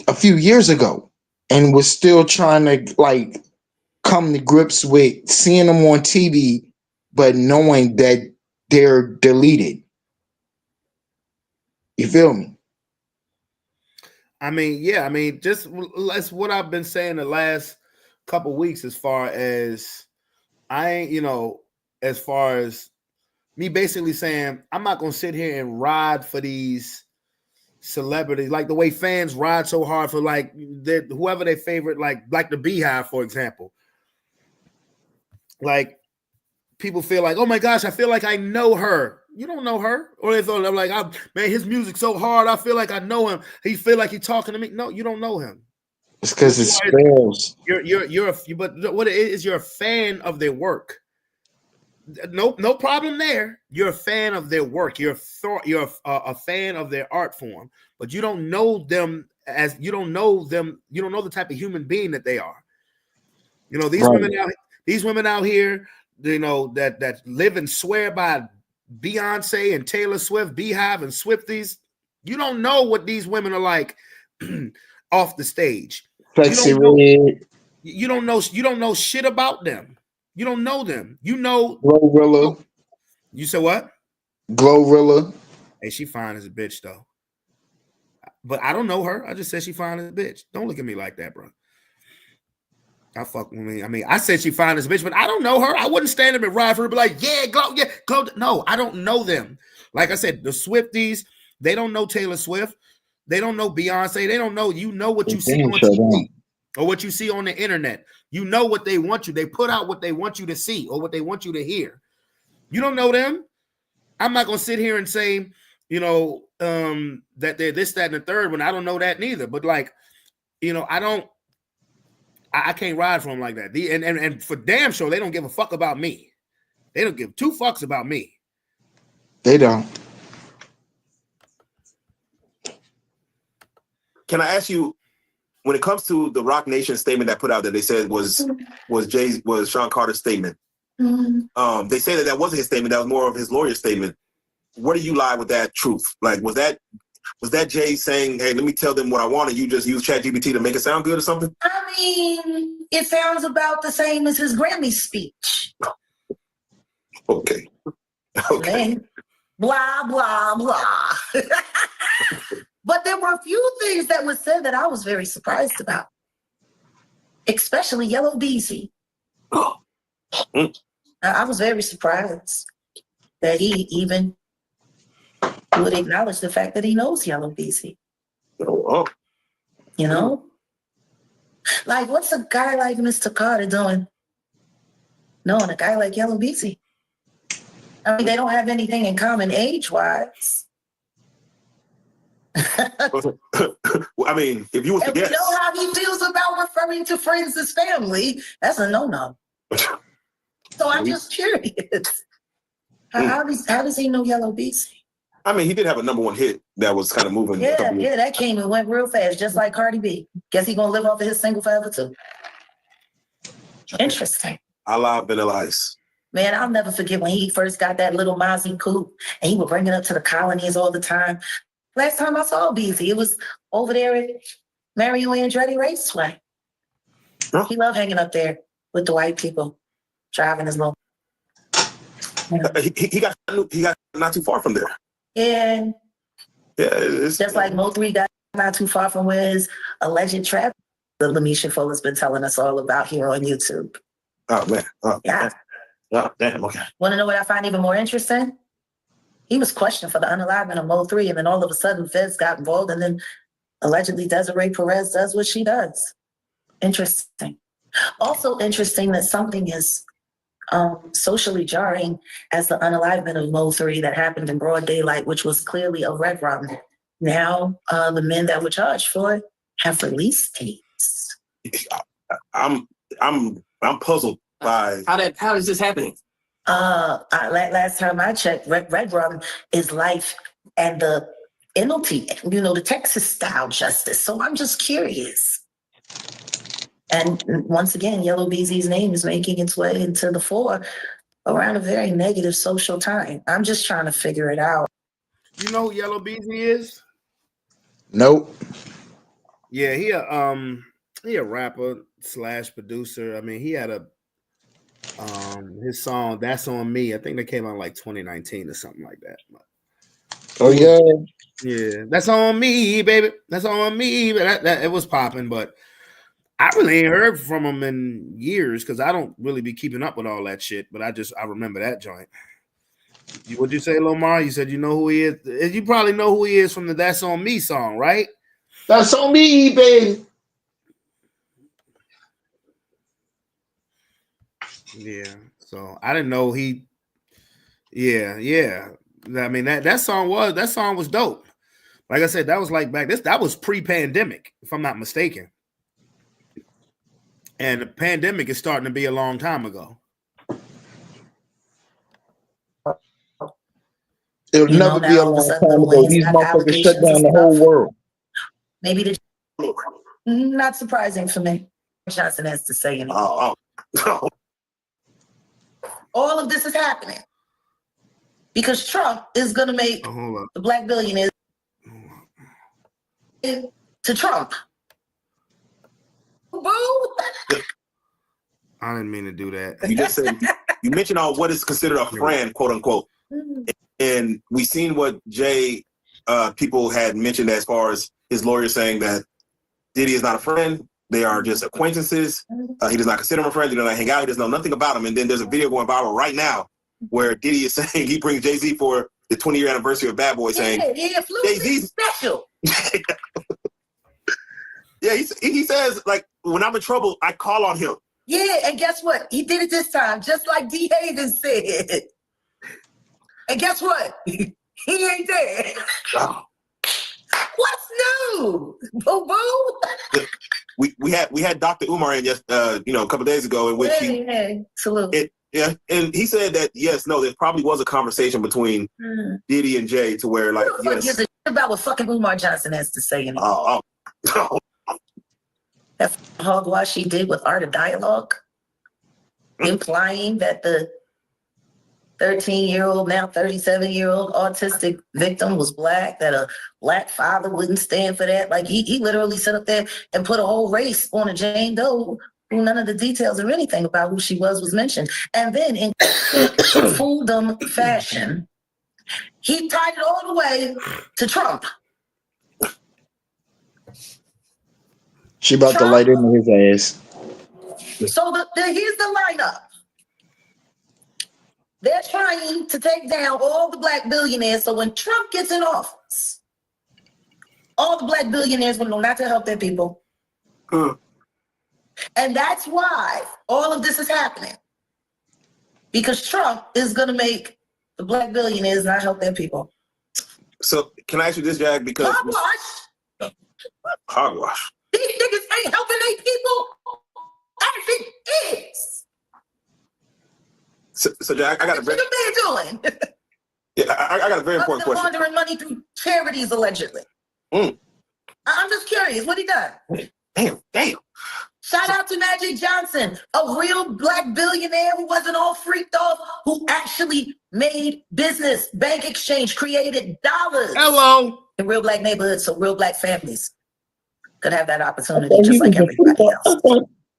a few years ago and was still trying to like come to grips with seeing them on TV, but knowing that they're deleted. You feel me? I mean, yeah. I mean, just that's what I've been saying the last couple weeks, as far as I ain't, you know, as far as me basically saying I'm not gonna sit here and ride for these celebrities like the way fans ride so hard for like whoever their favorite, like the Beehive, for example. Like people feel like, oh my gosh, I feel like I know her. You don't know her. Or they feel like, man, his music's so hard. I feel like I know him. He feel like he's talking to me. No, you don't know him. It's because it spells. But what it is, you're a fan of their work. No problem there. You're a fan of their work. You're a fan of their art form, but you don't know them as you don't know them. You don't know the type of human being that they are. You know, these women out here, you know, that live and swear by Beyonce and Taylor Swift, Beehive and Swifties. You don't know what these women are like off the stage. You don't know shit about them. You don't know them. You know Glorilla. You said what? Glorilla. Hey, she fine as a bitch though. But I don't know her. I just said she fine as a bitch. Don't look at me like that, bro. I fuck with me. I mean, I said she fine as a bitch, but I don't know her. I wouldn't stand up and ride for her, be like, yeah, glow. No, I don't know them. Like I said, the Swifties, they don't know Taylor Swift. They don't know Beyonce. They don't know. You know what you see on TV or what you see on the internet. You know what they want you. They put out what they want you to see or what they want you to hear. You don't know them. I'm not going to sit here and say, you know, that they're this, that, and the third when I don't know that neither. But like, you know, I can't ride for them like that. And for damn sure, they don't give a fuck about me. They don't give two fucks about me. They don't. Can I ask you, when it comes to the Rock Nation statement that put out that they said was Sean Carter's statement? Mm-hmm. They say that wasn't his statement. That was more of his lawyer's statement. Where do you lie with that truth? Like, was that Jay saying, "Hey, let me tell them what I want," and you just use ChatGPT to make it sound good or something? I mean, it sounds about the same as his Grammy speech. Okay. Then, blah blah blah. But there were a few things that were said that I was very surprised about, especially Yellow Beezy. I was very surprised that he even would acknowledge the fact that he knows Yellow Beezy. You know? Like, what's a guy like Mr. Carter doing knowing a guy like Yellow Beezy? I mean, they don't have anything in common age-wise. Well, I mean, if you was to guess. You know how he feels about referring to friends as family, that's a no-no. So I'm just curious. How does he know Yellow Beezy? I mean, he did have a #1 hit that was kind of moving. Yeah, that came and went real fast, just like Cardi B. Guess he gonna live off of his single forever too. Interesting. I love Vanilla Ice. Man, I'll never forget when he first got that little Mozzie coupe and he would bring it up to the colonies all the time. Last time I saw Beezy, it was over there at Mario Andretti Raceway. Huh? He loved hanging up there with the white people, driving his little. He got not too far from there. Yeah. Yeah, it's just like Mo3 got not too far from where his alleged trap that Lamisha Fuller's been telling us all about here on YouTube. Oh man. Yeah. Oh, damn, okay. Want to know what I find even more interesting? He was questioned for the unalivement of Mo3, and then all of a sudden Feds got involved, and then allegedly Desiree Perez does what she does. Interesting. Also interesting that something is socially jarring as the unalivement of Mo3 that happened in broad daylight, which was clearly a red rum. Now the men that were charged for it have release dates. I'm puzzled by how is this happening? Last time I checked, red rum is life and the penalty, the Texas style justice. So I'm just curious. And once again, Yellow Beezy's name is making its way into the fore around a very negative social time. I'm just trying to figure it out. You know who Yellow Beezy is? Nope. Yeah, he a rapper / producer. I mean, he had his song "That's on Me." I think that came out like 2019 or something like that. Oh yeah, yeah. That's on me, baby. That's on me. But it was popping, but I really ain't heard from him in years because I don't really be keeping up with all that shit. But I remember that joint. What'd you say, Lomar? You said you know who he is. You probably know who he is from the "That's on Me" song, right? That's on me, baby. Yeah. So I didn't know he. Yeah. I mean that song was dope. Like I said, that was like that was pre-pandemic, if I'm not mistaken. And the pandemic is starting to be a long time ago. It'll never be a long time ago. These motherfuckers shut down the whole world. Maybe not surprising for me. Johnson has to say anything. All of this is happening because Trump is going to make the black billionaires to Trump. I didn't mean to do that. You just said you mentioned what is considered a friend, quote unquote, and we seen what people had mentioned as far as his lawyer saying that Diddy is not a friend. They are just acquaintances. He does not consider him a friend. He does not hang out. He doesn't know nothing about him. And then there's a video going viral right now where Diddy is saying he brings Jay-Z for the 20-year anniversary of Bad Boy, saying Jay-Z's special. Yeah, he says, like, when I'm in trouble, I call on him. Yeah, and guess what? He did it this time, just like D. Hayden said. And guess what? He ain't there. Oh. What's new? Boo boo. We had Dr. Umar in a couple of days ago in which salute. And he said that there probably was a conversation between Diddy and Jay to where like gives a shit about what fucking Umar Johnson has to say anymore. Oh. That hogwash he did with Art of Dialogue, implying that the 13-year-old, now 37-year-old autistic victim was black, that a black father wouldn't stand for that. Like he literally set up there and put a whole race on a Jane Doe who none of the details or anything about who she was mentioned. And then in fooldom fashion, he tied it all the way to Trump. She about to light into his ass. So here's the lineup. They're trying to take down all the black billionaires. So when Trump gets in office, all the black billionaires will know not to help their people. And that's why all of this is happening. Because Trump is going to make the black billionaires not help their people. So can I ask you this, Jack? Because hogwash. These niggas ain't helping their people. As it is. So Jack, I got a very doing. I got a very important question. Laundering money through charities allegedly. I'm just curious, what he done? Damn. Shout out to Magic Johnson, a real black billionaire who wasn't all freaked off, who actually made business, bank exchange, created dollars. Hello. In real black neighborhoods, so real black families could have that opportunity just like everybody else.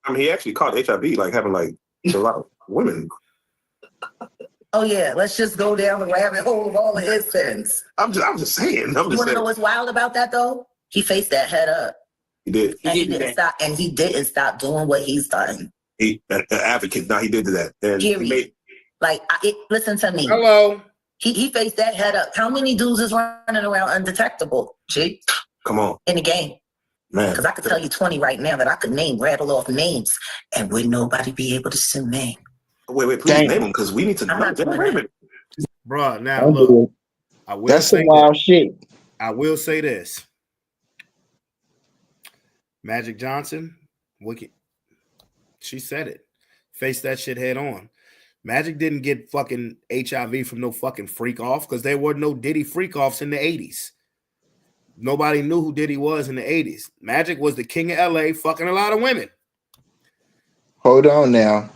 I mean, he actually caught HIV, like having like a lot of women. Oh yeah, let's just go down the rabbit hole of all of his sins. I'm just saying. You want to know what's wild about that though? He faced that head up. He did. And he didn't stop doing what he's done. He an advocate. Now he did that. And period. Listen to me. Hello. He faced that head up. How many dudes is running around undetectable? G? Come on. In the game. Man. Because I could tell you 20 right now that I could rattle off names, and would nobody be able to sue me? Wait, please name them because we need to know. Bro, now look. That's some wild shit. I will say this. Magic Johnson, wicked. She said it. Face that shit head on. Magic didn't get fucking HIV from no fucking freak off because there were no Diddy freak offs in the 80s. Nobody knew who Diddy was in the 80s. Magic was the king of LA, fucking a lot of women. Hold on now.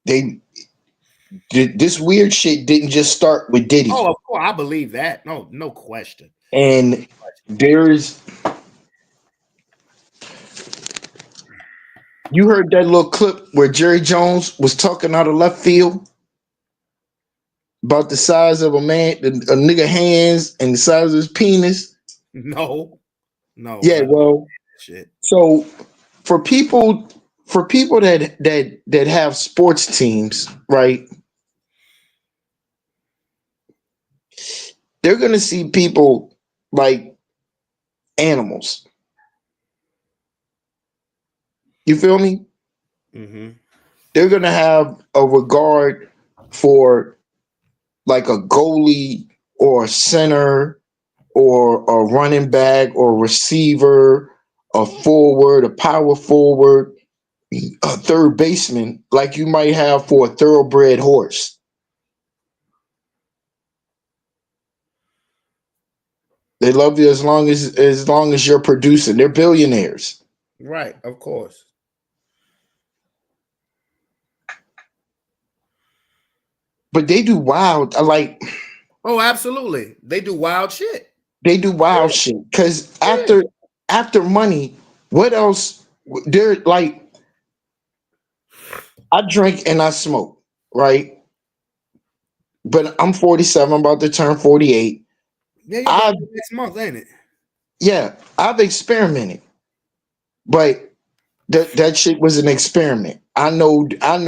This weird shit didn't just start with Diddy. Oh, of course, I believe that. No question. And you heard that little clip where Jerry Jones was talking out of left field about the size of a nigga hands and the size of his penis? No. Yeah, well, shit. So for people that have sports teams, right? They're gonna see people like animals. You feel me? Mm-hmm. they're gonna have a regard for like a goalie or a center or a running back or receiver, a forward, a power forward, a third baseman, like you might have for a thoroughbred horse. They love you as long as you're producing. They're billionaires. Right, of course. But they do wild like Oh, absolutely. They do wild shit. they do wild shit. Cause after money, what else they're like I drink and I smoke, right? But I'm 47, I'm about to turn 48. Yeah, your I've birthday next month, ain't it? yeah, I've experimented, but that shit was an experiment. I know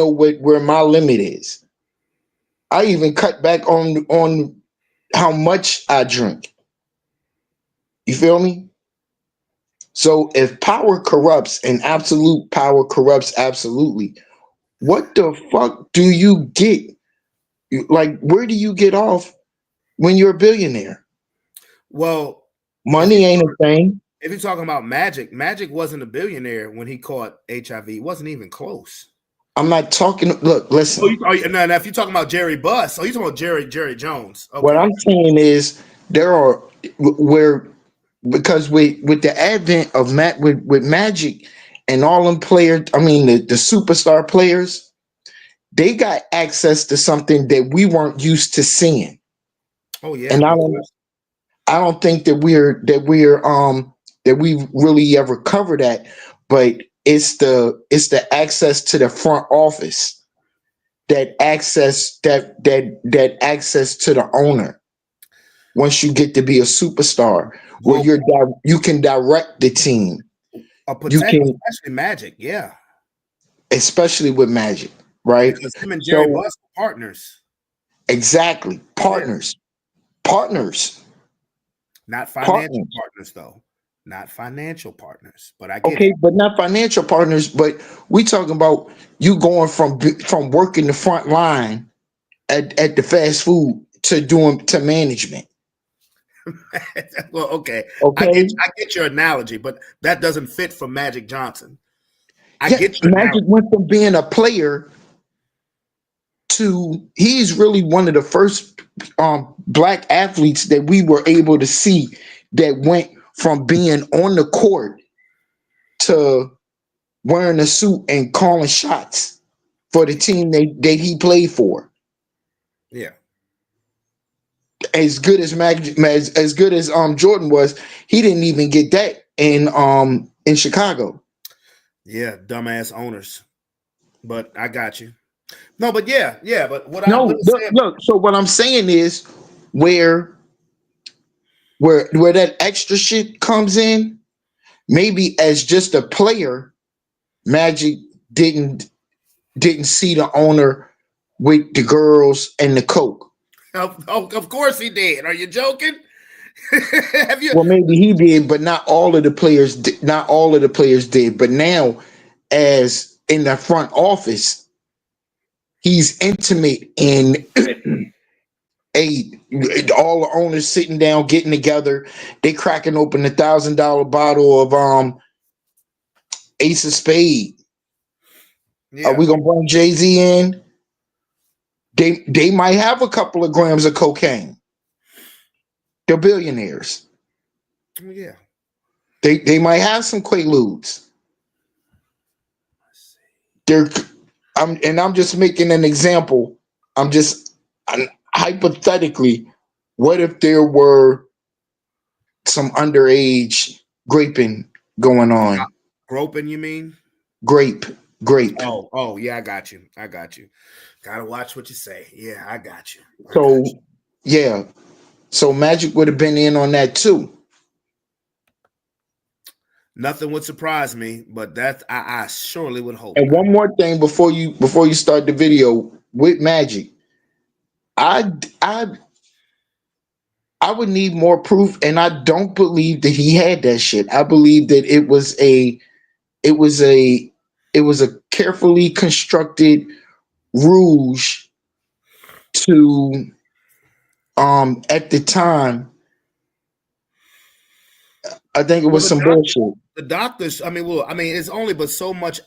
where my limit is. I even cut back on how much I drink. You feel me? So if power corrupts and absolute power corrupts absolutely, what the fuck do you get? Like, where do you get off when you're a billionaire? Well, if you Money ain't a thing. if you're talking about Magic, Magic wasn't a billionaire when he caught HIV. He wasn't even close. I'm not talking. Look, Oh, listen. no, if you're talking about Jerry Buss, oh, you're talking about Jerry Jones. What Okay. I'm saying is there are where because with the advent of with Magic and all them players, I mean the superstar players, they got access to something that we weren't used to seeing. Oh yeah. And I don't think that we've really ever covered that, but it's the access to the front office, that access to the owner. Once you get to be a superstar, where Well, you can direct the team, a you potential, can, especially Magic, yeah, especially with Magic, right? because him and Jerry So Buss were partners. exactly, Yeah, partners, not financial partners. partners though, not financial partners. But I get it. Okay, but not financial partners. But we talking about you going from working the front line at the fast food to doing to management. Well, okay, Okay, I get your analogy, but that doesn't fit for Magic Johnson. I yeah, get your Magic analogy. went from being a player to he's really one of the first black athletes that we were able to see that went from being on the court to wearing a suit and calling shots for the team that he played for. Yeah, As good as as good as Jordan was, he didn't even get that in Chicago. yeah, dumbass owners. But I got you. No, but yeah. But what I No, will look, say, look. So what I'm saying is where where that extra shit comes in, maybe as just a player, Magic didn't didn't see the owner with the girls and the coke. of course he did. Are you joking? Have you? Well, maybe he did, but not all of the players. Not all of the players did. But now, as in the front office, he's intimate in a all the owners sitting down, getting together. They cracking open $1,000 bottle of Ace of Spade. Are Yeah, we gonna bring Jay-Z in? They might have a couple of grams of cocaine. They're billionaires. yeah. They might have some quaaludes. They're I'm just making an example. I'm hypothetically, what if there were some underage graping going on? Groping, you mean? Grape, grape. Oh, yeah. I got you. I got you. Gotta watch what you say. Yeah, I got you. I got So you. yeah, so Magic would have been in on that too. Nothing would surprise me, but that I surely would hope And not. one more thing before you start the video with Magic, I I I would need more proof, and I don't believe that he had that shit. I believe that it was a it was a carefully constructed rouge to at the time. I think it was some bullshit. The doctors, I mean, it's only but so much.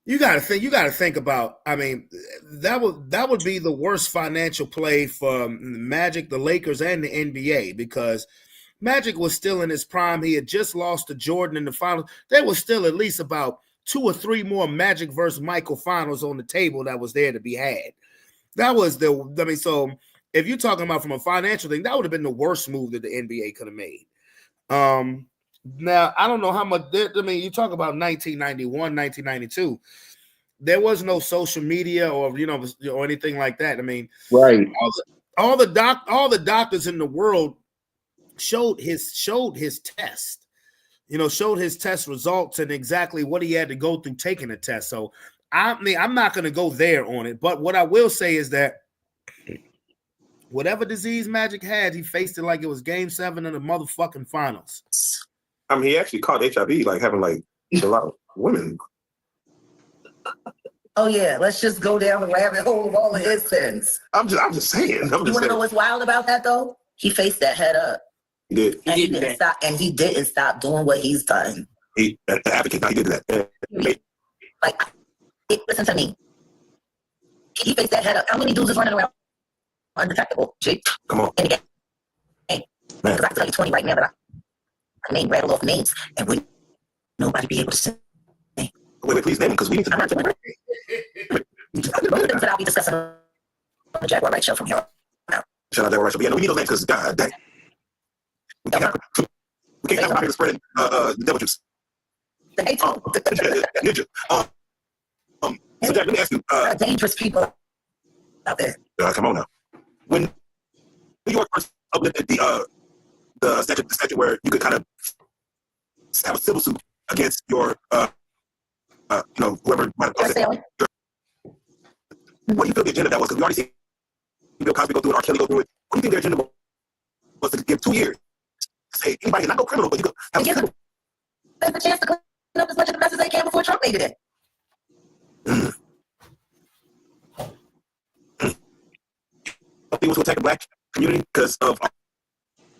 You got to think about. I mean, that would be the worst financial play for Magic, the Lakers, and the NBA, because Magic was still in his prime. He had just lost to Jordan in the finals. There was still at least about 2 or 3 more Magic versus Michael finals on the table that was there to be had. That was so if you're talking about from a financial thing, that would have been the worst move that the NBA could have made. Now, I don't know how much, you talk about 1991, 1992. There was no social media or anything like that. I mean, right. All the doctors in the world showed his test, showed his test results and exactly what he had to go through taking a test. So I'm not going to go there on it, but what I will say is that whatever disease Magic had, he faced it like it was Game 7 in the motherfucking finals. I mean, he actually caught HIV, like having like a lot of women. Oh yeah, let's just go down the rabbit hole of all of his sins. I'm just saying. You want to know what's wild about that though? He faced that head up. He did. And he didn't stop. And he didn't stop doing what he's done. He, an advocate, now he did that. Listen to me. He faced that head up. How many dudes is running around undetectable? Jake, come on. And again, because I can tell you 20 right now that I name rattle off names, and would nobody be able to say? Wait, please name them, because we need to. I'm not doing it. Both of them that I'll be discussing on the Jaguar Right Show from here on out. Shout out Jaguar Right Show. Yeah, no, we need those names because God dang. We can't have out here spreading devil juice. Ninja. So Jack, let me ask you. Dangerous people out there. Come on now. When New York first uplifted the statute where you could kind of have a civil suit against your whoever might have caused it. What do you feel the agenda of that was? Because we already seen Bill Cosby go through it, R. Kelly go through it. What do you think their agenda was to give 2 years? Say anybody, not no criminal, but you could have a civil. There's a chance to clean up as much of the mess as they can before Trump made it. People to attack the black community because of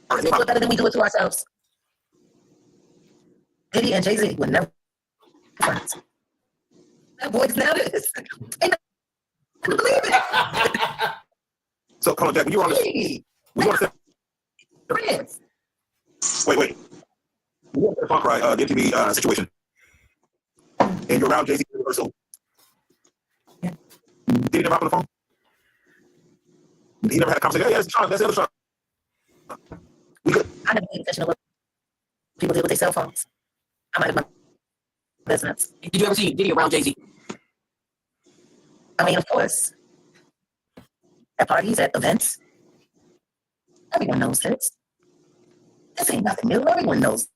our do it better than we do it to ourselves. Diddy and Jay-Z would never friends. That boy's now this. I couldn't believe it. So come on, Jack, when you were on this, we want to say, wait. We want to talk right the MTV situation. And you're around Jay-Z Universal. Did he never hop on the phone? He never had a conversation. Yeah, that's Sean. That's the other Sean. I never paid attention to what people did with their cell phones. I might have my business. Did you ever see Diddy around Jay-Z? I mean, of course. At parties, at events. Everyone knows this. This ain't nothing new. Everyone knows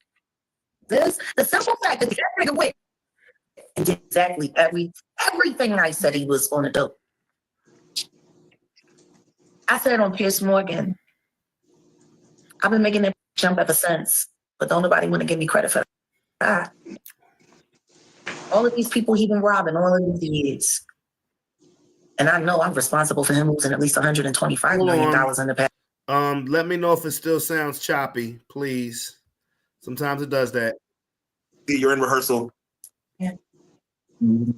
this. The simple fact that that nigga went and did exactly everything I said he was going to do. I said on Piers Morgan, I've been making that jump ever since, but don't nobody want to give me credit for that. All of these people he been robbing all of these years. And I know I'm responsible for him losing at least $125 million in the past. Let me know if it still sounds choppy, please. Sometimes it does that. You're in rehearsal. Yeah.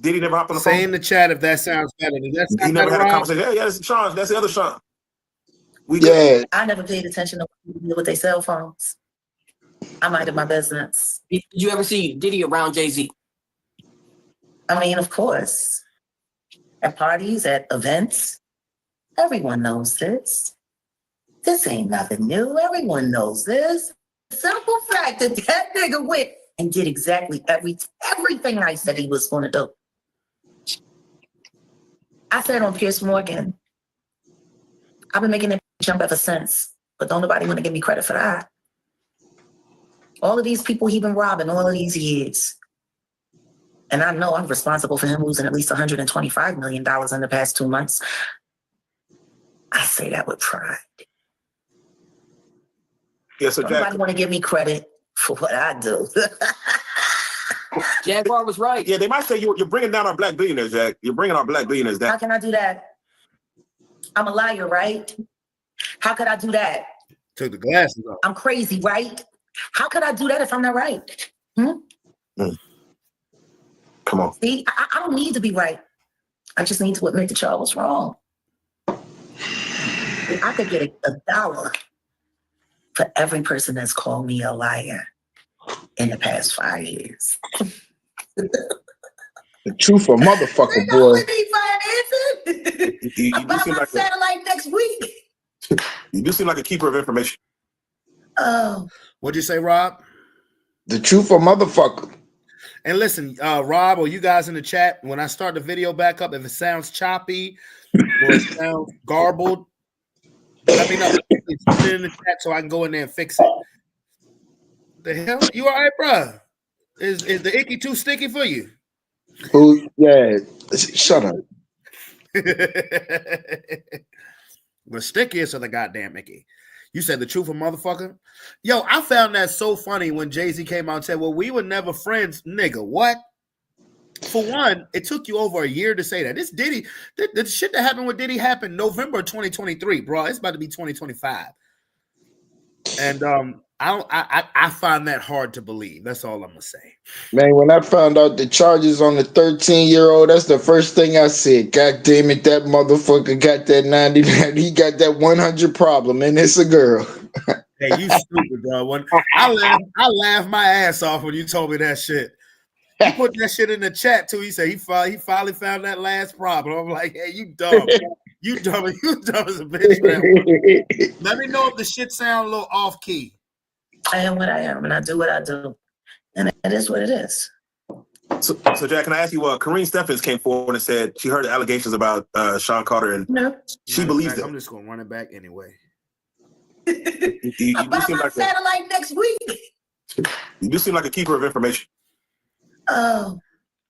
Did he never hop on the phone? Say in the chat if that sounds better. Does that sound he never had wrong? a conversation. Yeah, that's Sean. That's the other Sean. I never paid attention to what people did with their cell phones. I minded my business. Did you ever see Diddy around Jay-Z? I mean, of course. At parties, at events, everyone knows this. This ain't nothing new. Everyone knows this. The simple fact that that nigga went and did exactly everything I said he was going to do. I said on Piers Morgan, I've been making that jump ever since, but don't nobody want to give me credit for that. All of these people he been robbing all of these years. And I know I'm responsible for him losing at least $125 million in the past 2 months. I say that with pride. Yeah, so Nobody want to give me credit for what I do. Jaguar was right. Yeah, they might say you're bringing down our black billionaires, Jack. You're bringing our black billionaires down. How can I do that? I'm a liar, right? How could I do that? Took the glasses off. I'm crazy, right? How could I do that if I'm not right? Come on. See, I don't need to be right. I just need to admit that y'all was wrong. I could get $1 for every person that's called me a liar in the past 5 years. The truth of motherfucker, boy. I'm about my satellite next week. You do seem like a keeper of information. Oh. What'd you say, Rob? The truth of motherfucker. And listen, Rob, or you guys in the chat, when I start the video back up, if it sounds choppy or it sounds garbled, let me know. Put it in the chat so I can go in there and fix it. The hell? You all right, bro? Is the icky too sticky for you? Who? Yeah. Shut up. The stickiest of the goddamn icky. You said the truth of motherfucker? Yo, I found that so funny when Jay-Z came out and said, well, we were never friends. Nigga, what? For one, it took you over a year to say that. This Diddy, the shit that happened with Diddy happened November 2023, bro. It's about to be 2025. And I find that hard to believe. That's all I'm gonna say. Man, when I found out the charges on the 13-year-old, that's the first thing I said. God damn it, that motherfucker got that 99. He got that 100 problem, and it's a girl. Hey, you stupid, bro. When I laughed my ass off when you told me that shit. He put that shit in the chat too. He said he finally found that last problem. I'm like, hey, you dumb. You dumb as a bitch. Man. Let me know if the shit sound a little off key. I am what I am, and I do what I do, and it is what it is. So Jack, can I ask you? Karine Steffens came forward and said she heard the allegations about Sean Carter, and she believes it. I'm just gonna run it back anyway. You about my satellite next week. You do seem like a keeper of information. Oh,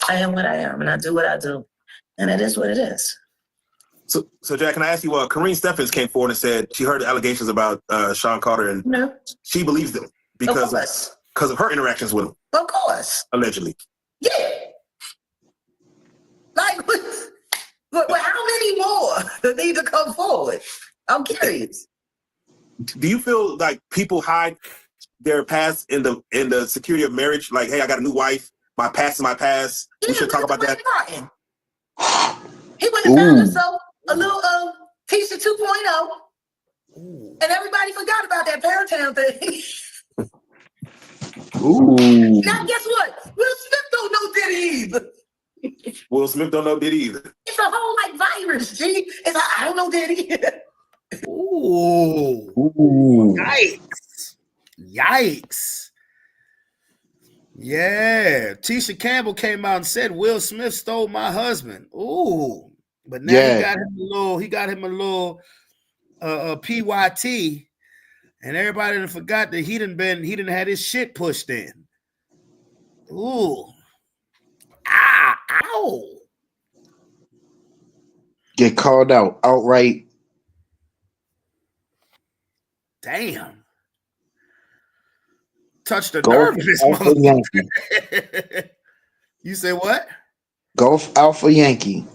I am what I am, and I do what I do, and it is what it is. So Jack, can I ask you? Karine Steffens came forward and said she heard the allegations about Sean Carter, and she believes them because of her interactions with him. Of course, allegedly. Yeah. Like, but how many more need to come forward? I'm curious. Do you feel like people hide their past in the security of marriage? Like, hey, I got a new wife. My past is my past. We should talk about that. Martin. He went and found himself a little Tisha 2.0, and everybody forgot about that Paratown thing. Ooh. Now guess what? Will Smith don't know Diddy either. Will Smith don't know Diddy either. It's a whole like virus, G. It's like, I don't know Diddy. Ooh. Yikes. Yikes. Yeah. Tisha Campbell came out and said Will Smith stole my husband. Ooh. But now he got him a little PYT, and everybody done forgot that he didn't had his shit pushed in. Ooh. Ow. Get called out outright. Damn. Touched the nerve of this motherfucker. You say what? Golf Alpha Yankee.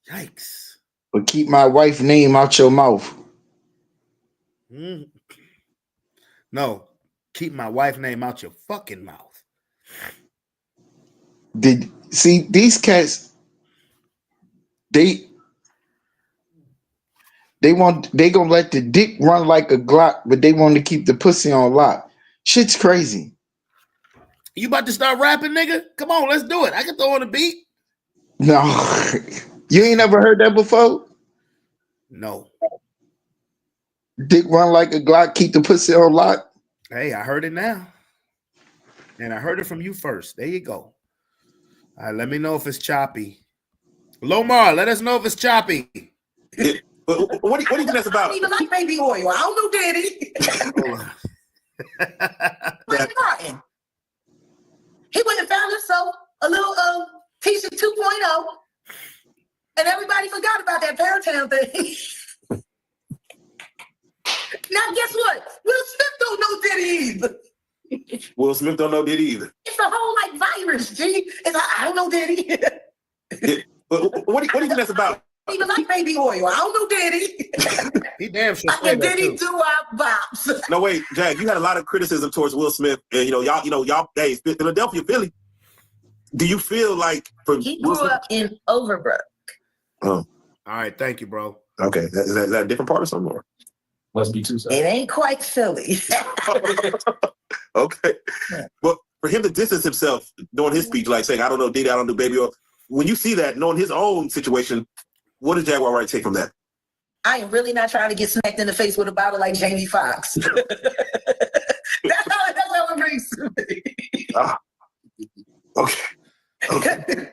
Yikes. But keep my wife's name out your mouth. No, keep my wife's name out your fucking mouth. See these cats, they gonna let the dick run like a Glock, but they want to keep the pussy on lock. Shit's crazy. You about to start rapping, nigga? Come on, let's do it. I can throw on a beat. No. You ain't never heard that before? No. Dick run like a Glock, keep the pussy on lock. Hey, I heard it now. And I heard it from you first. There you go. All right, let me know if it's choppy. Lomar, let us know if it's choppy. What do you think that's about? I don't even like baby oil. I don't know Diddy. Like Martin. He went and found himself a little Tisha 2.0, and everybody forgot about that Paratown thing. Now guess what? Will Smith don't know Diddy either. Will Smith don't know Diddy either. Irish, G. It's like, I don't know, Daddy. What do you think that's about? Even like baby oil. I don't know, Daddy. He damn sure I said can that Daddy too. do our bops. No, wait, Jack, you had a lot of criticism towards Will Smith, and y'all, hey, Philadelphia, Philly. Do you feel like He grew up in Overbrook? Oh, All right, thank you, bro. okay. Is that a different part or something? Or? Must be too. It ain't quite Philly. Okay. Yeah. But for him to distance himself during his speech, like saying, I don't know, Diddy, I don't do baby oil. When you see that, knowing his own situation, what does Jaguar Wright take from that? I am really not trying to get smacked in the face with a bottle like Jamie Foxx. that's how it rings to me. Okay.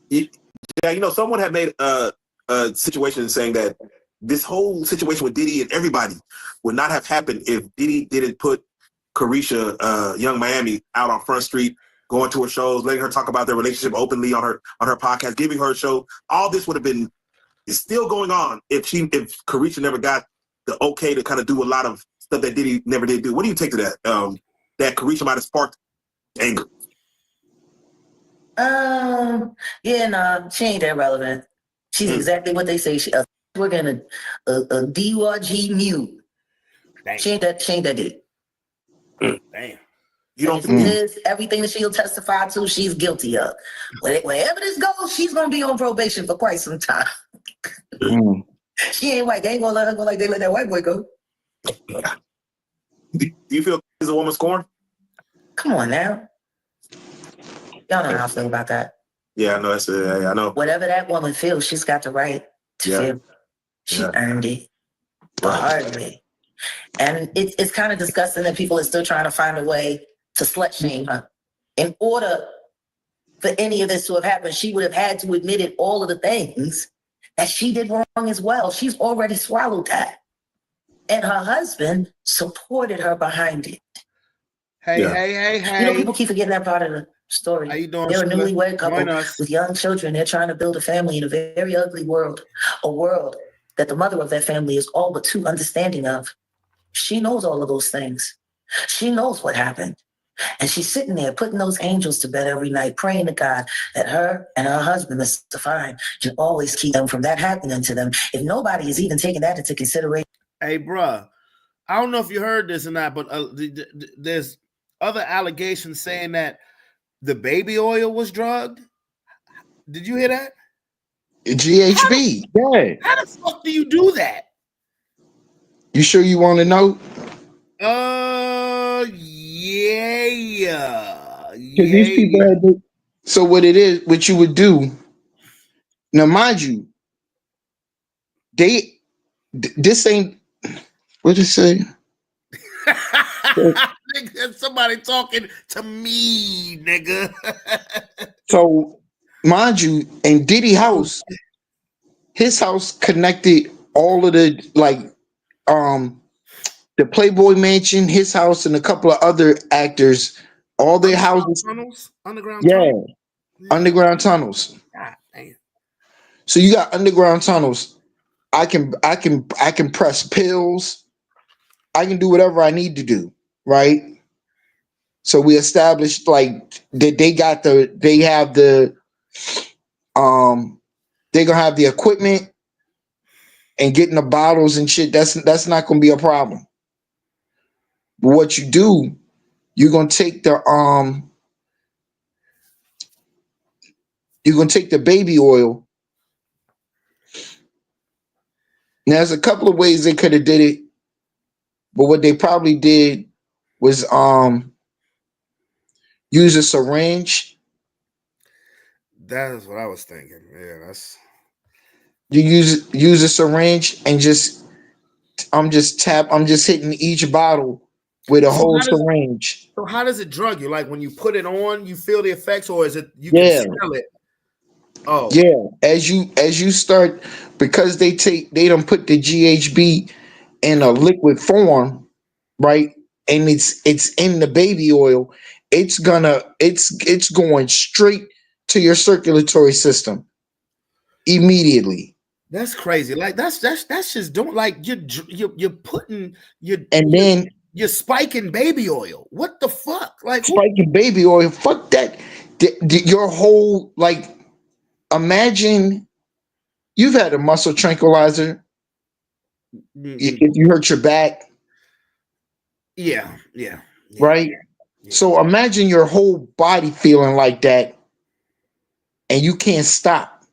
Yeah, someone had made a situation saying that this whole situation with Diddy and everybody would not have happened if Diddy didn't put Carisha, Young Miami, out on Front Street, going to her shows, letting her talk about their relationship openly on her podcast, giving her a show. All this would have been still going on if Carisha never got the okay to kind of do a lot of stuff that Diddy never did do. What do you take to that? That Carisha might have sparked anger. Yeah, no, she ain't that relevant. She's exactly what they say. We're gonna a DRG mute. Damn. She ain't that deep. Damn. You don't everything that she'll testify to, she's guilty of. Wherever this goes, she's gonna be on probation for quite some time. She ain't white. They ain't gonna let her go like they let that white boy go. Do you feel she's a woman scorned? Come on now. Y'all know how I feel about that. Yeah, I know. I know. Whatever that woman feels, she's got the right to feel. She earned it the hard way. And it's kind of disgusting that people are still trying to find a way to slut shame her. In order for any of this to have happened, she would have had to admit it, all of the things that she did wrong as well. She's already swallowed that. And her husband supported her behind it. Hey. People keep forgetting that part of the story. How you doing? They're a newlywed couple with young children. They're trying to build a family in a very ugly world, a world that the mother of that family is all but too understanding of. She knows all of those things. She knows what happened. And she's sitting there putting those angels to bed every night, praying to God that her and her husband, Mr. Fine, can always keep them from that happening to them. If nobody is even taking that into consideration. Hey, bruh, I don't know if you heard this or not, but there's other allegations saying that the baby oil was drugged. Did you hear that? GHB. How the fuck do you do that? You sure you want to know? Yeah. These people had so what you would do. Now, mind you, this ain't what it say. Somebody talking to me, nigga. So, mind you, in Diddy house, his house connected all of the the Playboy Mansion, his house, and a couple of other actors. All their houses, underground tunnels. Underground tunnels. God damn. So you got underground tunnels. I can press pills. I can do whatever I need to do, right? So we established that they're gonna have the equipment and getting the bottles and shit. That's not gonna be a problem. But what you do, you're gonna take the baby oil. Now, there's a couple of ways they could have did it, but what they probably did was use a syringe. That's what I was thinking. Yeah, that's you use a syringe and I'm just hitting each bottle with a whole syringe. So how does it drug you? Like when you put it on, you feel the effects, or is it you can smell it? Oh yeah. As you start, because they don't put the GHB in a liquid form, right? And it's in the baby oil. It's going straight to your circulatory system immediately. That's crazy. Like that's just doing like you're putting your and then You're spiking baby oil. What the fuck? Like Spiking baby oil. Fuck that. Your whole, like, imagine you've had a muscle tranquilizer. If you hurt your back. Yeah. Right? Yeah. So imagine your whole body feeling like that and you can't stop.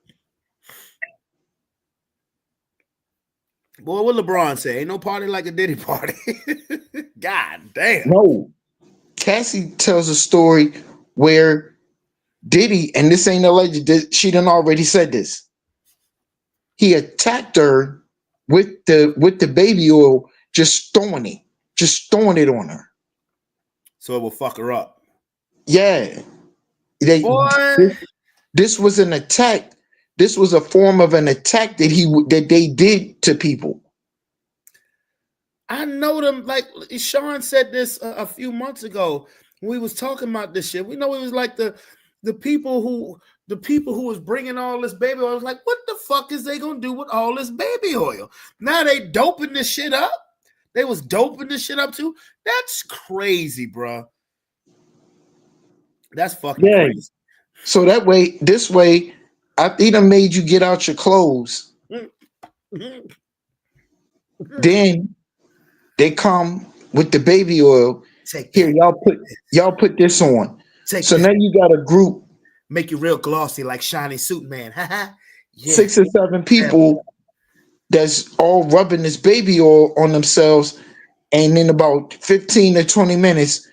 Boy, what LeBron say? Ain't no party like a Diddy party. God damn. No. Cassie tells a story where Diddy, and this ain't alleged, she done already said this. He attacked her with the baby oil, just throwing it on her. So it will fuck her up. Yeah. Boy. This was an attack. This was a form of an attack that they did to people. I know them, like Sean said this a few months ago when we was talking about this shit. We know it was like the people who was bringing all this baby oil. I was like, what the fuck is they gonna do with all this baby oil? Now they doping this shit up. They was doping this shit up too. That's crazy, bro. That's fucking crazy. So this way, he done made you get out your clothes. Then they come with the baby oil. Here, y'all put this on. Now you got a group. Make you real glossy like shiny suit man. Yeah. 6 or 7 people that's all rubbing this baby oil on themselves. And in about 15 to 20 minutes,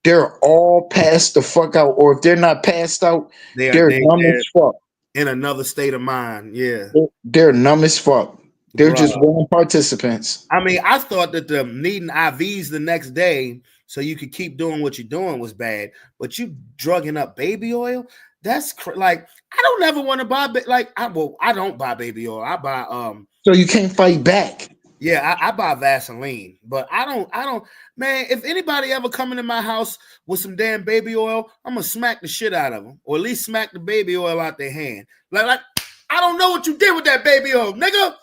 they're all passed the fuck out. Or if they're not passed out, they're numb as fuck. In another state of mind. Yeah. They're numb as fuck. They're just willing participants. I mean, I thought that the needing IVs the next day so you could keep doing what you're doing was bad. But you drugging up baby oil? That's like, I don't ever want to buy, I don't buy baby oil. I buy So you can't fight back. Yeah, I buy Vaseline, but I don't, man, if anybody ever come into my house with some damn baby oil, I'm gonna smack the shit out of them, or at least smack the baby oil out their hand. Like I don't know what you did with that baby oil, nigga.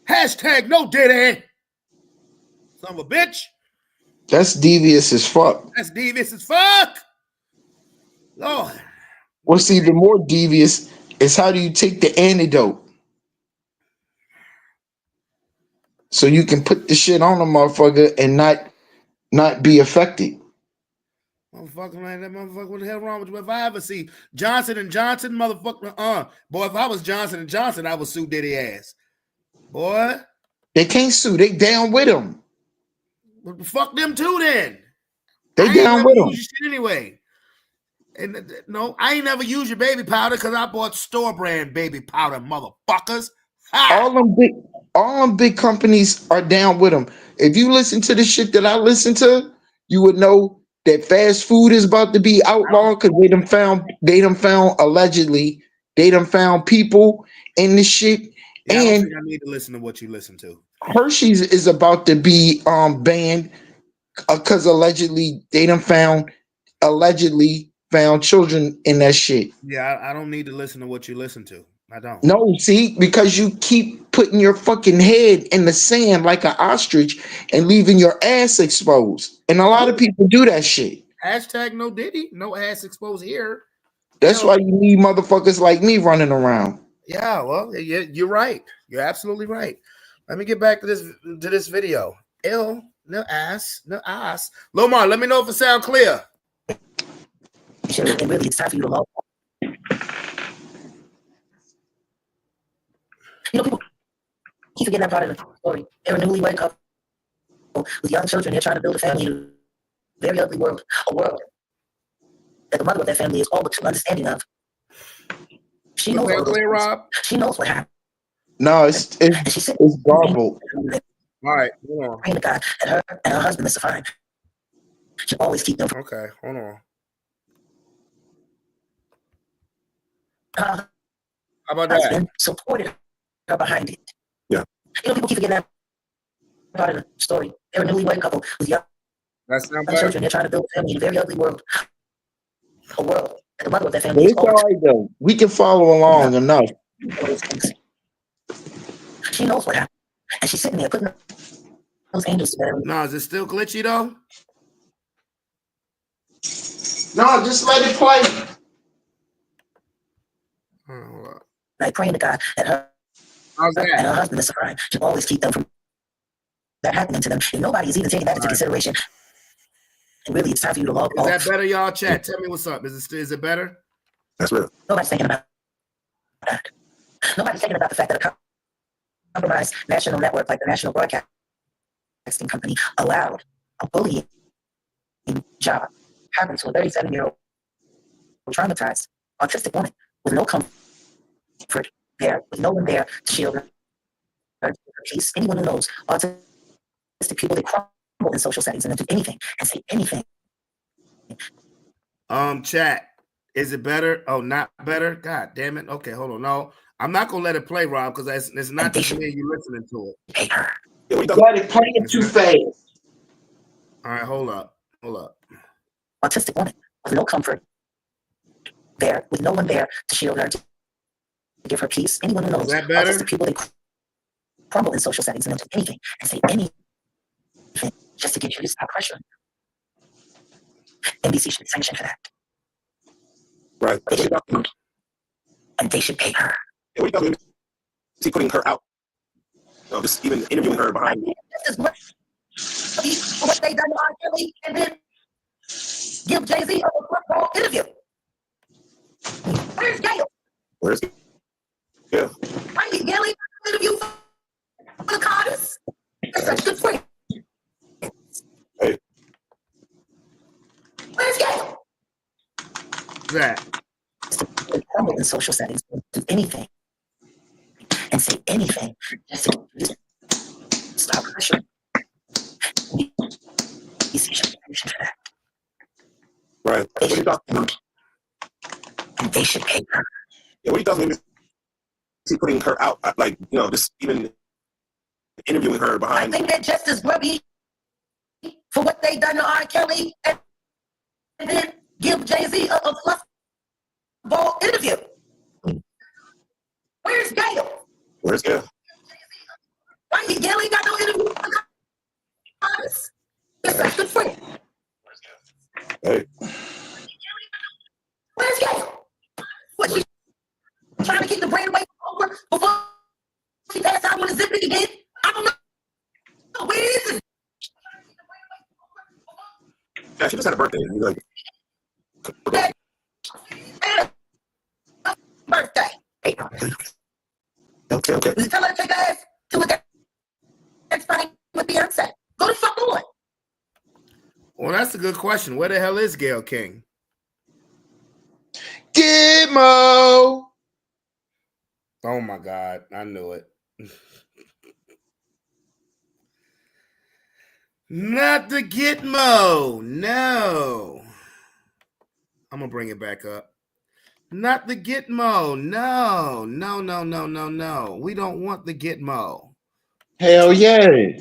Hashtag no Diddy. Son of a bitch. That's devious as fuck. That's devious as fuck. Lord. What's even more devious is how do you take the antidote? So you can put the shit on a motherfucker and not be affected. Motherfucker, man, that motherfucker, what the hell wrong with you? If I ever see Johnson & Johnson, motherfucker, boy, if I was Johnson & Johnson, I would sue Diddy ass. Boy. They can't sue. They down with him. Well, fuck them too then. They down with him. Anyway. And no, I ain't never used your baby powder because I bought store brand baby powder, motherfuckers. Ha! All them big companies are down with them. If you listen to the shit that I listen to, you would know that fast food is about to be outlawed because they done found allegedly, they done found people in this shit. Yeah, and I don't think I need to listen to what you listen to. Hershey's is about to be banned because allegedly found children in that shit. Yeah, I don't need to listen to what you listen to. I don't. No, see, because you keep putting your fucking head in the sand like an ostrich and leaving your ass exposed. And a lot of people do that shit. Hashtag no Diddy, no ass exposed here. That's why you need motherfuckers like me running around. Yeah, well, you're right. You're absolutely right. Let me get back to this video. No ass. Lomar, let me know if it sounds clear. And really, it's time for you to love. You know, people keep forgetting that part of the story. They're a newlywed couple with young children. They're trying to build a family in a very ugly world, a world that the mother of that family is all but understanding of. She knows Rob. She knows what happened. No, it's garbled. All right, hold on. Praying to God that her and her husband is fine. She always keep them. Okay, hold on. How about that? Supported her behind it. Yeah. You know, people keep forgetting that part of the story. They're a newlywed couple with young children. They're trying to build a family in a very ugly world. A world that the mother of that family is all right, though. We can follow along enough. She knows what happened. And she's sitting there putting Those angels better. No, is it still glitchy though? No, just let it play. Hold up. Like praying to God that her How's and her that? husband is suffering to always keep them from that happening to them. And nobody is even taking that into consideration. And really, it's time for you to log Is off. that better, y'all? Chat, tell me what's up. Is it better? That's real. Nobody's thinking about that. Nobody's thinking about the fact that a compromised national network like the National Broadcasting Company allowed a bullying job happen to a 37-year-old traumatized autistic woman with no comfort there, with no one there to shield her peace. Anyone who knows autistic people, they crumble in social settings and they do anything and say anything. Chat, is it better? Oh, not better? God damn it. Okay, hold on. No, I'm not gonna let it play, Rob, because it's not just me and you listening to it. Let it play too fast. All right, hold up. Autistic woman with no comfort there, with no one there to shield her, to give her peace. Anyone who knows Is that better? autistic people, they crumble in social settings and they do anything and say anything just to get you to stop pressuring. NBC should sanction for that. Right. And they should pay her. Yeah, what do you see putting her out? No, just even interviewing her behind. This is what they done to R. Kelly and then give Jay-Z a football interview. Where's Gail? Where's yeah? Why did Gail interview for the Carters? They're such good friends. Hey. Where's Gail? That. They crumble in social settings, do anything and say anything just to stop pressure. Right. They should, and they should pay her. Yeah, what do you see putting her out? Like, just even interviewing her behind. I think they're just as grubby for what they done to R. Kelly and then give Jay-Z a fluff ball interview. Where's Gail? Where's Gail? Why Gail ain't got no interview? They're such good friends. Hey. Where's Gail? What, she trying to keep the brain away from Oprah before she passed out with a zip it again? I don't know. Where is it? Yeah, she just had a birthday. He's like, birthday. Okay. We tell her to take her ass to a dance party with Beyonce. Go the fuck on. Well, that's a good question. Where the hell is Gail King? Gitmo. Oh my God, I knew it. Not the Gitmo. No. I'm gonna bring it back up. Not the Gitmo. No. We don't want the Gitmo. Hell yeah.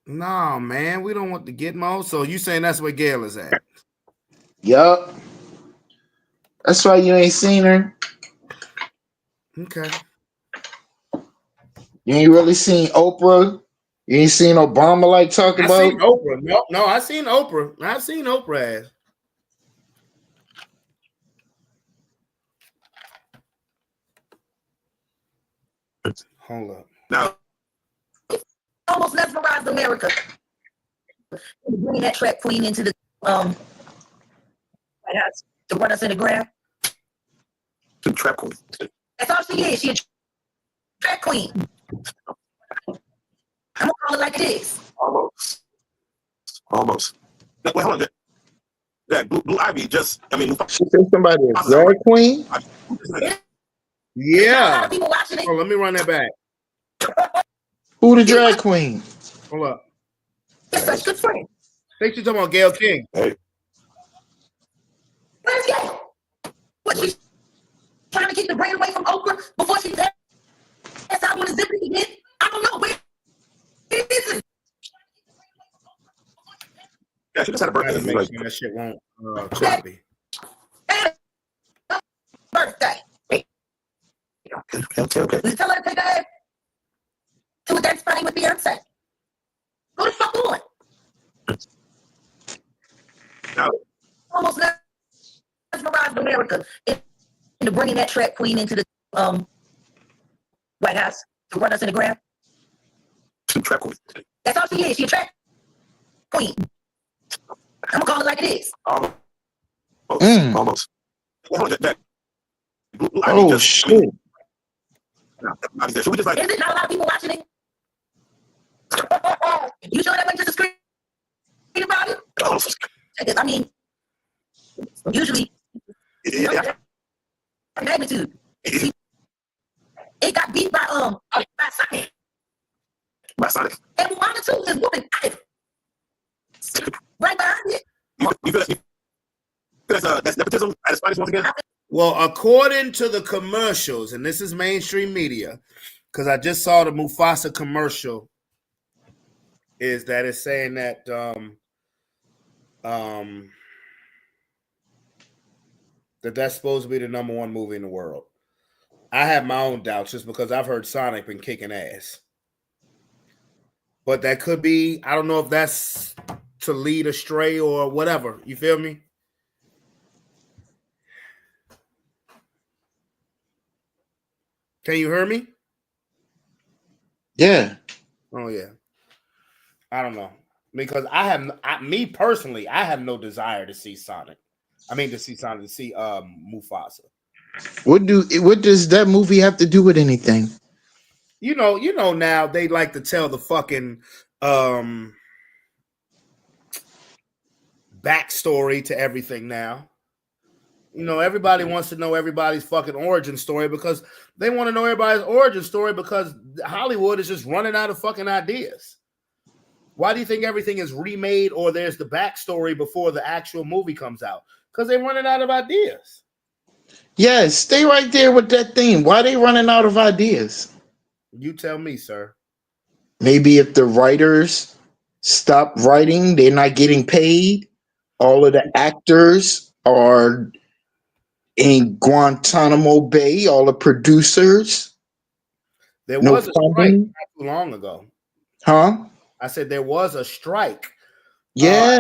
No, man, we don't want the Gitmo. So you saying that's where Gail is at? Yup. That's why you ain't seen her. Okay. You ain't really seen Oprah. You ain't seen Obama like talk I about. seen Oprah. No, I seen Oprah. I seen Oprah ass. Hold up. now, Almost mesmerized America. Bringing that track queen into the White House to run us in the ground. the trap queen. That's all she is. She a track queen. I'm gonna call it like it is. Almost. Now, wait, hold on. That Blue Ivy just, She said somebody a drag queen. Yeah. People watching it. Oh, let me run that back. Who the drag queen? Hold up. They're such good friends. I think you're talking about Gail King. Hey. Where's Gail? What, she's trying to keep the brain away from Oprah before she passed out with a zip it again? I don't know. Where is it? Yeah, she just had a birthday. Gotta He's make like, sure that shit won't choppy. Birthday. okay. We tell her to take her ass that's funny with Beyonce. Go the fuck on. No. Almost mesmerized America into bringing that track queen into the White House to run us in the ground. Trap queen. That's all she is. She a track queen. I'm gonna call it like it is. Almost. Almost. Oh shit! Should we just like? Is it not a lot of people watching it? You sure that went to the screen about it? I mean, usually, magnitude. It got beat by Sonic. By Sonic. And Moana 2 is whooping right behind it. You feel that's nepotism at its finest once again? Well, according to the commercials, and this is mainstream media, because I just saw the Mufasa commercial, is that it's saying that that's supposed to be the number one movie in the world. I have my own doubts just because I've heard Sonic been kicking ass. But that could be, I don't know if that's to lead astray or whatever. You feel me? Can you hear me? Yeah. Oh, yeah. I don't know. Because me personally, I have no desire to see Sonic. To see Mufasa. What does that movie have to do with anything? You know now they like to tell the fucking backstory to everything now. You know, everybody wants to know everybody's fucking origin story because they want to know everybody's origin story because Hollywood is just running out of fucking ideas. Why do you think everything is remade or there's the backstory before the actual movie comes out? Because they're running out of ideas. Yes, stay right there with that theme. Why are they running out of ideas? You tell me, sir. Maybe if the writers stop writing, they're not getting paid. All of the actors are in Guantanamo Bay, all the producers. There was a strike not too long ago. Huh? I said there was a strike. Yeah.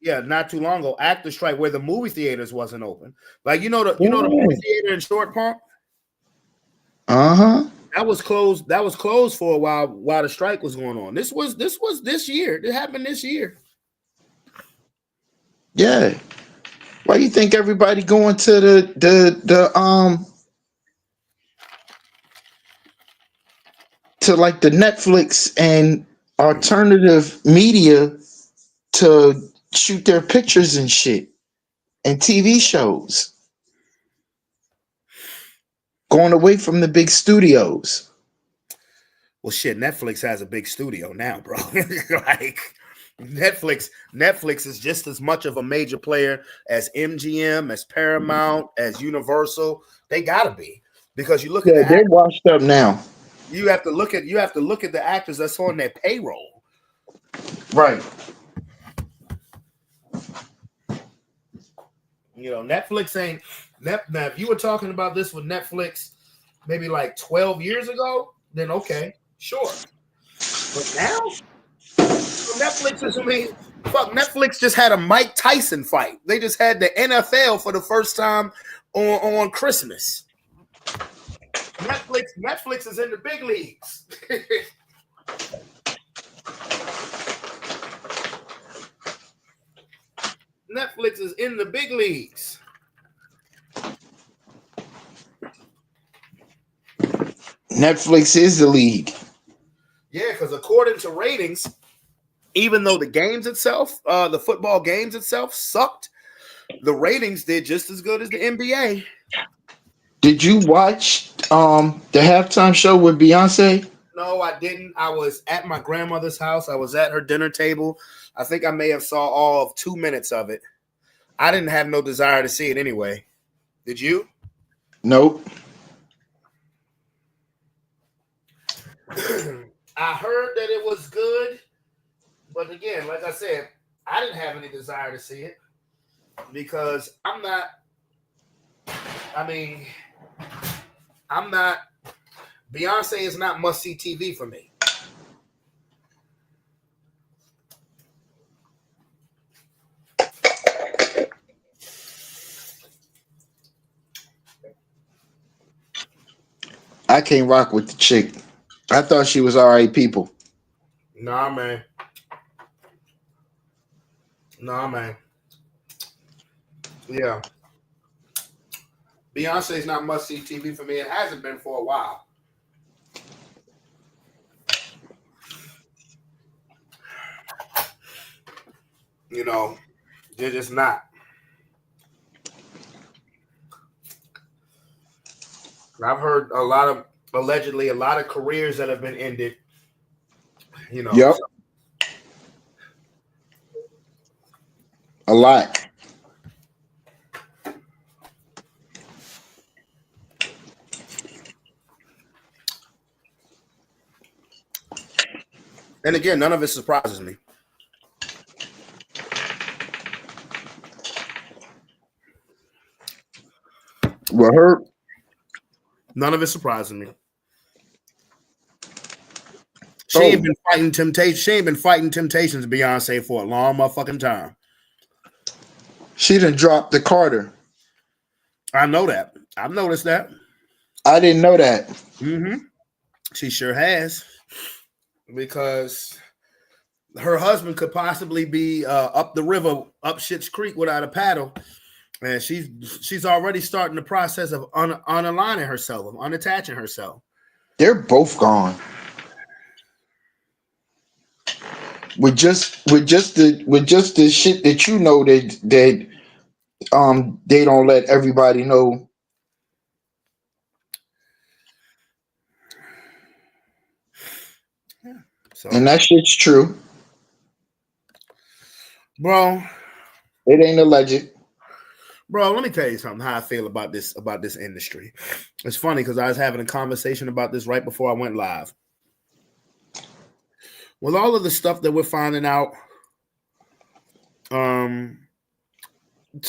Not too long ago. Actor strike where the movie theaters wasn't open. Like the movie theater in Short Pump? Uh-huh. That was closed. That was closed for a while the strike was going on. This was this year. It happened this year. Yeah. Why do you think everybody going to to like the Netflix and alternative media to shoot their pictures and shit and TV shows? Going away from the big studios. Well, shit, Netflix has a big studio now, bro. Like Netflix is just as much of a major player as MGM, as Paramount, as Universal. They gotta be because you look at they're washed up now. You have to look at the actors that's on their payroll. Right. You know, Netflix ain't now. If you were talking about this with Netflix maybe like 12 years ago, then okay, sure. But now, Netflix just had a Mike Tyson fight. They just had the NFL for the first time on Christmas. Netflix is in the big leagues. Netflix is in the big leagues. Netflix is the league. Yeah, because according to ratings, even though the games itself, the football games itself sucked, the ratings did just as good as the NBA. Did you watch the halftime show with Beyonce? No, I didn't. I was at my grandmother's house. I was at her dinner table. I think I may have saw all of 2 minutes of it. I didn't have no desire to see it anyway. Did you? Nope. I heard that it was good, but again, like I said, I didn't have any desire to see it because I'm not. Beyonce is not must-see TV for me. I can't rock with the chick. I thought she was all right people. Nah, man. Nah, man. Yeah. Beyonce's not must-see TV for me. It hasn't been for a while. You know, they're just not. I've heard allegedly a lot of careers that have been ended. You know. Yep. A lot. And again, none of it surprises me. Well, her. None of it surprises me. She ain't been fighting temptation. She ain't been fighting temptations, Beyonce, for a long motherfucking time. She done dropped the Carter. I know that. I've noticed that. I didn't know that. Mm-hmm. She sure has. Because her husband could possibly be up the river, up Schitt's Creek without a paddle. And she's already starting the process of unaligning herself, of unattaching herself. They're both gone. With just the shit that you know that they don't let everybody know. Yeah. So, and that shit's true. Bro. It ain't alleged. Bro, let me tell you something, how I feel about this industry. It's funny because I was having a conversation about this right before I went live. With all of the stuff that we're finding out, to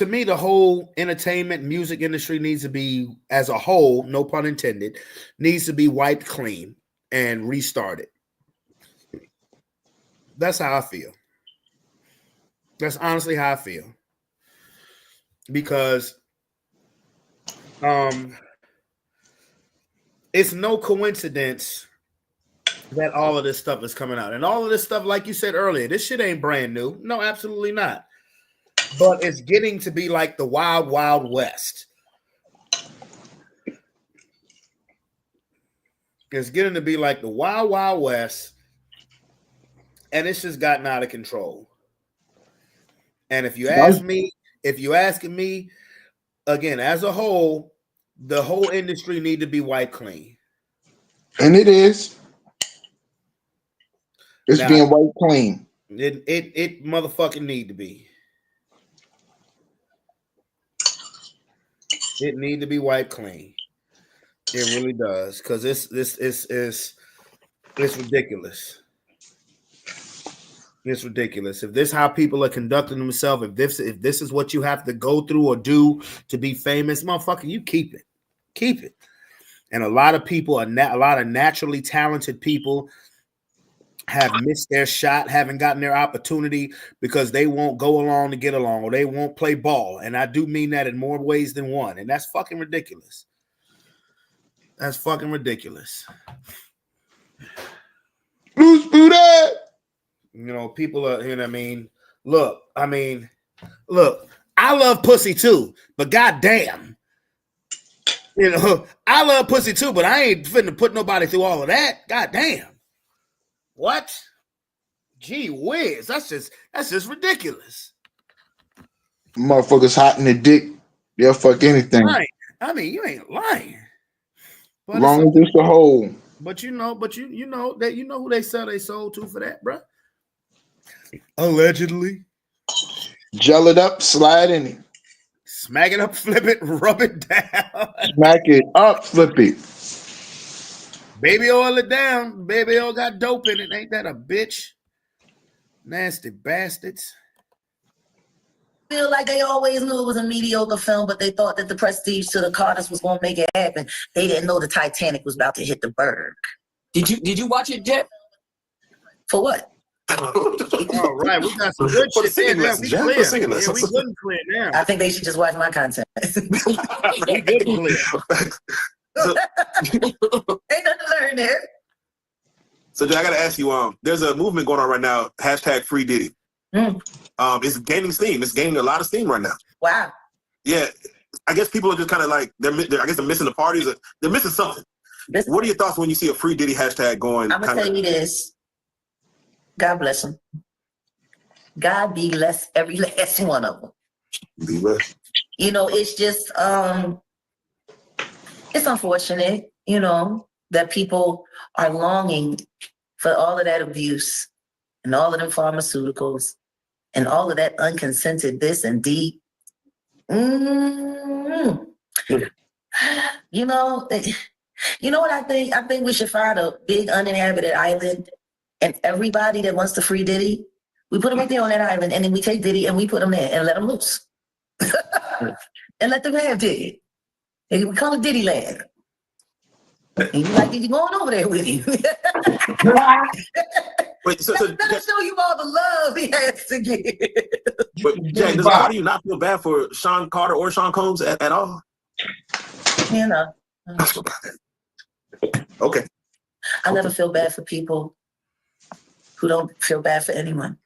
me, the whole entertainment music industry needs to be, as a whole, no pun intended, needs to be wiped clean and restarted. That's how I feel. That's honestly how I feel. Because it's no coincidence that all of this stuff is coming out. And all of this stuff, like you said earlier, this shit ain't brand new. No, absolutely not. But it's getting to be like the wild, wild west. It's getting to be like the wild, wild west. And it's just gotten out of control. And if you ask me, again, as a whole, the whole industry need to be wiped clean. And it is. It's now, being wiped clean. It motherfucking need to be. It need to be wiped clean. It really does, because it's ridiculous. It's ridiculous. If this is how people are conducting themselves, if this is what you have to go through or do to be famous, motherfucker, you keep it. Keep it. And a lot of people, a lot of naturally talented people have missed their shot, haven't gotten their opportunity because they won't go along to get along, or they won't play ball. And I do mean that in more ways than one. And that's fucking ridiculous. That's fucking ridiculous. Loose booty. You know, people are, you know what I mean? Look, I love pussy too, but goddamn. You know, I love pussy too, but I ain't finna put nobody through all of that. Goddamn. What? Gee whiz. That's just ridiculous. Motherfuckers hot in the dick. They'll fuck anything. Right. I mean, you ain't lying. But long as it's a hole. But you know who they sell their soul to for that, bro? Allegedly. Gel it up, slide in it. Smack it up, flip it, rub it down. Smack it up, flip it. Baby oil it down. Baby oil got dope in it. Ain't that a bitch? Nasty bastards. Feel like they always knew it was a mediocre film, but they thought that the prestige to the Carters was going to make it happen. They didn't know the Titanic was about to hit the berg. Did you watch it, Jet? For what? All right, we got some good shit in there. We clear. Yeah, we good and clear now. I think they should just watch my content. We good and clear. So, Ain't nothing to learn there. So I got to ask you, there's a movement going on right now, hashtag Free Diddy. It's gaining steam. It's gaining a lot of steam right now. Wow. Yeah. I guess people are just kind of like, they're missing the parties. They're missing something. What are your thoughts when you see a Free Diddy hashtag going? I'm going to tell you this. God bless him. God bless every last one of them. Be blessed. You know, it's just, it's unfortunate, you know, that people are longing for all of that abuse and all of them pharmaceuticals and all of that unconsented this and deep. You know what I think? I think we should find a big uninhabited island, and everybody that wants to free Diddy, we put them right there on that island, and then we take Diddy and we put them there and let them loose. And let them have Diddy. And we call it Diddy Land. And you like, he's going over there with you. Wait, so Let us show you all the love he has to give. But Jack, does a lot of you not feel bad for Sean Carter or Sean Combs at all? You know. Okay. I never feel bad for people who don't feel bad for anyone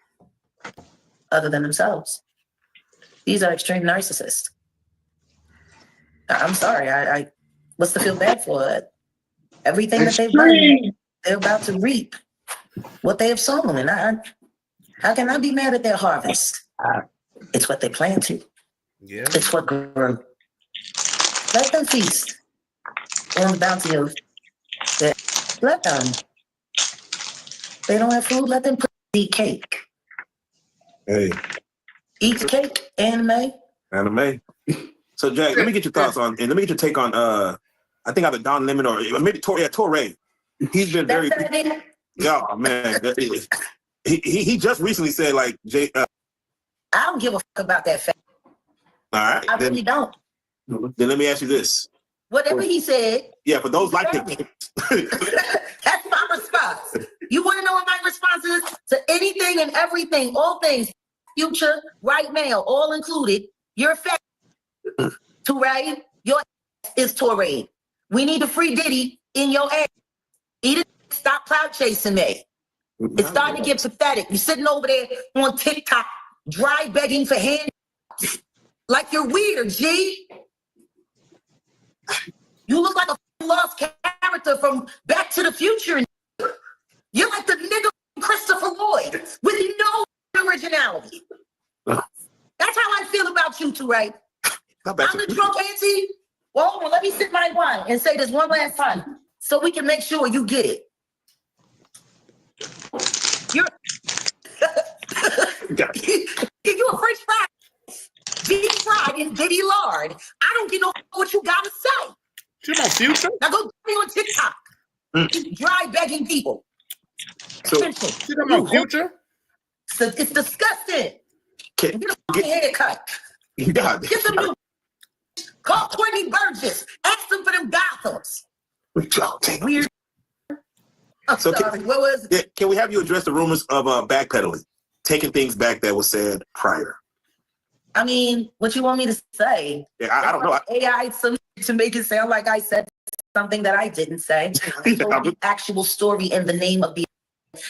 other than themselves. These are extreme narcissists. I'm sorry. I what's to feel bad for? Everything that they've done, they're about to reap what they have sown. And how can I be mad at their harvest? It's what they planted. Yeah. It's what grew. Let them feast on the bounty of that. Let them. They don't have food, let them eat cake. Hey. Eat the cake, anime. So Jack, let me get your thoughts on, and let me get your take on I think either Don Lemon or maybe Torre. He's been very yeah, man. He just recently said like I don't give a fuck about that fact. All right. I really don't. Then let me ask you this. Whatever he said. Yeah, for those like him. That's my response. You want to know what my response is to anything and everything, all things, future, right now, all included. You're fat. Torre, your ass is Torre. We need to free Diddy in your ass. Eat it. Stop cloud chasing me. It's starting to get pathetic. You're sitting over there on TikTok, dry begging for hands. Like you're weird, G. You look like a lost character from Back to the Future. You're like the nigga Christopher Lloyd with no originality. That's how I feel about you two, right? I'm the drunk auntie. Well, let me sip my wine and say this one last time so we can make sure you get it. You're a French fry. Deep fried in Diddy lard. I don't get no what you gotta say. She's my future. Now go me on TikTok. Dry begging people. So she's my future. So it's disgusting. Get a fucking haircut. Get some new. Call Courtney Burgess. Ask them for them Gothams. Weird. I'm so sorry. What was it? Can we have you address the rumors of backpedaling, taking things back that was said prior? I mean, what you want me to say? Yeah, I don't know. AI to make it sound like I said something that I didn't say. I told the actual story in the name of the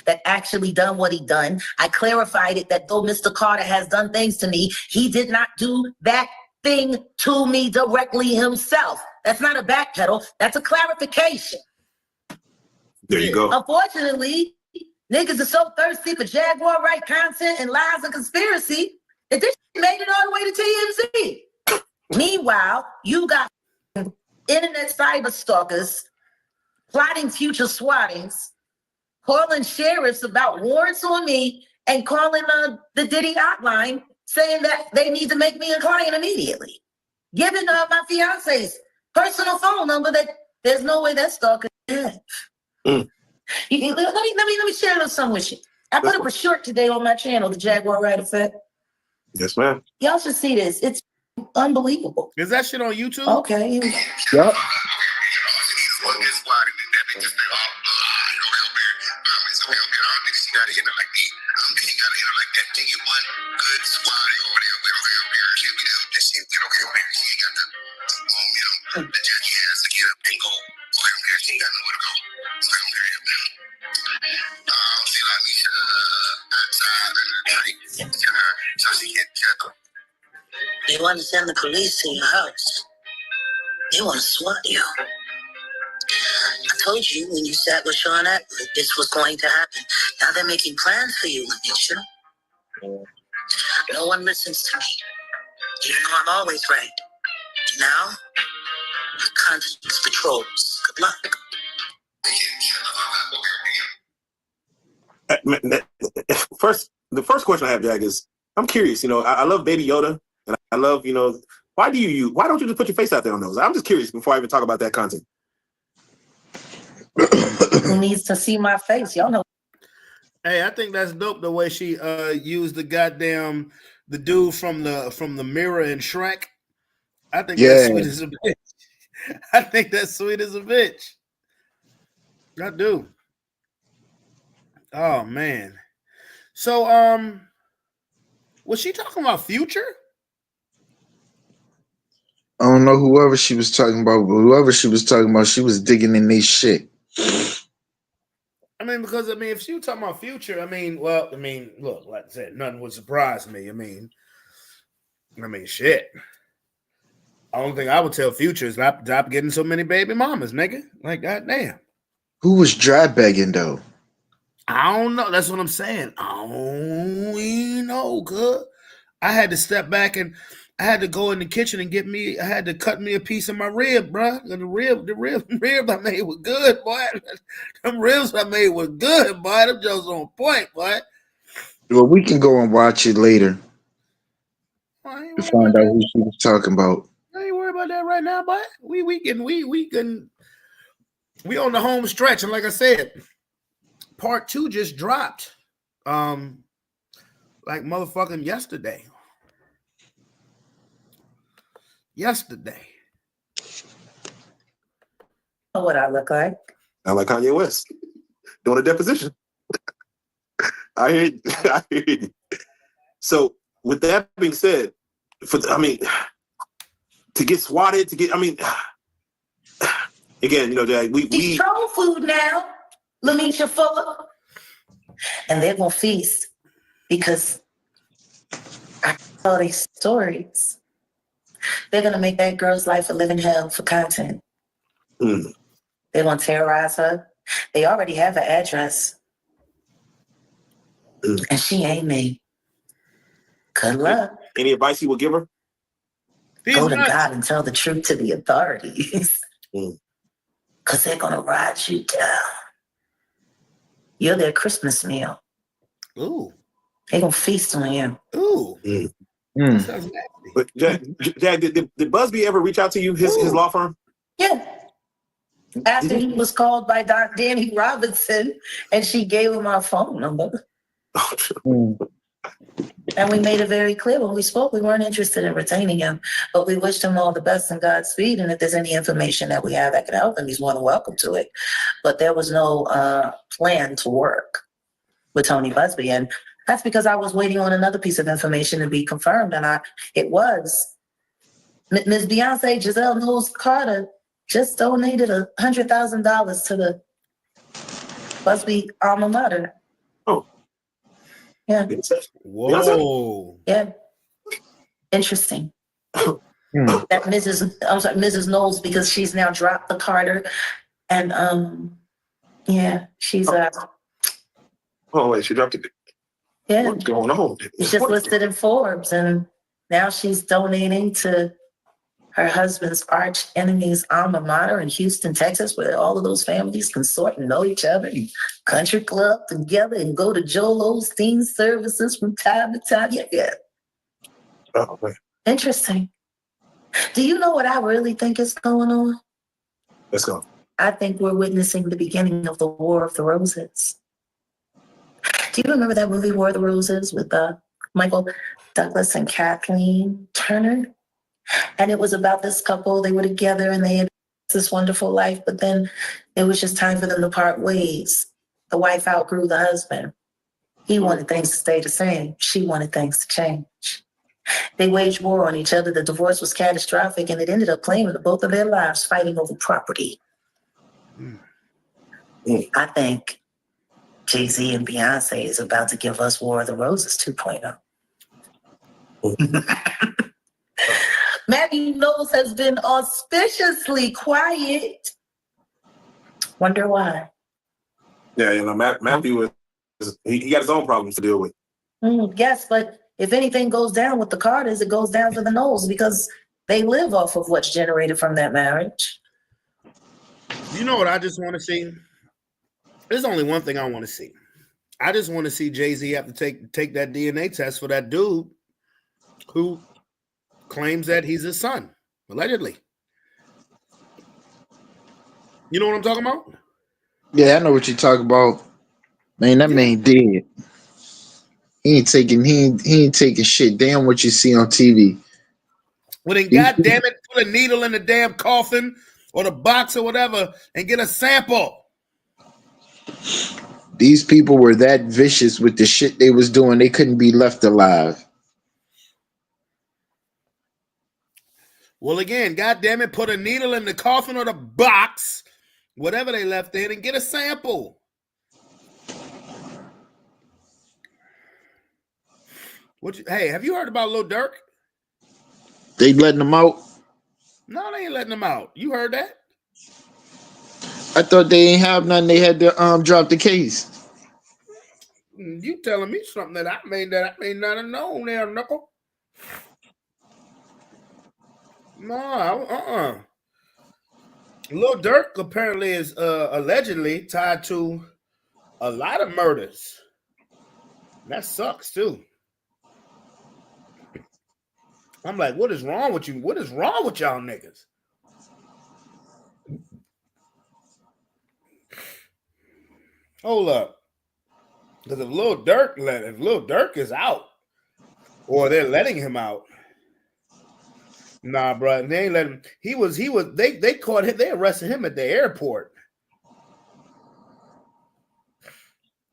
that actually done what he done. I clarified it that though Mr. Carter has done things to me, he did not do that thing to me directly himself. That's not a backpedal. That's a clarification. There you go. Unfortunately, niggas are so thirsty for Jaguar right content and lies and conspiracy that this made it all the way to TMZ. Meanwhile, you got internet cyber stalkers plotting future swattings, calling sheriffs about warrants on me, and calling the Diddy hotline saying that they need to make me a client immediately. Giving my fiance's personal phone number that there's no way that stalker did. Let me share a little something with you. I put up a short today on my channel, the Jaguar Right Effect. Yes, ma'am. Y'all should see this. It's unbelievable. Is that shit on YouTube? Okay. Yep. The judge has to get up and go They want to send the police to your house. They want to SWAT you. I told you when you sat with Sean Atwood, this was going to happen. Now they're making plans for you, Lanisha. No one listens to me, even though I'm always right. Now, conscience patrols. Good luck. The first question I have, Jack, is I'm curious. I love Baby Yoda, and I love, why don't you just put your face out there on those? I'm just curious before I even talk about that content. Who needs to see my face? Y'all know. Hey, I think that's dope the way she used the dude from the mirror in Shrek. I think that's sweet as a bitch. I think that's sweet as a bitch. I do. Oh man. So was she talking about Future? I don't know whoever she was talking about, but whoever she was talking about, she was digging in their shit. I mean, because if she was talking about Future, look, like I said, nothing would surprise me. I mean, shit. The only thing I would tell Future is stop getting so many baby mamas, nigga. Like, goddamn. Who was dry begging though? I don't know. That's what I'm saying. I don't even know, cuz. I had to step back and I had to go in the kitchen and I had to cut me a piece of my rib, bro. And the rib I made was good, boy. Them ribs I made was good, boy. Them just on point, boy. Well, we can go and watch it later to find out who she was talking about. I ain't worried about that right now, boy. We on the home stretch, and like I said, part 2 just dropped. Like motherfucking yesterday. What I look like? I like Kanye West doing a deposition. I hear you. So with that being said, to get swatted, again, Jack, Eat soul food now, Lanisha Fuller. And they're gonna feast because I tell these stories. They're gonna make that girl's life a living hell for content. Mm. They're gonna terrorize her. They already have her address. And she ain't me. Good luck. Any advice you would give her? Go to God and tell the truth to the authorities. Because they're going to ride you down. You're their Christmas meal. Ooh. They're going to feast on you. Ooh. Sounds nasty. But Jack, did Busby ever reach out to you, his law firm? Yeah. After he was called by Doc Danny Robinson, and she gave him our phone number. And we made it very clear when we spoke, we weren't interested in retaining him, but we wished him all the best and Godspeed. And if there's any information that we have that can help him, he's more than welcome to it. But there was no plan to work with Tony Busby. And that's because I was waiting on another piece of information to be confirmed. And it was Ms. Beyonce Giselle Knowles Carter just donated $100,000 to the Busby alma mater. Oh. Yeah. Whoa. Yeah. Interesting. That Mrs. Knowles, because she's now dropped the Carter. And she's oh wait, she dropped it. Yeah. What's going on? It's just listed in Forbes, and now she's donating to her husband's arch enemy's alma mater in Houston, Texas, where all of those families consort and know each other and country club together and go to Joel Osteen's services from time to time. Yeah. Oh, man. Interesting. Do you know what I really think is going on? Let's go. I think we're witnessing the beginning of the War of the Roses. Do you remember that movie, War of the Roses, with Michael Douglas and Kathleen Turner? And it was about this couple. They were together and they had this wonderful life, but then it was just time for them to part ways. The wife outgrew the husband. He wanted things to stay the same. She wanted things to change. They waged war on each other. The divorce was catastrophic, and it ended up claiming both of their lives fighting over property. I think Jay-Z and Beyonce is about to give us War of the Roses 2.0. Matthew Knowles has been auspiciously quiet. Wonder why? Yeah, Matthew he got his own problems to deal with. Yes, but if anything goes down with the Carters, it goes down to the Knowles because they live off of what's generated from that marriage. You know what I just want to see? There's only one thing I want to see. I just want to see Jay-Z have to take that DNA test for that dude who claims that he's his son, allegedly. You know what I'm talking about? Yeah, I know what you're talking about. Man, that man dead. He ain't taking shit. Damn what you see on TV. Well, then, goddamn it, put a needle in the damn coffin or the box or whatever and get a sample. These people were that vicious with the shit they was doing. They couldn't be left alive. Well, again, goddamn it, put a needle in the coffin or the box, whatever they left in, and get a sample. Hey, have you heard about Lil Durk? They letting them out? No, they ain't letting them out. You heard that? I thought they ain't have nothing. They had to drop the case. You telling me something that I may not have known there, knuckle. No, Lil Durk apparently is allegedly tied to a lot of murders. That sucks too. I'm like, what is wrong with you? What is wrong with y'all niggas? Hold up. Because if Lil Durk is out, or they're letting him out. Nah, bro, they ain't letting him. They caught him, they arrested him at the airport.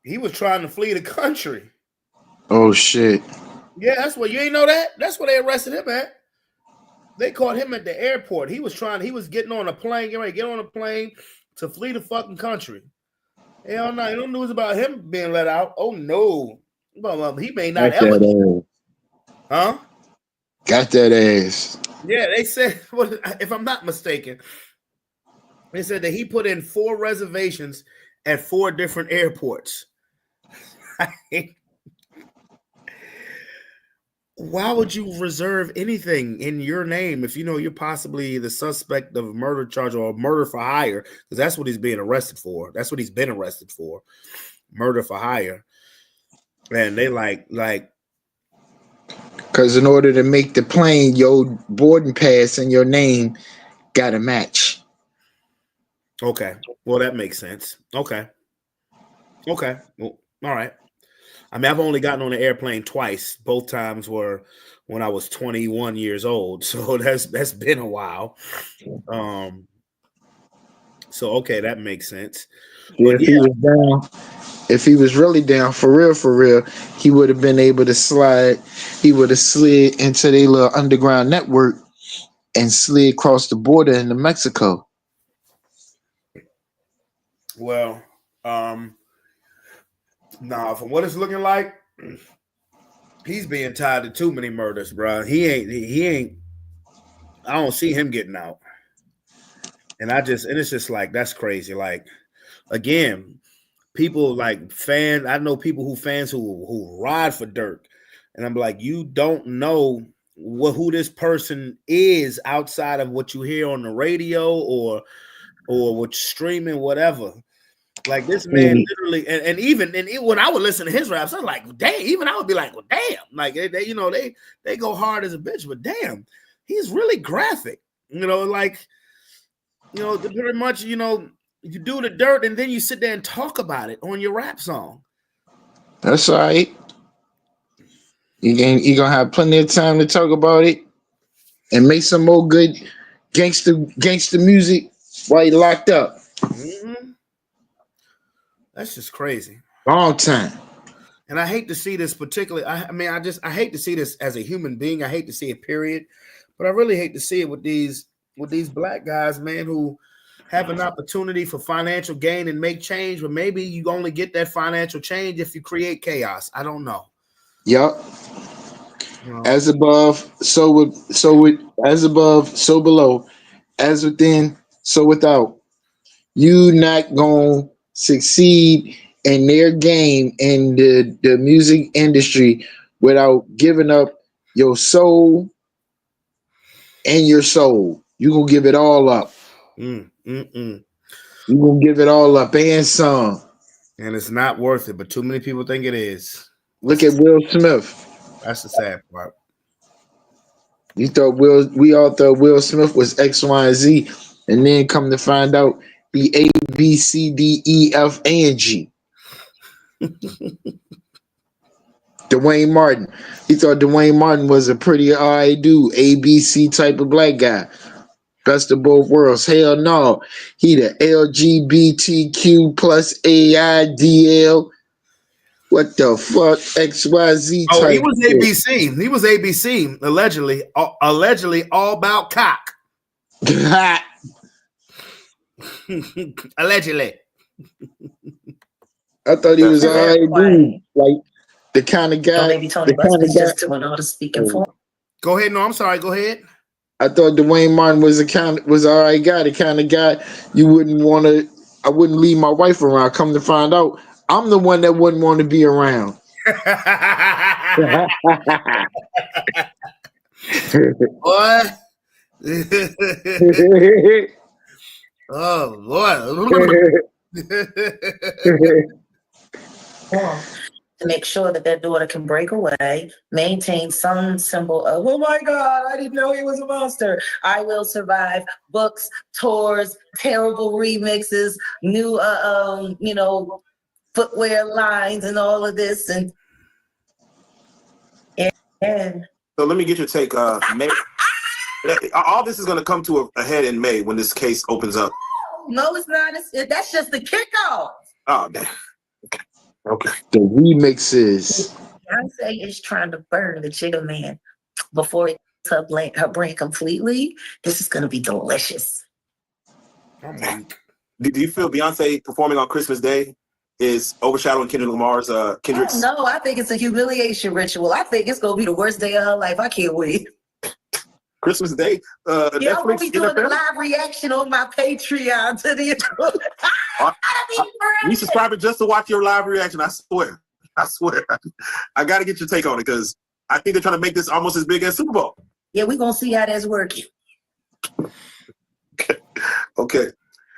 He was trying to flee the country. Oh shit. Yeah, that's what you ain't know that? That's where they arrested him at. They caught him at the airport. He was getting on a plane, getting ready to get on a plane to flee the fucking country. Hell no, no news about him being let out. Oh no. Well, he may not Got ever. that Huh? Got that ass. Yeah, they said, if I'm not mistaken, they said that he put in 4 reservations at 4 different airports. Why would you reserve anything in your name if you know you're possibly the suspect of a murder charge or murder for hire? Because that's what he's being arrested for. That's what he's been arrested for. Murder for hire. And they like because in order to make the plane, your boarding pass and your name gotta match. Okay. Well, that makes sense. Okay. Well, all right. I mean, I've only gotten on an airplane twice. Both times were when I was 21 years old. So that's been a while. So okay, that makes sense. Yeah, if he was really down for real, he would have been able to slide. He would have slid into their little underground network and slid across the border into Mexico. Well, nah, from what it's looking like, he's being tied to too many murders, bro. He ain't. I don't see him getting out. And it's just like, that's crazy. Like, again, people like fans. I know people who ride for Dirk, and I'm like, you don't know who this person is outside of what you hear on the radio or what streaming, whatever. Like this man literally, and even when I would listen to his raps, I was like, damn. Even I would be like, well, damn. Like they go hard as a bitch, but damn, he's really graphic. Like pretty much, you do the dirt and then you sit there and talk about it on your rap song. That's all right. You gonna have plenty of time to talk about it and make some more good gangster music while you're locked up. Mm-hmm. That's just crazy. Long time. And I hate to see this particularly. I hate to see this as a human being. I hate to see it, period. But I really hate to see it with these black guys, man, who have an opportunity for financial gain and make change. But maybe you only get that financial change if you create chaos. I don't know. Yep. As above, as above, so below, as within, so without. You not gonna succeed in their game in the music industry without giving up your soul and your soul. You gonna give it all up. You gonna give it all up and some. And it's not worth it, but too many people think it is. Look at Will Smith. That's the sad part. We all thought Will Smith was X, Y, and Z, and then come to find out he A, B, C, D, E, F, and G. Dwayne Martin. He thought Dwayne Martin was a pretty alright dude, A, B, C type of black guy. Best of both worlds. Hell no. He the LGBTQ plus AIDL. What the fuck? XYZ type. Oh, he was shit. ABC. He was ABC, allegedly all about cock. Allegedly. I thought he was alright dude. Like the kind of guy. So maybe Tony Buzzard's just doing all the speaking for him. Go ahead. No, I'm sorry. Go ahead. I thought Dwayne Martin was alright guy, the kind of guy you wouldn't want to. I wouldn't leave my wife around. Come to find out, I'm the one that wouldn't want to be around. What? Oh Lord. To make sure that their daughter can break away, maintain some symbol of, oh my God, I didn't know he was a monster. I will survive. Books, tours, terrible remixes, new, footwear lines, and all of this, and So let me get your take. May, all this is going to come to a head in May when this case opens up. No, it's not. That's just the kickoff. Oh, damn. Okay. The remixes. Beyonce is trying to burn the Jigga Man before it hits her brain completely. This is going to be delicious. Do you feel Beyonce performing on Christmas Day is overshadowing Kendrick's? No, I think it's a humiliation ritual. I think it's going to be the worst day of her life. I can't wait. Christmas Day? Yeah, Netflix, I'm going to be doing a live reaction on my Patreon to the we subscribing just to watch your live reaction. I swear. I got to get your take on it because I think they're trying to make this almost as big as Super Bowl. Yeah, we're going to see how that's working. Okay.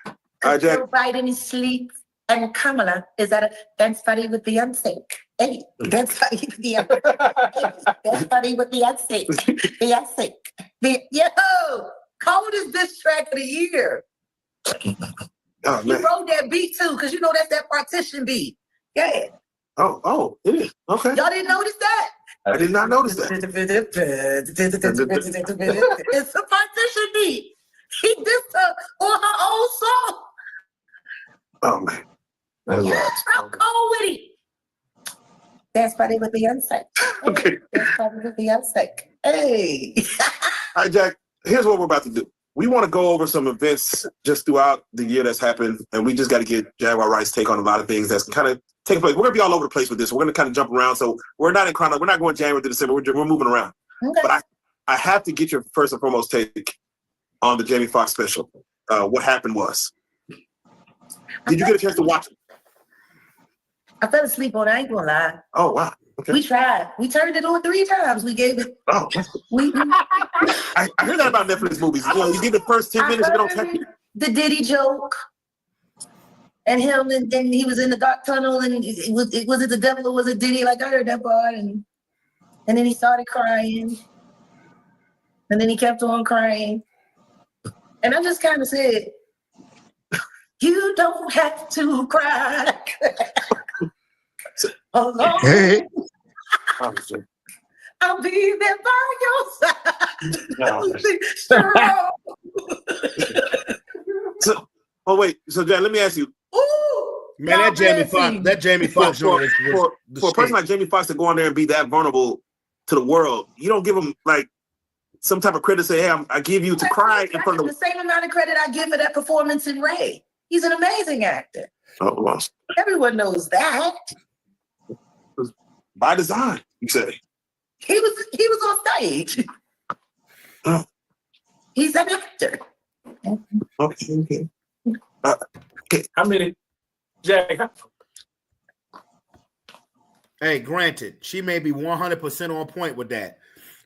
All right, Jack. Joe Biden is asleep and Kamala is at a dance party with Beyonce. Hey, dance party with Beyonce. Dance party with Beyonce. Beyonce. Yo, coldest diss track of the year. Oh, you wrote that beat too, because you know that's that partition beat. Yeah. Oh, it is. Okay. Y'all didn't notice that? I did not notice that. It's a partition beat. He dissed her on her own song. Oh man. That's right. I'm cold with it. Dance party with Beyonce. Okay. Dance party with Beyonce. Hey. All right, Jack, here's what we're about to do. We want to go over some events just throughout the year that's happened, and we just got to get Jaguar Wright's take on a lot of things that's kind of taking place. We're going to be all over the place with this. We're going to kind of jump around, so we're not in chronology. We're not going January to December. We're moving around. Okay. But I have to get your first and foremost take on the Jamie Foxx special. What happened was, did you get a chance to watch it? I fell asleep on it. I ain't gonna lie. Oh, wow. Okay. We tried. We turned it on 3 times. We gave it. Oh. I heard that about Netflix movies. You give the first 10 minutes, you don't catch it. The Diddy joke. And him, and he was in the dark tunnel, and was it the devil or was it Diddy? Like, I heard that part. And then he started crying. And then he kept on crying. And I just kind of said, you don't have to cry. Alone. I'll be there by your side. So Jack, let me ask you. Ooh, man, that Jamie Foxx for a person like Jamie Foxx to go on there and be that vulnerable to the world, you don't give him like some type of credit. Say, hey, I give you to cry in front of the same amount of credit I give for that performance in Ray. He's an amazing actor. Oh, well. Everyone knows that. By design, you say. He was on stage. He's an actor. Okay. How many? Jack. Hey, granted, she may be 100% on point with that.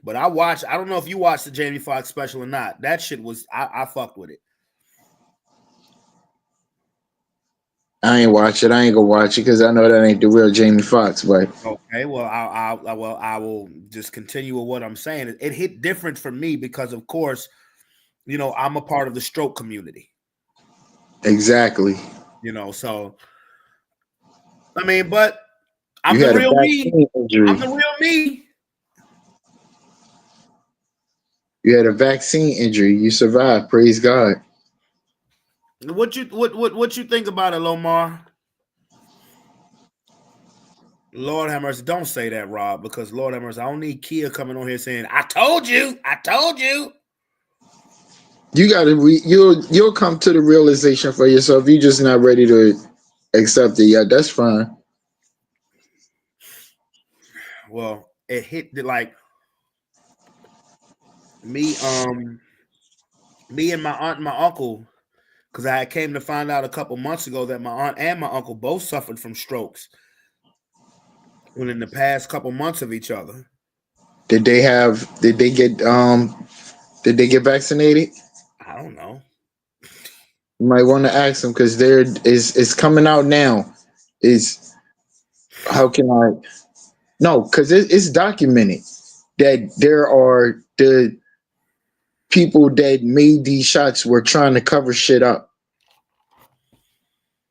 But I don't know if you watched the Jamie Foxx special or not. That shit was, I fucked with it. I ain't watch it. I ain't gonna watch it because I know that ain't the real Jamie Foxx. But Okay, well, I will just continue with what I'm saying. It hit different for me because, of course, you know, I'm a part of the stroke community. exactly, You know, so I mean, but I'm you the had a real me. vaccine injury. I'm the real me. You had a vaccine injury. You survived. Praise God. What you think about it, Lomar? Lord have mercy. Don't say that, Rob, because Lord have mercy. I don't need Kia coming on here saying, I told you. You gotta you'll come to the realization for yourself. You're just not ready to accept it yet. That's fine. Well, it hit like me and my aunt and my uncle, because I came to find out a couple months ago that my aunt and my uncle both suffered from strokes within the past couple months of each other. Did they get vaccinated? I don't know. You might want to ask them because it's coming out now. Is how can I no, because it's documented that there are the people that made these shots were trying to cover shit up.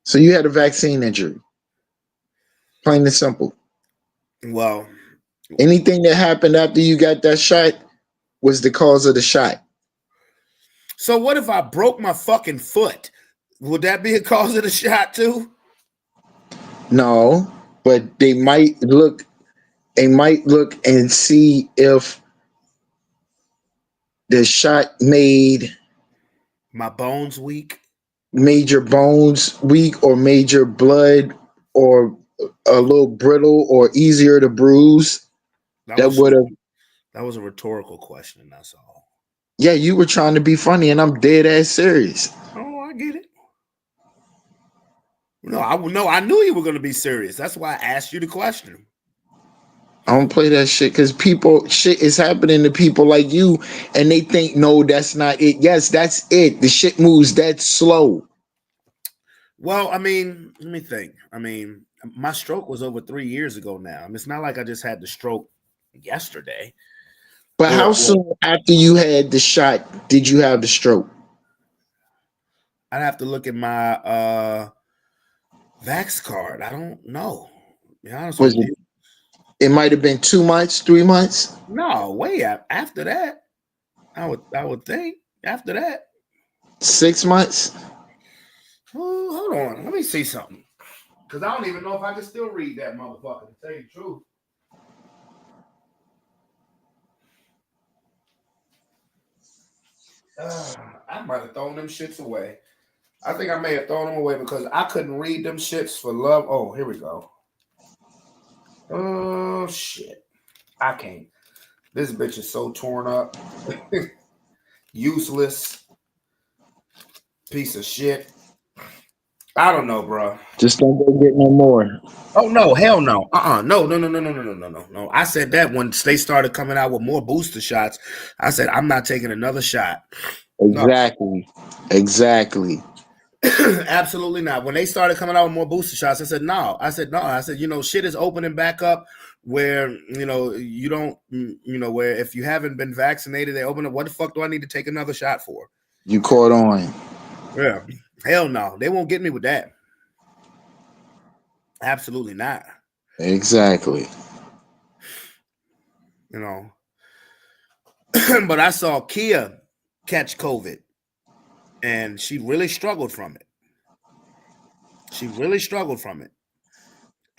So you had a vaccine injury. Plain and simple. Well, Anything that happened after you got that shot was the cause of the shot. so what if I broke my fucking foot? Would that be a cause of the shot too? No, but they might look and see if the shot made My bones weak. your bones weak or made your blood or a little brittle or easier to bruise. That would have. That was a rhetorical question. That's all. Yeah, you were trying to be funny, and I'm dead ass serious. Oh, I get it. No, I knew you were going to be serious. That's why I asked you the question. I don't play that shit because shit is happening to people like you, and they think, no, that's not it. Yes, that's it. The shit moves that slow. Well, I mean, let me think. I mean, my stroke was over 3 years ago now. I mean, it's not like I just had the stroke yesterday. But how soon after you had the shot did you have the stroke? I'd have to look at my Vax card. I don't know. To be honest with you. It might have been 2 months, 3 months. No, way after that. I would think after that. 6 months. Oh, hold on. Let me see something. Because I don't even know if I can still read that motherfucker, to tell you the truth. I might have thrown them shits away. I think I may have thrown them away because I couldn't read them shits for love. Oh, here we go. Oh, shit. I can't. This bitch is so torn up. Useless. Piece of shit. I don't know, bro. Just don't go get no more. Oh no, hell no. No. I said that when they started coming out with more booster shots. I said, I'm not taking another shot. Exactly. No. Exactly. Absolutely not. When they started coming out with more booster shots, I said, no. I said, shit is opening back up where, you don't, where if you haven't been vaccinated, they open up. What the fuck do I need to take another shot for? You caught on. Yeah. Hell no. They won't get me with that. Absolutely not. Exactly. But I saw Kia catch COVID and she really struggled from it.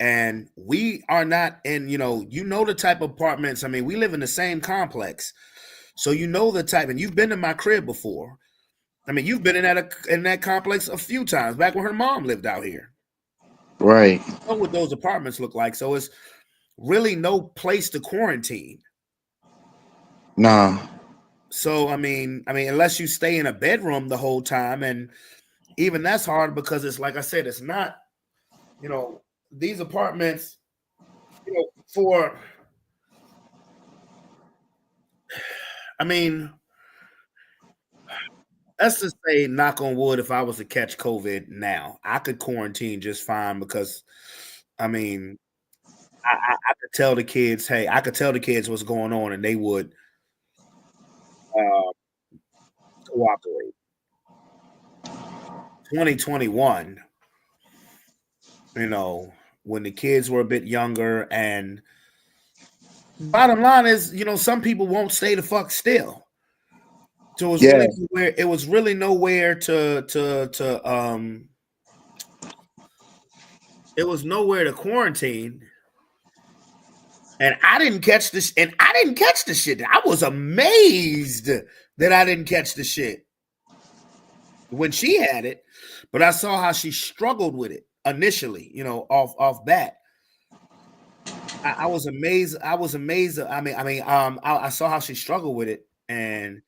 And we are not in, the type of apartments. I mean, we live in the same complex. So the type, and you've been to my crib before. I mean, you've been in that complex a few times back when her mom lived out here. Right. You know what those apartments look like. So it's really no place to quarantine. Nah. So I mean, unless you stay in a bedroom the whole time, and even that's hard because it's like I said, it's not, these apartments, for, I mean, let's just say, knock on wood, if I was to catch COVID now, I could quarantine just fine because, I mean, I could tell the kids, hey, I could tell the kids what's going on, and they would uh, cooperate. 2021, when the kids were a bit younger, and bottom line is, some people won't stay the fuck still. So it was really nowhere it was nowhere to quarantine. And I didn't catch this, and I didn't catch the shit. I was amazed that I didn't catch the shit when she had it, but I saw how she struggled with it initially, off bat. I was amazed. I was amazed. I saw how she struggled with it, and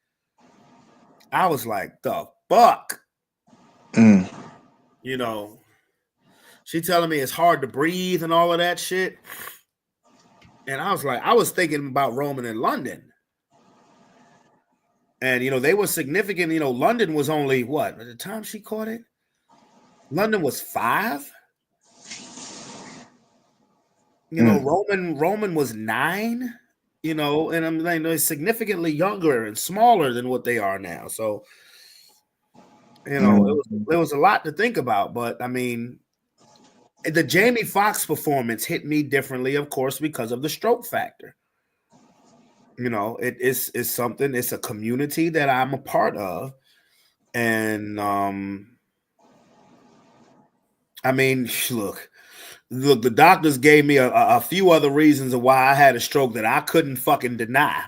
I was like, the fuck? She telling me it's hard to breathe and all of that shit. And I was like, I was thinking about roaming in London. And, they were significant. London was only what? At the time she caught it? London was 5. Roman was 9, and I'm like, they're significantly younger and smaller than what they are now. So, it was a lot to think about. But, I mean, the Jamie Foxx performance hit me differently, of course, because of the stroke factor. It's something, it's a community that I'm a part of. And look, the doctors gave me a few other reasons of why I had a stroke that I couldn't fucking deny,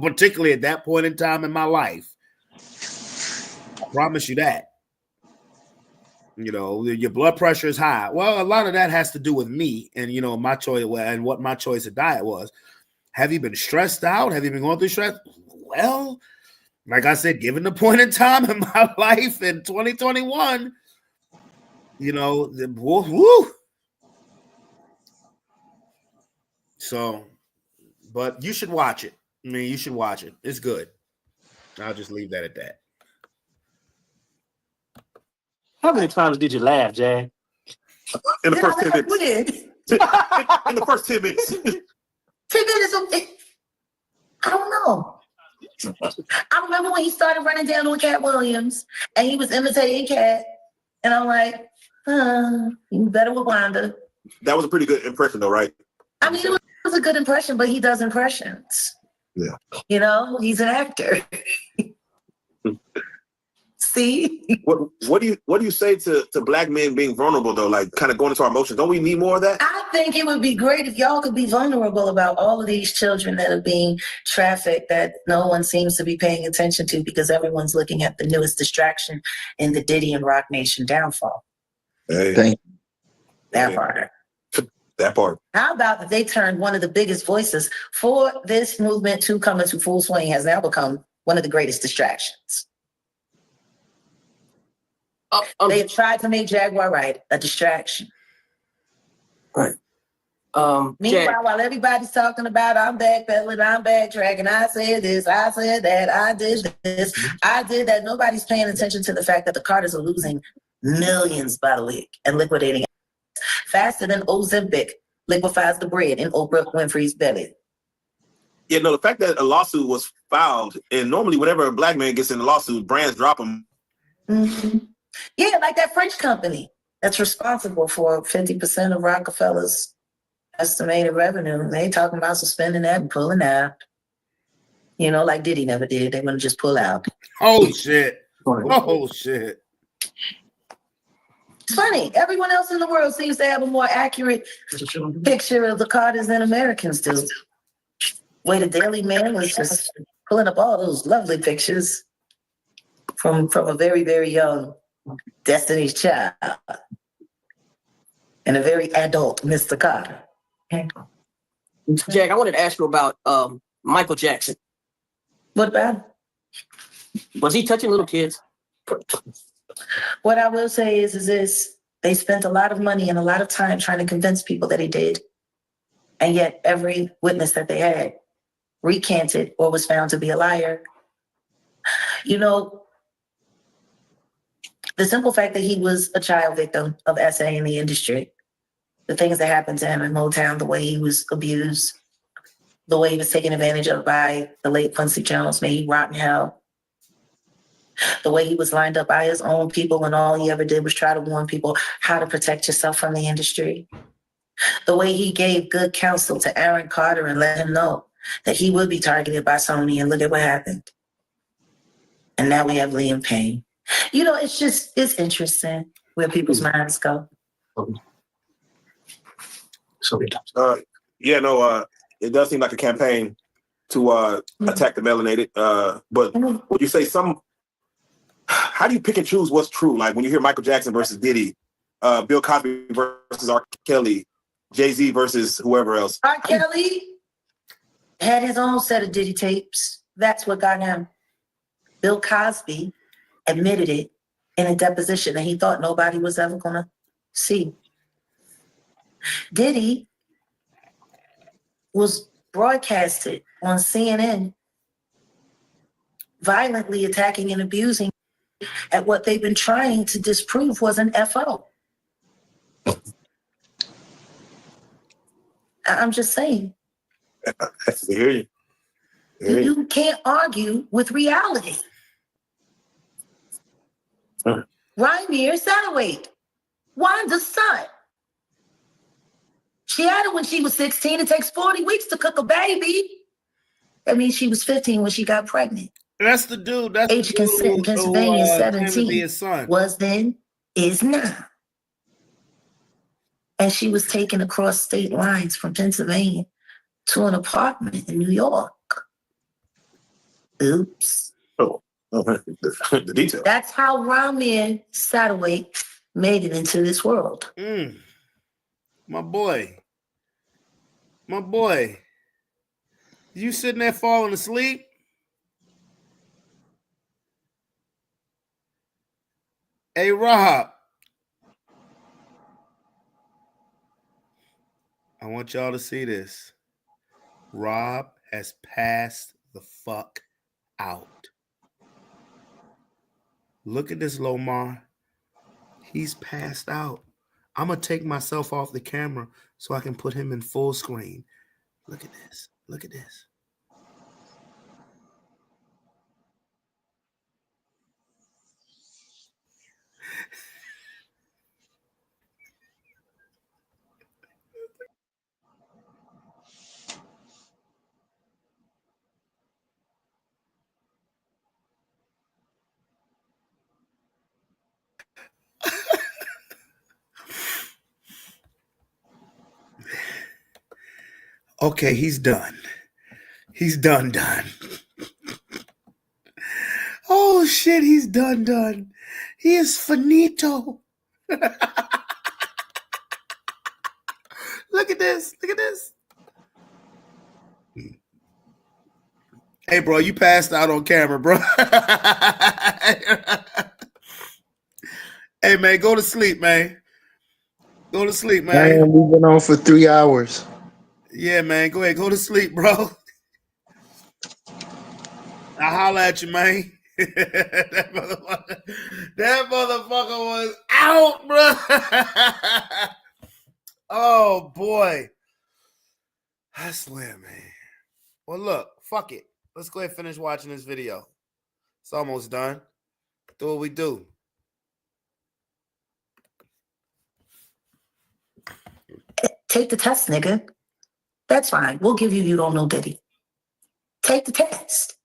particularly at that point in time in my life. I promise you that. Your blood pressure is high. Well, a lot of that has to do with me and, my choice and what my choice of diet was. Have you been stressed out? Have you been going through stress? Well, like I said, given the point in time in my life in 2021, woo. So, but you should watch it. You should watch it. It's good. I'll just leave that at that. How many times did you laugh, Jay? In the first 10 minutes. In the first 10 minutes. 10 minutes. I don't know. I remember when he started running down on Cat Williams and he was imitating Cat. And I'm like, you better with Wanda. That was a pretty good impression, though, right? I mean, it was a good impression, but he does impressions. Yeah. He's an actor. See? What do you say to black men being vulnerable, though, like kind of going into our emotions? Don't we need more of that? I think it would be great if y'all could be vulnerable about all of these children that are being trafficked that no one seems to be paying attention to because everyone's looking at the newest distraction in the Diddy and Rock Nation downfall. Hey. That part. That part. How about that they turned one of the biggest voices for this movement to come into full swing has now become one of the greatest distractions. They have tried to make Jaguar Wright a distraction. Right. Meanwhile, while everybody's talking about I'm backpedaling, I'm backtracking, I said this, I said that, I did this, I did that, nobody's paying attention to the fact that the Carters are losing millions by the week and liquidating faster than Ozempic liquefies the bread in Oprah Winfrey's belly. Yeah, no, the fact that a lawsuit was filed, and normally whenever a black man gets in a lawsuit, brands drop them. Mm-hmm. Yeah, like that French company that's responsible for 50% of Rockefeller's estimated revenue. They talking about suspending that and pulling out. Like Diddy never did. They want to just pull out. Oh, shit. Oh, shit. It's funny. Everyone else in the world seems to have a more accurate picture of the Carters than Americans do. Where the Daily Mail was just pulling up all those lovely pictures from a very, very young Destiny's Child and a very adult Mr. Carter. Jack, I wanted to ask you about Michael Jackson. What about him? Was he touching little kids? What I will say is this: they spent a lot of money and a lot of time trying to convince people that he did, and yet every witness that they had recanted or was found to be a liar. You know, the simple fact that he was a child victim of SA in the industry, the things that happened to him in Motown, the way he was abused, the way he was taken advantage of by the late Quincy Jones, may he rot in hell. The way he was lined up by his own people and all he ever did was try to warn people how to protect yourself from the industry. The way he gave good counsel to Aaron Carter and let him know that he would be targeted by Sony, and look at what happened. And now we have Liam Payne. You know, it's interesting where people's minds go. It does seem like a campaign to attack the melanated. But would you say how do you pick and choose what's true? Like when you hear Michael Jackson versus Diddy, Bill Cosby versus R. Kelly, Jay-Z versus whoever else. R. Kelly had his own set of Diddy tapes. That's what got him. Bill Cosby admitted it in a deposition that he thought nobody was ever going to see. Diddy was broadcasted on CNN violently attacking and abusing at what they've been trying to disprove was an FO. I'm just saying. I hear you. You can't argue with reality. Rainier Satterwhite, Wanda's son. She had it when she was 16. It takes 40 weeks to cook a baby. That means she was 15 when she got pregnant. That's the dude. That's age of consent in Pennsylvania, 17. Was then, is now. And she was taken across state lines from Pennsylvania to an apartment in New York. Oops. The detail. That's how Rainier Satterwhite made it into this world. My boy. You sitting there falling asleep? Hey, Rob. I want y'all to see this. Rob has passed the fuck out. Look at this, Lomar. He's passed out. I'm going to take myself off the camera so I can put him in full screen. Look at this. Look at this. Okay, he's done. He's done. Oh, shit, he's done. He is finito. Look at this. Hey, bro, you passed out on camera, bro. Hey, man, go to sleep, man. Go to sleep, man. Man, we've been on for 3 hours. Yeah, man. Go ahead. Go to sleep, bro. I'll holler at you, man. that motherfucker was out, bro. Oh, boy. I swear, man. Well, look. Fuck it. Let's go ahead and finish watching this video. It's almost done. Do what we do. Take the test, nigga. That's fine. We'll give you don't know Diddy. Take the test.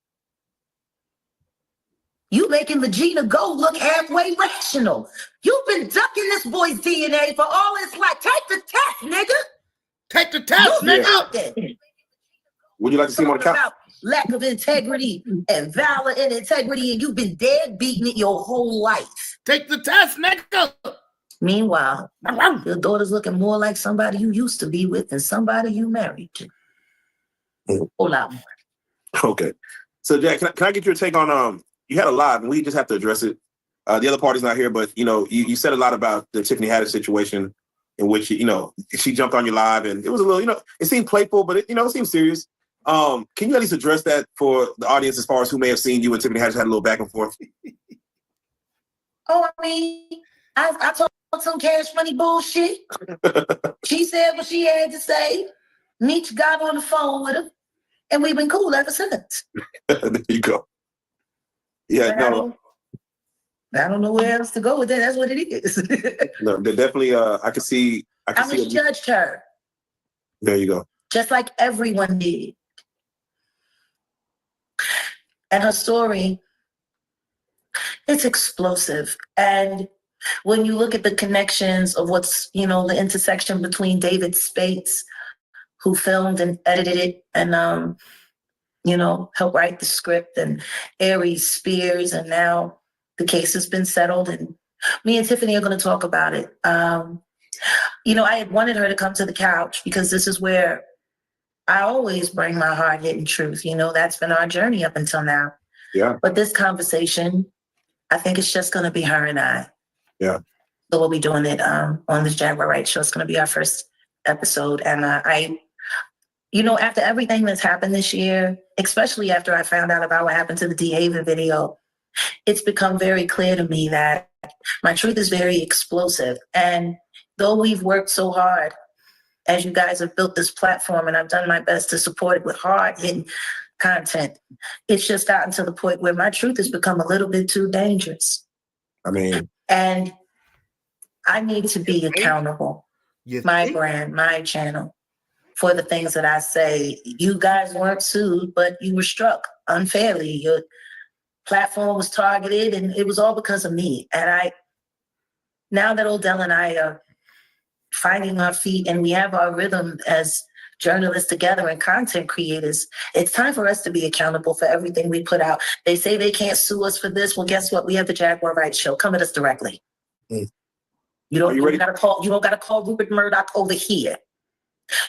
You making Legina Go look halfway rational. You've been ducking this boy's DNA for all his life. Take the test, nigga. Take the test, nigga. Would you like to see more about lack of integrity and valor and integrity, and you've been dead beating it your whole life. Take the test, nigga. Meanwhile, your daughter's looking more like somebody you used to be with than somebody you married to. Whole lot more. Okay. So, Jack, can I get your take on you had a lot, and we just have to address it. The other party's not here, but you said a lot about the Tiffany Haddish situation, in which she jumped on your live, and it was a little it seemed playful, but it seemed serious. Can you at least address that for the audience as far as who may have seen you and Tiffany Haddish had a little back and forth? Oh, I mean, I talked some Cash Money bullshit. She said what she had to say. Meech got on the phone with her, and we've been cool ever since. There you go. Yeah, I don't know where else to go with that. That's what it is. No, they're definitely. I can see. I misjudged her. There you go. Just like everyone did. And her story, it's explosive. And when you look at the connections of what's, the intersection between David Spates, who filmed and edited it, and helped write the script, and Aries Spears, and now the case has been settled, and me and Tiffany are going to talk about it. I had wanted her to come to the couch because this is where I always bring my hard-hitting truth. That's been our journey up until now. Yeah. But this conversation, I think it's just going to be her and I. Yeah. So we'll be doing it on the Jaguar Right Show. It's going to be our first episode. And after everything that's happened this year, especially after I found out about what happened to the DeHaven video, it's become very clear to me that my truth is very explosive. And though we've worked so hard, as you guys have built this platform, and I've done my best to support it with hard-hitting content, it's just gotten to the point where my truth has become a little bit too dangerous. And I need to be accountable. My brand, my channel, for the things that I say. You guys weren't sued, but you were struck unfairly. Your platform was targeted, and it was all because of me. And now that Odell and I are finding our feet and we have our rhythm as journalists together and content creators, it's time for us to be accountable for everything we put out. They say they can't sue us for this. Well, guess what? We have the Jaguar Right Show. Come at us directly. You don't gotta call Rupert Murdoch over here.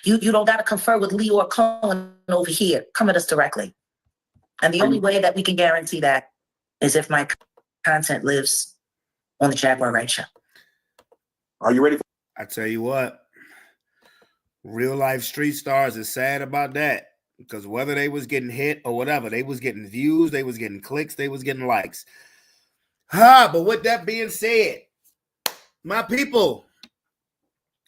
You don't gotta confer with Leor Cohen over here. Come at us directly. And the only way that we can guarantee that is if my content lives on the Jaguar Right Show. Are you ready? I tell you what, real life street stars is sad about that, because whether they was getting hit or whatever, they was getting views, they was getting clicks, they was getting likes. But with that being said, my people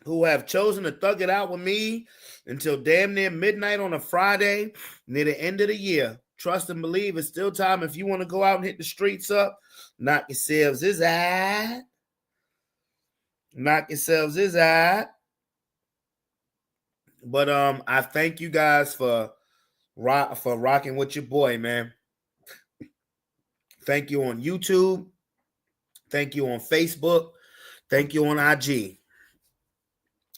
who have chosen to thug it out with me until damn near midnight on a Friday near the end of the year, trust and believe it's still time. If you want to go out and hit the streets up, knock yourselves out. Knock yourselves out. But I thank you guys for rocking with your boy, man. Thank you on YouTube. Thank you on Facebook. Thank you on IG.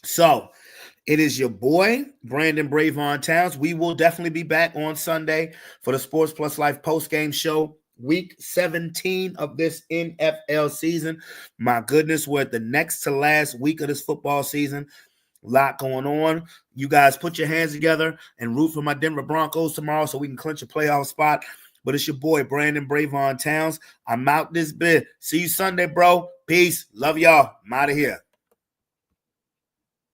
So it is your boy, Brandon Bravon Towns. We will definitely be back on Sunday for the Sports Plus Life post-game show. Week 17 of this NFL season. My goodness, we're at the next to last week of this football season. A lot going on. You guys put your hands together and root for my Denver Broncos tomorrow so we can clinch a playoff spot. But it's your boy, Brandon Bravon Towns. I'm out this bit. See you Sunday, bro. Peace. Love y'all. I'm out of here.